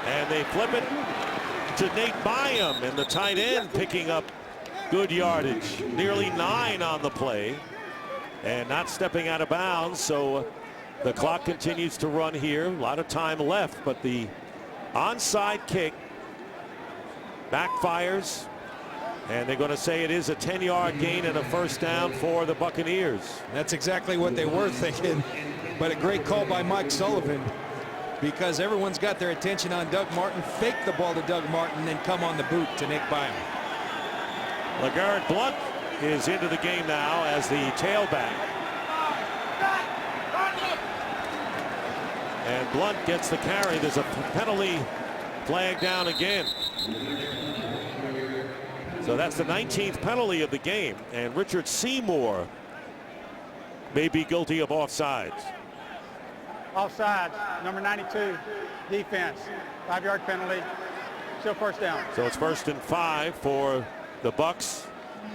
And they flip it to Nate Byam, and the tight end picking up good yardage. Nearly 9 on the play, and not stepping out of bounds. So the clock continues to run here. A lot of time left, but the onside kick backfires, and they're going to say it is a 10-yard gain and a 1st down for the Buccaneers. That's exactly what they were thinking, but a great call by Mike Sullivan, because everyone's got their attention on Doug Martin. Fake the ball to Doug Martin, then come on the boot to Nick Byam. LeGarrette Blount is into the game now as the tailback. And Blount gets the carry. There's a penalty flag down again. So that's the 19th penalty of the game. And Richard Seymour may be guilty of offsides. Offsides, number 92, defense. 5-yard penalty. Still first down. So it's 1st and 5 for the Bucs.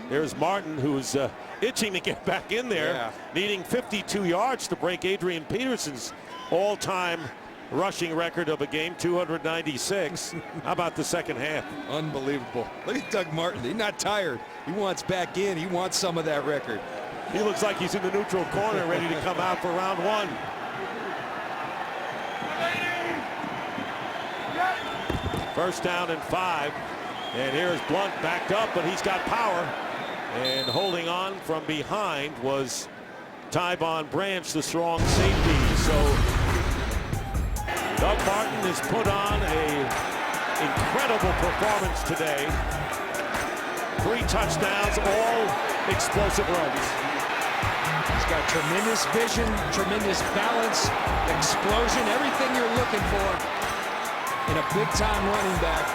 Here's Martin, who's itching to get back in there, needing 52 yards to break Adrian Peterson's all-time rushing record of a game, 296. How about the second half? Unbelievable. Look at Doug Martin. He's not tired. He wants back in. He wants some of that record. He looks like he's in the neutral corner, ready to come out for round 1. First down and 5. And here's Blunt backed up, but he's got power. And holding on from behind was Tyvon Branch, the strong safety. So Doug Martin has put on an incredible performance today. 3 touchdowns, all explosive runs. He's got tremendous vision, tremendous balance, explosion, everything you're looking for in a big-time running back.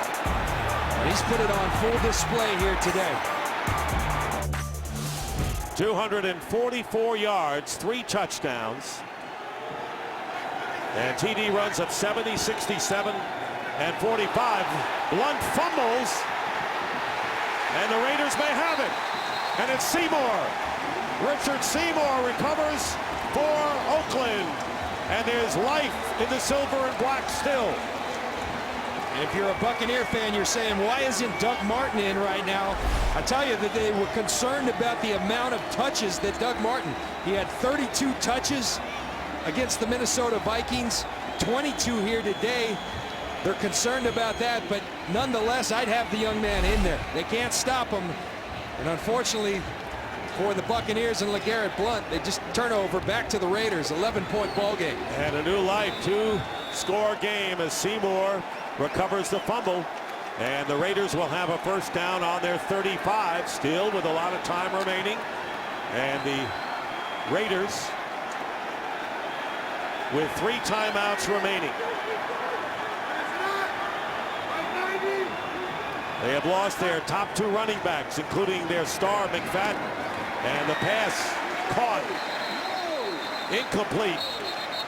And he's put it on full display here today. 244 yards, 3 touchdowns. And TD runs of 70, 67, and 45. Blunt fumbles. And the Raiders may have it. And it's Seymour. Richard Seymour recovers for Oakland. And there's life in the silver and black still. And if you're a Buccaneer fan, you're saying, why isn't Doug Martin in right now? I tell you that they were concerned about the amount of touches that Doug Martin, he had 32 touches against the Minnesota Vikings, 22 here today. They're concerned about that, but nonetheless, I'd have the young man in there. They can't stop him. And unfortunately for the Buccaneers and LeGarrette Blount, they just turn over back to the Raiders, 11-point ball game. And a new life, 2-score game as Seymour recovers the fumble. And the Raiders will have a first down on their 35, still with a lot of time remaining. And the Raiders with 3 timeouts remaining. They have lost their top 2 running backs, including their star McFadden. And the pass caught. Incomplete.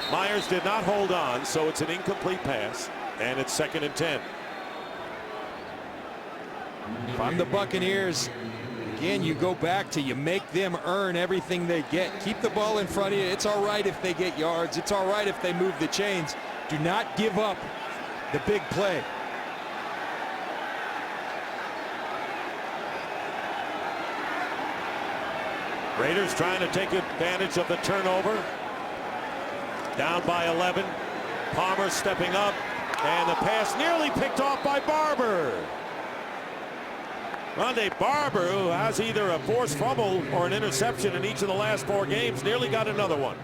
Myers did not hold on, so it's an incomplete pass. And it's 2nd and 10. If I'm the Buccaneers, again, you go back to you make them earn everything they get. Keep the ball in front of you. It's all right if they get yards. It's all right if they move the chains. Do not give up the big play. Raiders trying to take advantage of the turnover. Down by 11. Palmer stepping up. And the pass nearly picked off by Barber. Rondé Barber, who has either a forced fumble or an interception in each of the last 4 games, nearly got another one.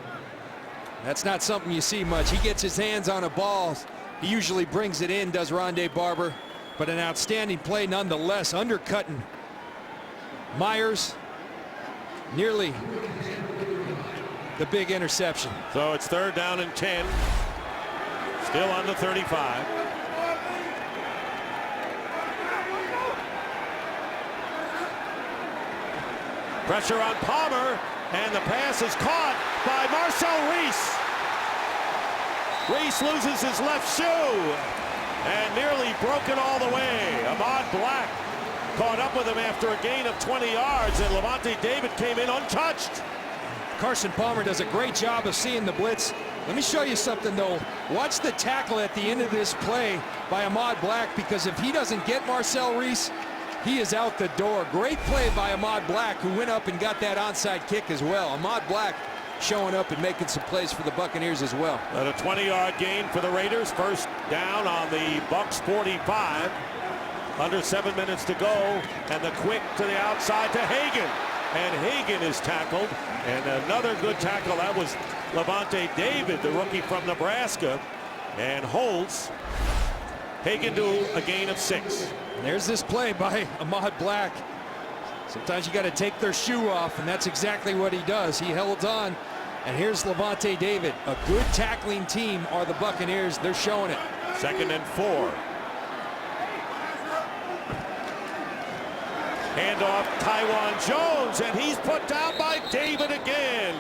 That's not something you see much. He gets his hands on a ball. He usually brings it in, does Rondé Barber. But an outstanding play nonetheless, undercutting Myers. Nearly the big interception. So it's 3rd down and 10. Still on the 35. Pressure on Palmer, and the pass is caught by Marcel Reese. Reese loses his left shoe and nearly broken all the way. Ahmad Black caught up with him after a gain of 20 yards, and Lavonte David came in untouched. Carson Palmer does a great job of seeing the blitz. Let me show you something, though. Watch the tackle at the end of this play by Ahmad Black, because if he doesn't get Marcel Reese, he is out the door. Great play by Ahmad Black, who went up and got that onside kick as well. Ahmad Black showing up and making some plays for the Buccaneers as well. And a 20-yard gain for the Raiders. First down on the Bucs 45. Under 7 minutes to go, and the quick to the outside to Hagan. And Hagan is tackled, and another good tackle. That was Lavonte David, the rookie from Nebraska, and holds Hagan to a gain of 6. And there's this play by Ahmad Black. Sometimes you got to take their shoe off, and that's exactly what he does. He held on, and here's Lavonte David. A good tackling team are the Buccaneers. They're showing it. 2nd and 4. Handoff Taiwan Jones, and he's put down by David again.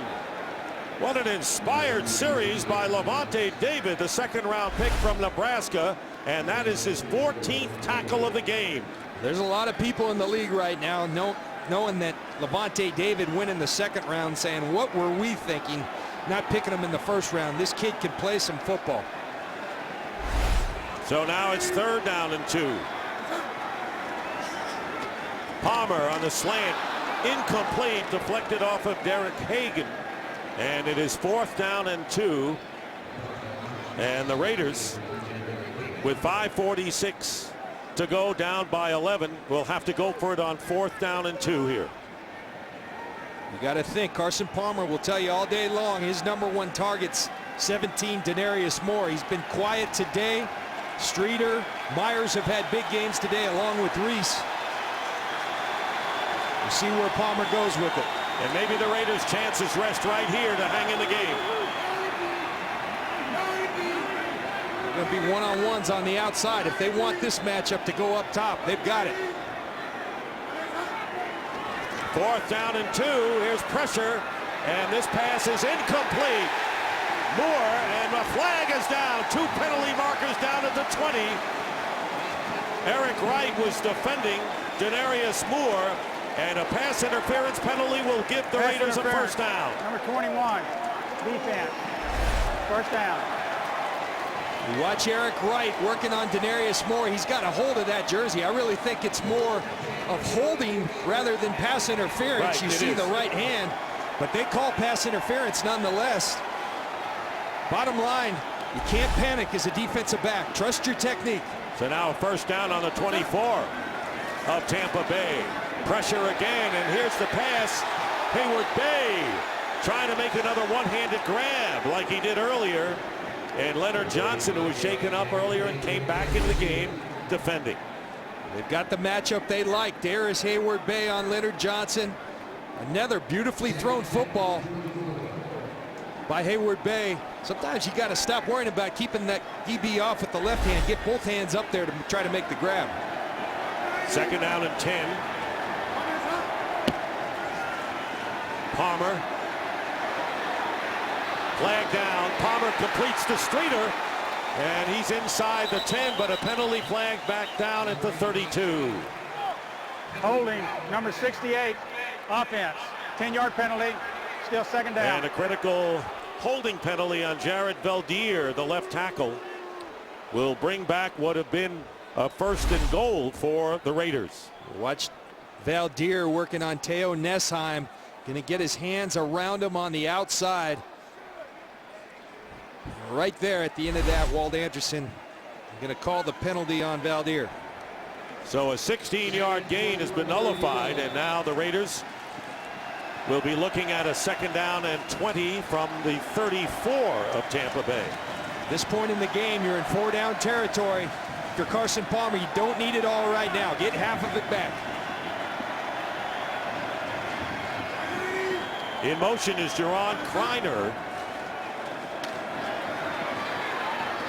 What an inspired series by Lavonte David, the second-round pick from Nebraska, and that is his 14th tackle of the game. There's a lot of people in the league right now knowing that Lavonte David went in the second round, saying, what were we thinking not picking him in the first round? This kid can play some football. So now it's 3rd down and 2. Palmer on the slant, incomplete, deflected off of Derek Hagan. And it is 4th down and 2. And the Raiders, with 5:46 to go, down by 11, will have to go for it on 4th down and 2 here. You got to think Carson Palmer will tell you all day long his #1 target's 17, Denarius Moore. He's been quiet today. Streeter, Myers have had big games today along with Reese. We'll see where Palmer goes with it. And maybe the Raiders' chances rest right here to hang in the game. They're going to be one-on-ones on the outside. If they want this matchup to go up top, they've got it. 4th down and 2. Here's pressure, and this pass is incomplete. Moore, and the flag is down. 2 penalty markers down at the 20. Eric Wright was defending Denarius Moore, and a pass interference penalty will give the Raiders a first down. Number 21, defense. First down. You watch Eric Wright working on Denarius Moore. He's got a hold of that jersey. I really think it's more of holding rather than pass interference. Right, you see is. the right hand, but they call pass interference nonetheless. Bottom line, you can't panic as a defensive back. Trust your technique. So now a first down on the 24 of Tampa Bay. Pressure again, and here's the pass. Hayward Bay trying to make another one-handed grab like he did earlier. And Leonard Johnson, who was shaken up earlier and came back in the game defending. They've got the matchup they like. There is Hayward Bay on Leonard Johnson. Another beautifully thrown football by Hayward Bay. Sometimes you got to stop worrying about keeping that DB off with the left hand. Get both hands up there to try to make the grab. 2nd down and 10. Palmer. Flag down. Palmer completes to Streeter. And he's inside the 10, but a penalty flag back down at the 32. Holding, number 68, offense. 10-yard penalty, still 2nd down. And a critical holding penalty on Jared Valdir, the left tackle, will bring back what have been a 1st and goal for the Raiders. Watch Valdir working on Teo Nesheim. Going to get his hands around him on the outside. Right there at the end of that, Walt Anderson going to call the penalty on Valdir. So a 16-yard gain has been nullified, and now the Raiders will be looking at a 2nd down and 20 from the 34 of Tampa Bay. At this point in the game, you're in 4-down territory. If you're Carson Palmer, you don't need it all right now. Get half of it back. In motion is Jerron Kreiner.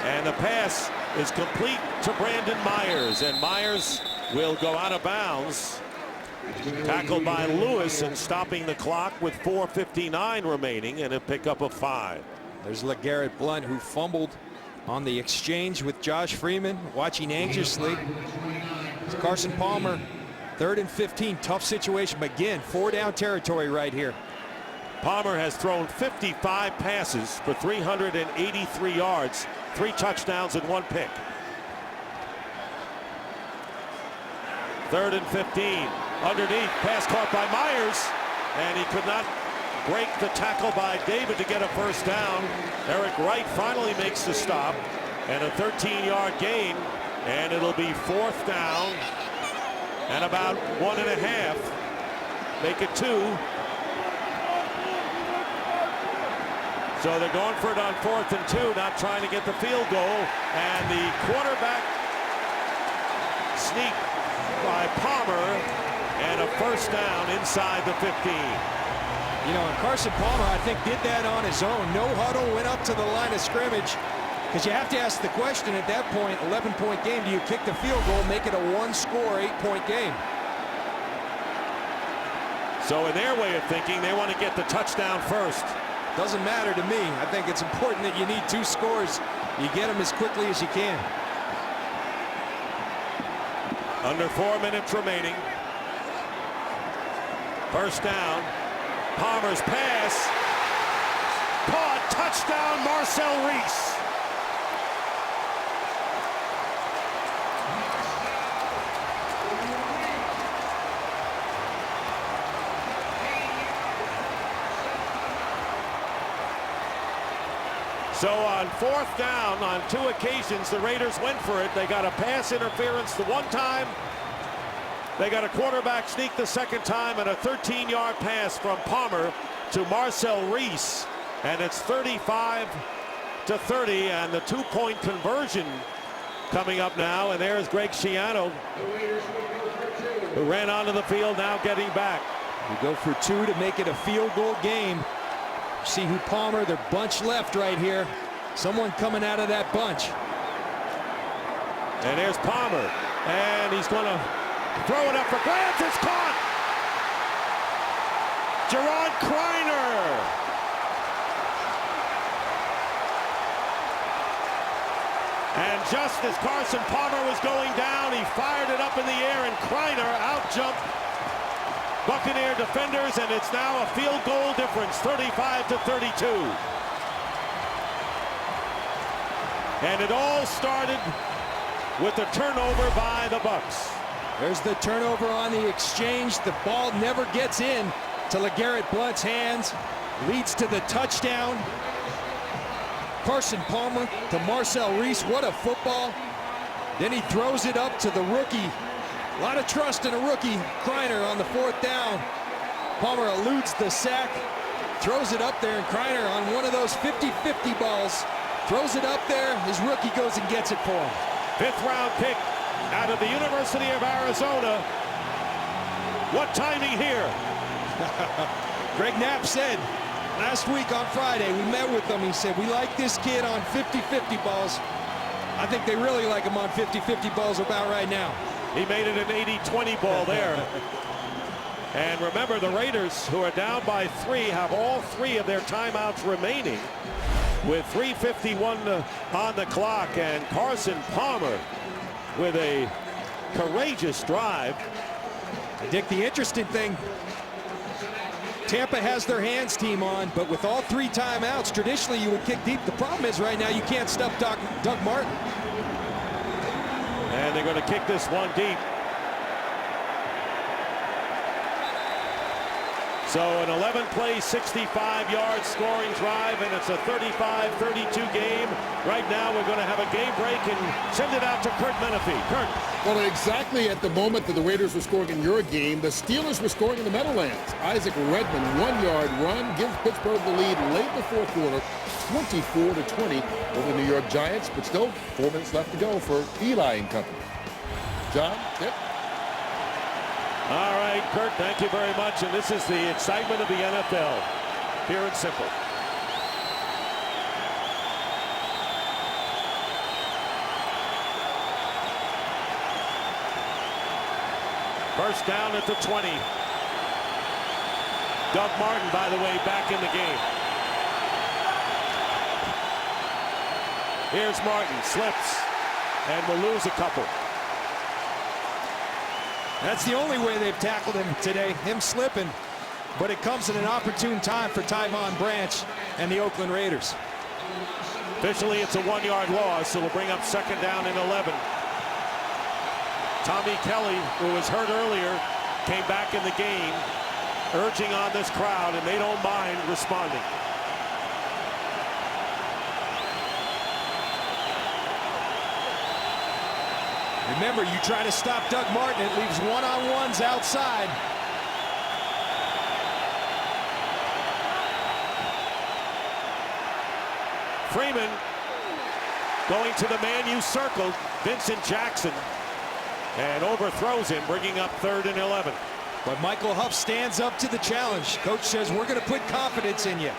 And the pass is complete to Brandon Myers, and Myers will go out of bounds. Tackled by Lewis and stopping the clock with 4:59 remaining, and a pickup of 5. There's LeGarrette Blount, who fumbled on the exchange with Josh Freeman, watching anxiously. It's Carson Palmer, 3rd and 15, tough situation, but again, 4-down territory right here. Palmer has thrown 55 passes for 383 yards, 3 touchdowns and 1 pick. 3rd and 15. Underneath, pass caught by Myers, and he could not break the tackle by David to get a first down. Eric Wright finally makes the stop, and a 13-yard gain, and it'll be 4th down and about 1.5. Make it 2. So they're going for it on 4th and 2, not trying to get the field goal, and the quarterback sneak by Palmer, and a first down inside the 15. You know, and Carson Palmer, I think, did that on his own. No huddle, went up to the line of scrimmage, because you have to ask the question at that point, 11-point game, do you kick the field goal, make it a 1-score, 8-point game? So in their way of thinking, they want to get the touchdown first. Doesn't matter to me. I think it's important that you need 2 scores. You get them as quickly as you can. Under 4 minutes remaining. First down. Palmer's pass. Caught. Touchdown, Marcel Reese. So on 4th down, on 2 occasions, the Raiders went for it. They got a pass interference the one time. They got a quarterback sneak the second time, and a 13-yard pass from Palmer to Marcel Reese. And it's 35-30, and the 2-point conversion coming up now. And there's Greg Schiano, who ran onto the field, now getting back. You go for 2 to make it a field goal game. See who Palmer, they're bunch left right here. Someone coming out of that bunch. And there's Palmer, and he's going to throw it up for grabs. It's caught. Jerron Kreiner. And just as Carson Palmer was going down, he fired it up in the air, and Kreiner out-jumped Buccaneer defenders, and it's now a field goal difference, 35-32. And it all started with the turnover by the Bucs. There's the turnover on the exchange. The ball never gets in to LeGarrette Blount's hands. Leads to the touchdown. Carson Palmer to Marcel Reese. What a football. Then he throws it up to the rookie. A lot of trust in a rookie, Kreiner, on the 4th down. Palmer eludes the sack, throws it up there, and Kreiner on one of those 50-50 balls, throws it up there. His rookie goes and gets it for him. 5th round pick out of the University of Arizona. What timing here? Greg Knapp said last week on Friday, we met with him. He said, we like this kid on 50-50 balls. I think they really like him on 50-50 balls about right now. He made it an 80-20 ball there. And remember, the Raiders, who are down by 3, have all 3 of their timeouts remaining with 3:51 on the clock. And Carson Palmer with a courageous drive. Dick, the interesting thing, Tampa has their hands team on, but with all 3 timeouts, traditionally you would kick deep. The problem is right now you can't stop Doug Martin. And they're going to kick this one deep. So an 11-play, 65-yard scoring drive, and it's a 35-32 game. Right now we're going to have a game break and send it out to Kurt Menefee. Kurt. Well, exactly at the moment that the Raiders were scoring in your game, the Steelers were scoring in the Meadowlands. Isaac Redman, 1-yard run, gives Pittsburgh the lead late in the 4th quarter, 24-20 over the New York Giants, but still 4 minutes left to go for Eli and company. John? Yep. All right, Kurt, thank you very much. And this is the excitement of the NFL. Pure and simple. First down at the 20. Doug Martin, by the way, back in the game. Here's Martin, slips, and will lose a couple. That's the only way they've tackled him today, him slipping. But it comes at an opportune time for Tyvon Branch and the Oakland Raiders. Officially, it's a 1-yard loss, so we'll bring up 2nd down and 11. Tommy Kelly, who was hurt earlier, came back in the game, urging on this crowd, and they don't mind responding. Remember, you try to stop Doug Martin, it leaves one-on-ones outside. Freeman going to the man you circled, Vincent Jackson, and overthrows him, bringing up 3rd and 11. But Michael Huff stands up to the challenge. Coach says, we're going to put confidence in you.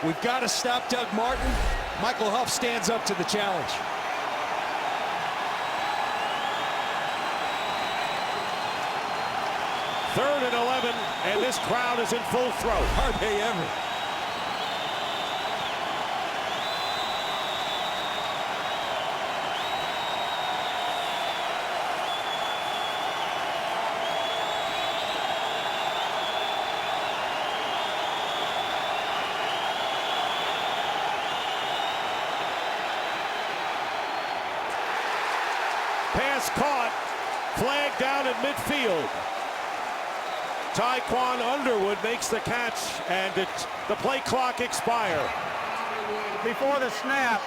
We've got to stop Doug Martin. Michael Huff stands up to the challenge. Third and 11, and this crowd is in full throw. Are they ever? pass caught. Flag down at midfield. Tyquan Underwood makes the catch, and the play clock expire. Before the snap,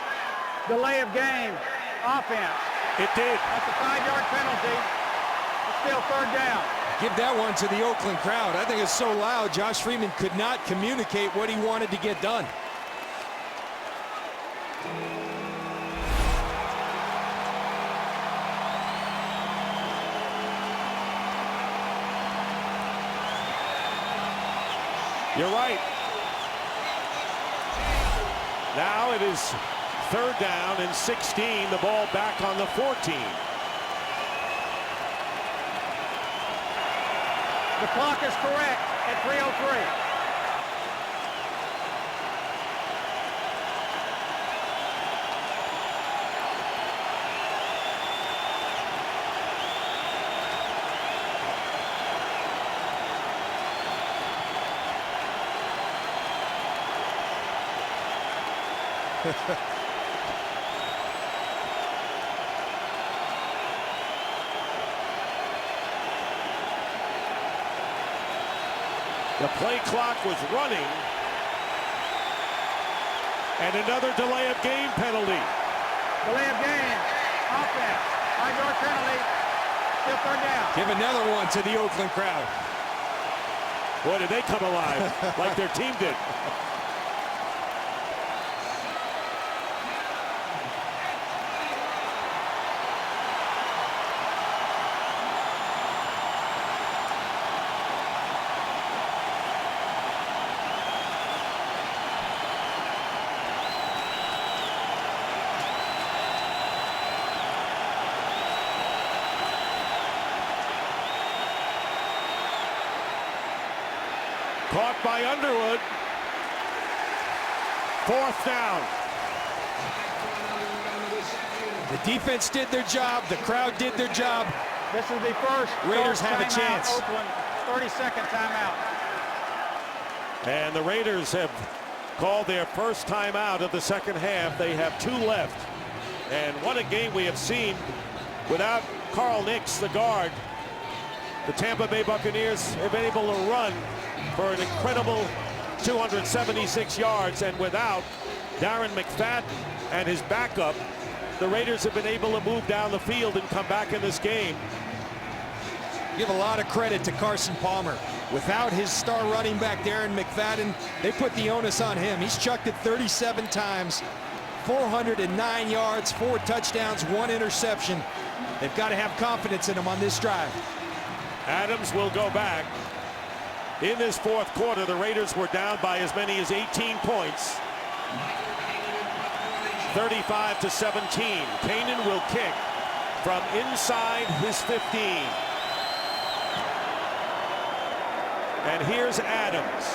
delay of game, offense. It did. That's a 5-yard penalty. It's still third down. Give that one to the Oakland crowd. I think it's so loud, Josh Freeman could not communicate what he wanted to get done. You're right. Now it is third down and 16. The ball back on the 14. The clock is correct at 3:03. The play clock was running. And another delay of game penalty. Delay of game, offense, 5-yard penalty, still third down. Give another one to the Oakland crowd. Boy, did they come alive like their team did. Caught by Underwood. Fourth down. The defense did their job. The crowd did their job. This is the first Raiders have a timeout, chance. Oakland, 30-second timeout. And the Raiders have called their first timeout of the second half. They have 2 left. And what a game we have seen without Carl Nix, the guard. The Tampa Bay Buccaneers have been able to run for an incredible 276 yards, and without Darren McFadden and his backup, the Raiders have been able to move down the field and come back in this game. Give a lot of credit to Carson Palmer. Without his star running back Darren McFadden, they put the onus on him. He's chucked it 37 times, 409 yards, 4 touchdowns, 1 interception. They've got to have confidence in him on this drive. Adams will go back. In this fourth quarter, the Raiders were down by as many as 18 points. 35-17. Kanan will kick from inside his 15. And here's Adams.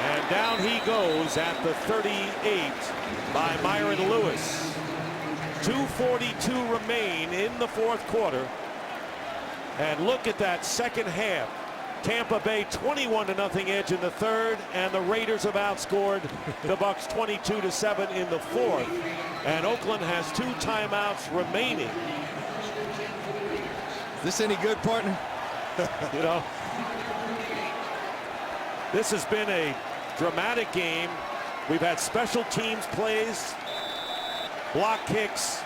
And down he goes at the 38 by Myron Lewis. 2:42 remain in the fourth quarter. And look at that second half. Tampa Bay 21-0 edge in the third, and the Raiders have outscored the Bucs 22-7 in the fourth. And Oakland has 2 timeouts remaining. Is this any good, partner? You know, this has been a dramatic game. We've had special teams plays, block kicks,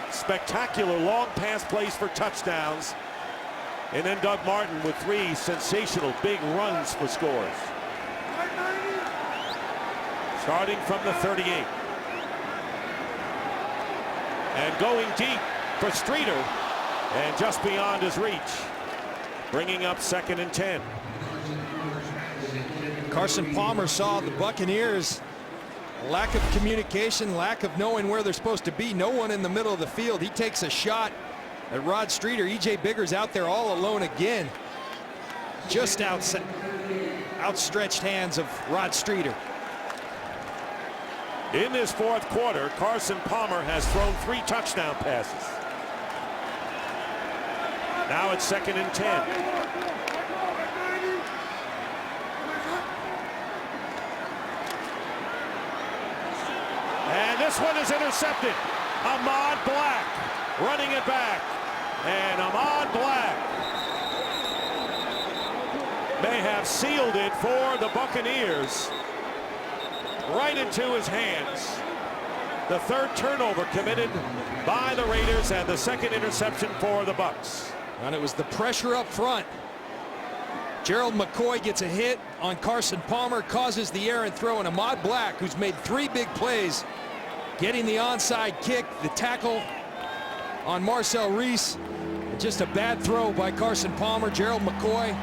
spectacular long pass plays for touchdowns, and then Doug Martin with 3 sensational big runs for scores. Starting from the 38. And going deep for Streeter, and just beyond his reach, bringing up 2nd and 10. Carson Palmer saw the Buccaneers. Lack of communication, lack of knowing where they're supposed to be. No one in the middle of the field. He takes a shot at Rod Streeter. E.J. Bigger's out there all alone again. Just outstretched hands of Rod Streeter. In this fourth quarter, Carson Palmer has thrown 3 touchdown passes. Now it's 2nd and 10. And this one is intercepted. Ahmad Black running it back. And Ahmad Black may have sealed it for the Buccaneers. Right into his hands. The third turnover committed by the Raiders and the second interception for the Bucs. And it was the pressure up front. Gerald McCoy gets a hit on Carson Palmer, causes the errant throw, and Ahmad Black, who's made 3 big plays, getting the onside kick, the tackle on Marcel Reese. Just a bad throw by Carson Palmer. Gerald McCoy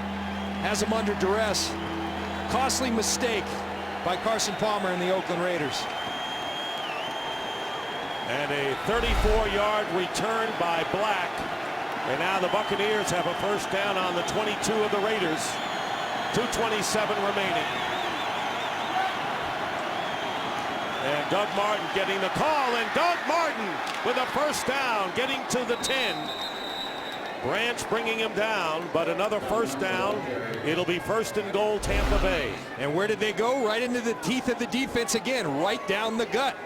has him under duress. Costly mistake by Carson Palmer and the Oakland Raiders. And a 34-yard return by Black. And now the Buccaneers have a first down on the 22 of the Raiders. 2:27 remaining. And Doug Martin getting the call, and Doug Martin with a first down, getting to the 10. Branch bringing him down, but another first down. It'll be 1st and goal, Tampa Bay. And where did they go? Right into the teeth of the defense again, right down the gut.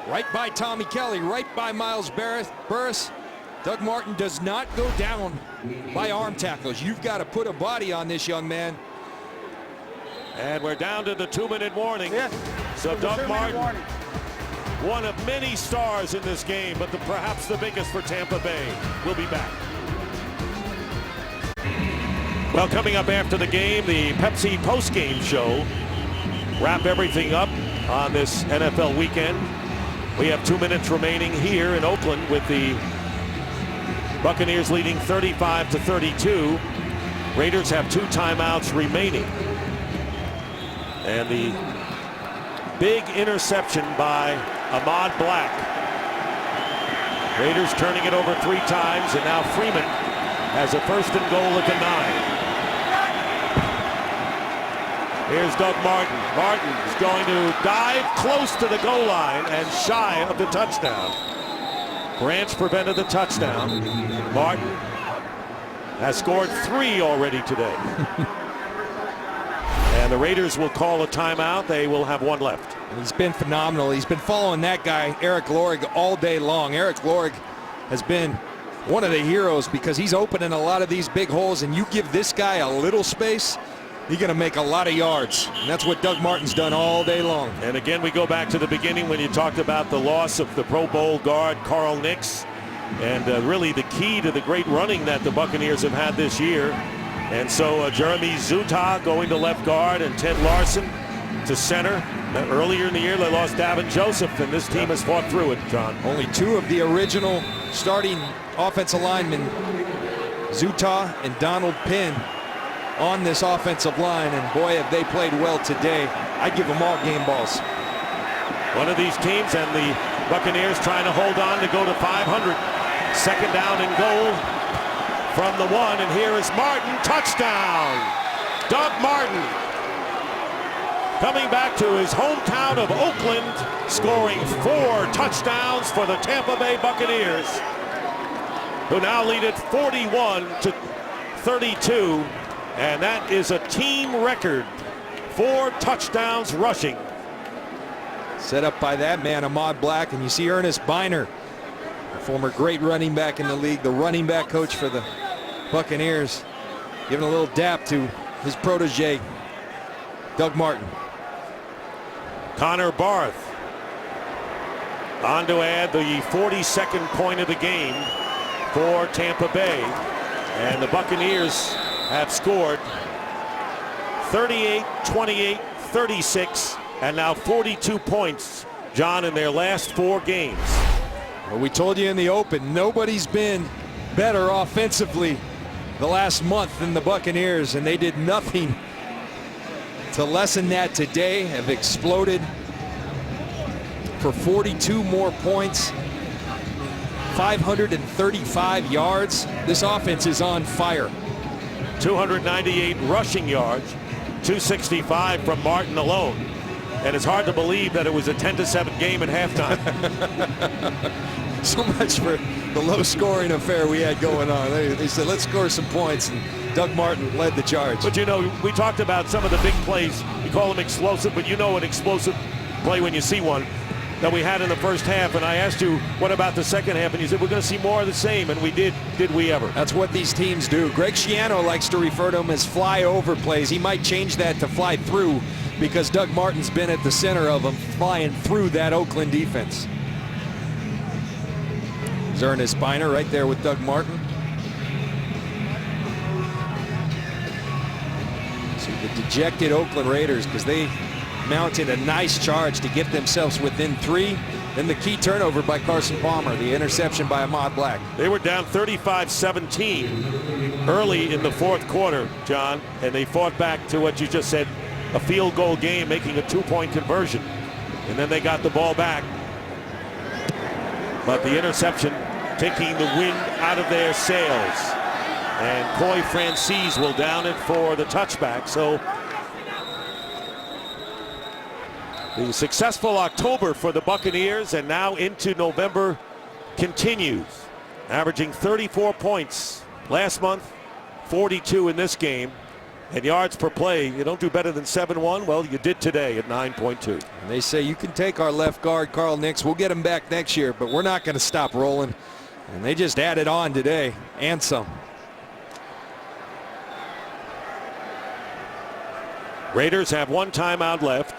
Right by Tommy Kelly, right by Miles Burris. Doug Martin does not go down by arm tackles. You've got to put a body on this young man. And we're down to the 2-minute warning. Yes. So Doug Martin, warning. one of many stars in this game, but perhaps the biggest for Tampa Bay. We'll be back. Well, coming up after the game, the Pepsi post-game show. Wrap everything up on this NFL weekend. We have 2 minutes remaining here in Oakland with the Buccaneers leading 35-32. Raiders have 2 timeouts remaining. And the big interception by Ahmad Black. Raiders turning it over 3 times, and now Freeman has a 1st and goal at the 9. Here's Doug Martin. Martin is going to dive close to the goal line and shy of the touchdown. Branch prevented the touchdown. Martin has scored 3 already today. And the Raiders will call a timeout. They will have 1 left. He's been phenomenal. He's been following that guy, Eric Lorig, all day long. Eric Lorig has been one of the heroes because he's opening a lot of these big holes, and you give this guy a little space, you're going to make a lot of yards. And that's what Doug Martin's done all day long. And again, we go back to the beginning when you talked about the loss of the Pro Bowl guard, Carl Nix, and really the key to the great running that the Buccaneers have had this year. And so Jeremy Zuttah going to left guard and Ted Larson to center. Earlier in the year, they lost Davin Joseph, and this team has fought through it, John. Only 2 of the original starting offensive linemen, Zuttah and Donald Penn, on this offensive line, and boy, have they played well today. I'd give them all game balls. One of these teams, and the Buccaneers trying to hold on to go to 500. 2nd down and goal from the 1, and here is Martin. Touchdown! Doug Martin coming back to his hometown of Oakland, scoring 4 touchdowns for the Tampa Bay Buccaneers, who now lead it 41-32. And that is a team record. 4 touchdowns rushing. Set up by that man, Ahmad Black, and you see Ernest Biner, a former great running back in the league, the running back coach for the Buccaneers, giving a little dap to his protege, Doug Martin. Connor Barth on to add the 42nd point of the game for Tampa Bay. And the Buccaneers have scored 38, 28, 36, and now 42 points, John, in their last 4 games. Well, we told you in the open, nobody's been better offensively the last month than the Buccaneers, and they did nothing to lessen that today. Have exploded for 42 more points, 535 yards. This offense is on fire. 298 rushing yards, 265 from Martin alone. And it's hard to believe that it was a 10-7 game at halftime. So much for the low-scoring affair we had going on. They said, let's score some points, and Doug Martin led the charge. But you know, we talked about some of the big plays. You call them explosive, but you know an explosive play when you see one. that we had in the first half. And I asked you, what about the second half? And you said, we're going to see more of the same. And we did. Did we ever? That's what these teams do. Greg Schiano likes to refer to them as flyover plays. He might change that to fly through because Doug Martin's been at the center of them, flying through that Oakland defense. Ernest Spiner right there with Doug Martin. See the dejected Oakland Raiders because they mounted a nice charge to get themselves within 3. Then the key turnover by Carson Palmer, the interception by Ahmad Black. They were down 35-17 early in the fourth quarter, John, and they fought back to what you just said, a field goal game, making a 2-point conversion. And then they got the ball back. But the interception taking the wind out of their sails. And Coy Francis will down it for the touchback. So the successful October for the Buccaneers, and now into November continues, averaging 34 points last month, 42 in this game, and yards per play. You don't do better than 7-1. Well, you did today at 9.2. And they say you can take our left guard, Carl Nix. We'll get him back next year, but we're not going to stop rolling. And they just added on today, and some. Raiders have 1 timeout left.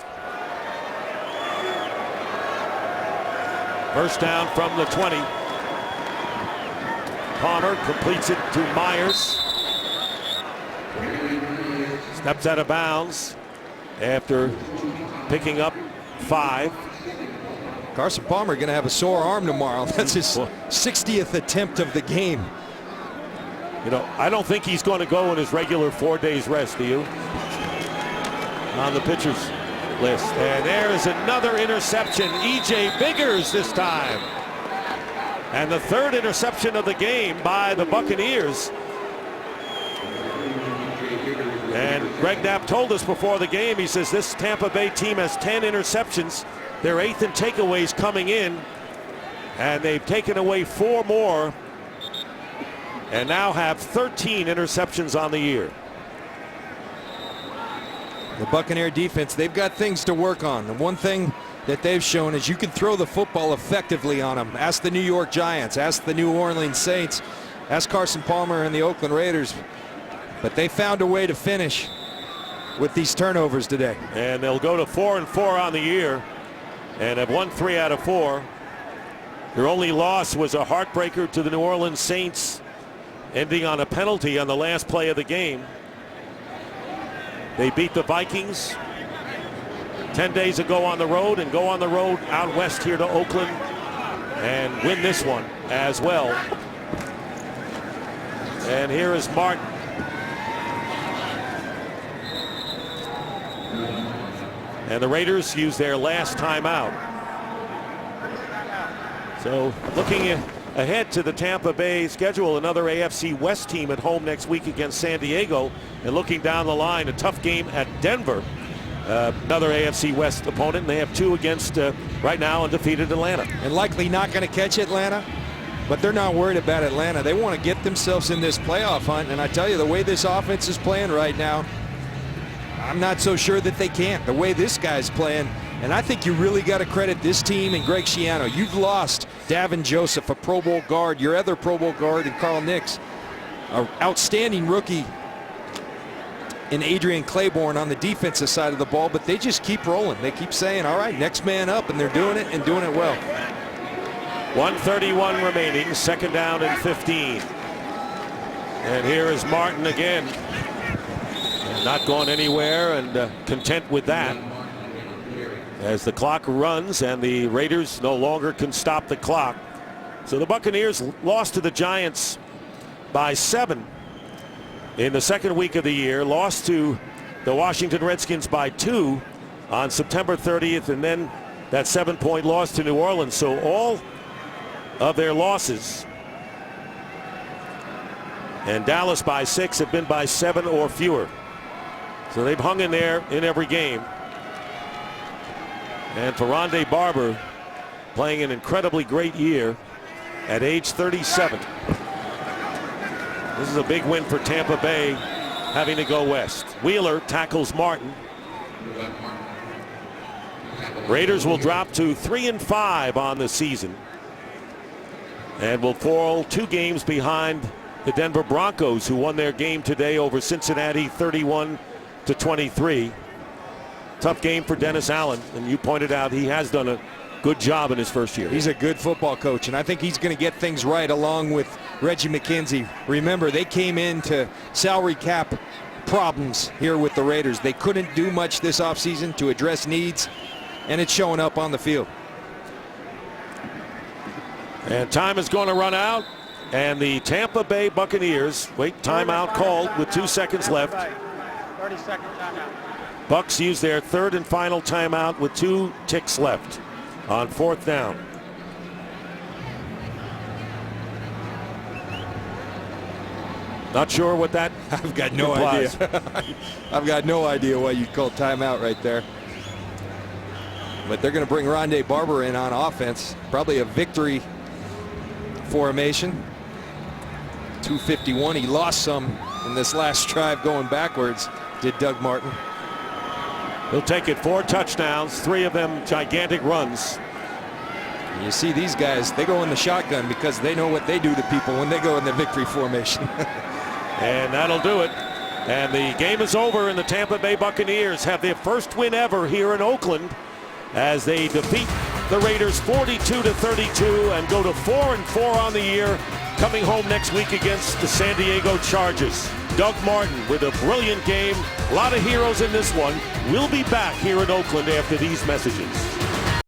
First down from the 20. Palmer completes it to Myers. Steps out of bounds after picking up 5. Carson Palmer going to have a sore arm tomorrow. That's his 60th attempt of the game. You know, I don't think he's going to go in his regular 4 days rest, do you? On the pitcher's list. And there is another interception. E.J. Biggers this time. And the 3rd interception of the game by the Buccaneers. And Greg Knapp told us before the game, he says this Tampa Bay team has 10 interceptions. Their 8th in takeaways coming in. And they've taken away 4 more. And now have 13 interceptions on the year. The Buccaneer defense, they've got things to work on. The one thing that they've shown is you can throw the football effectively on them. Ask the New York Giants, ask the New Orleans Saints, ask Carson Palmer and the Oakland Raiders. But they found a way to finish with these turnovers today. And they'll go to 4-4 on the year and have won 3 out of 4. Their only loss was a heartbreaker to the New Orleans Saints, ending on a penalty on the last play of the game. They beat the Vikings 10 days ago on the road, and go on the road out west here to Oakland and win this one as well. And here is Martin. And the Raiders use their last timeout. So looking ahead to the Tampa Bay schedule, another AFC West team at home next week against San Diego. And looking down the line, a tough game at Denver. Another AFC West opponent. And they have 2 against, right now, undefeated Atlanta. And likely not going to catch Atlanta, but they're not worried about Atlanta. They want to get themselves in this playoff hunt. And I tell you, the way this offense is playing right now, I'm not so sure that they can't. The way this guy's playing, and I think you really got to credit this team and Greg Schiano. You've lost Davin Joseph, a Pro Bowl guard, your other Pro Bowl guard, and Carl Nix, an outstanding rookie in Adrian Claiborne on the defensive side of the ball, but they just keep rolling. They keep saying, all right, next man up, and they're doing it and doing it well. 1:31 remaining, 2nd down and 15. And here is Martin again. Not going anywhere, and content with that as the clock runs and the Raiders no longer can stop the clock. So the Buccaneers lost to the Giants by 7 in the second week of the year, lost to the Washington Redskins by 2 on September 30th, and then that 7-point loss to New Orleans. So all of their losses, and Dallas by 6, have been by 7 or fewer. So they've hung in there in every game. And Ferrande Barber playing an incredibly great year at age 37. This is a big win for Tampa Bay, having to go west. Wheeler tackles Martin. Raiders will drop to 3-5 on the season and will fall 2 games behind the Denver Broncos, who won their game today over Cincinnati 31-23. Tough game for Dennis Allen, and you pointed out he has done a good job in his first year. He's a good football coach, and I think he's going to get things right along with Reggie McKenzie. Remember, they came into salary cap problems here with the Raiders. They couldn't do much this offseason to address needs, and it's showing up on the field. And time is going to run out, and the Tampa Bay Buccaneers, timeout called with 2 seconds left. 30-second timeout. Bucs use their 3rd and final timeout with 2 ticks left on 4th down. Not sure what that I've got no implies. idea. I've got no idea why you'd call timeout right there. But they're going to bring Rondé Barber in on offense. Probably a victory formation. 251. He lost some in this last drive going backwards, did Doug Martin. He'll take it 4 touchdowns, 3 of them gigantic runs. You see these guys, they go in the shotgun because they know what they do to people when they go in the victory formation. And that'll do it. And the game is over, and the Tampa Bay Buccaneers have their first win ever here in Oakland as they defeat the Raiders 42-32 and go to 4-4 on the year, coming home next week against the San Diego Chargers. Doug Martin with a brilliant game. A lot of heroes in this one. We'll be back here in Oakland after these messages.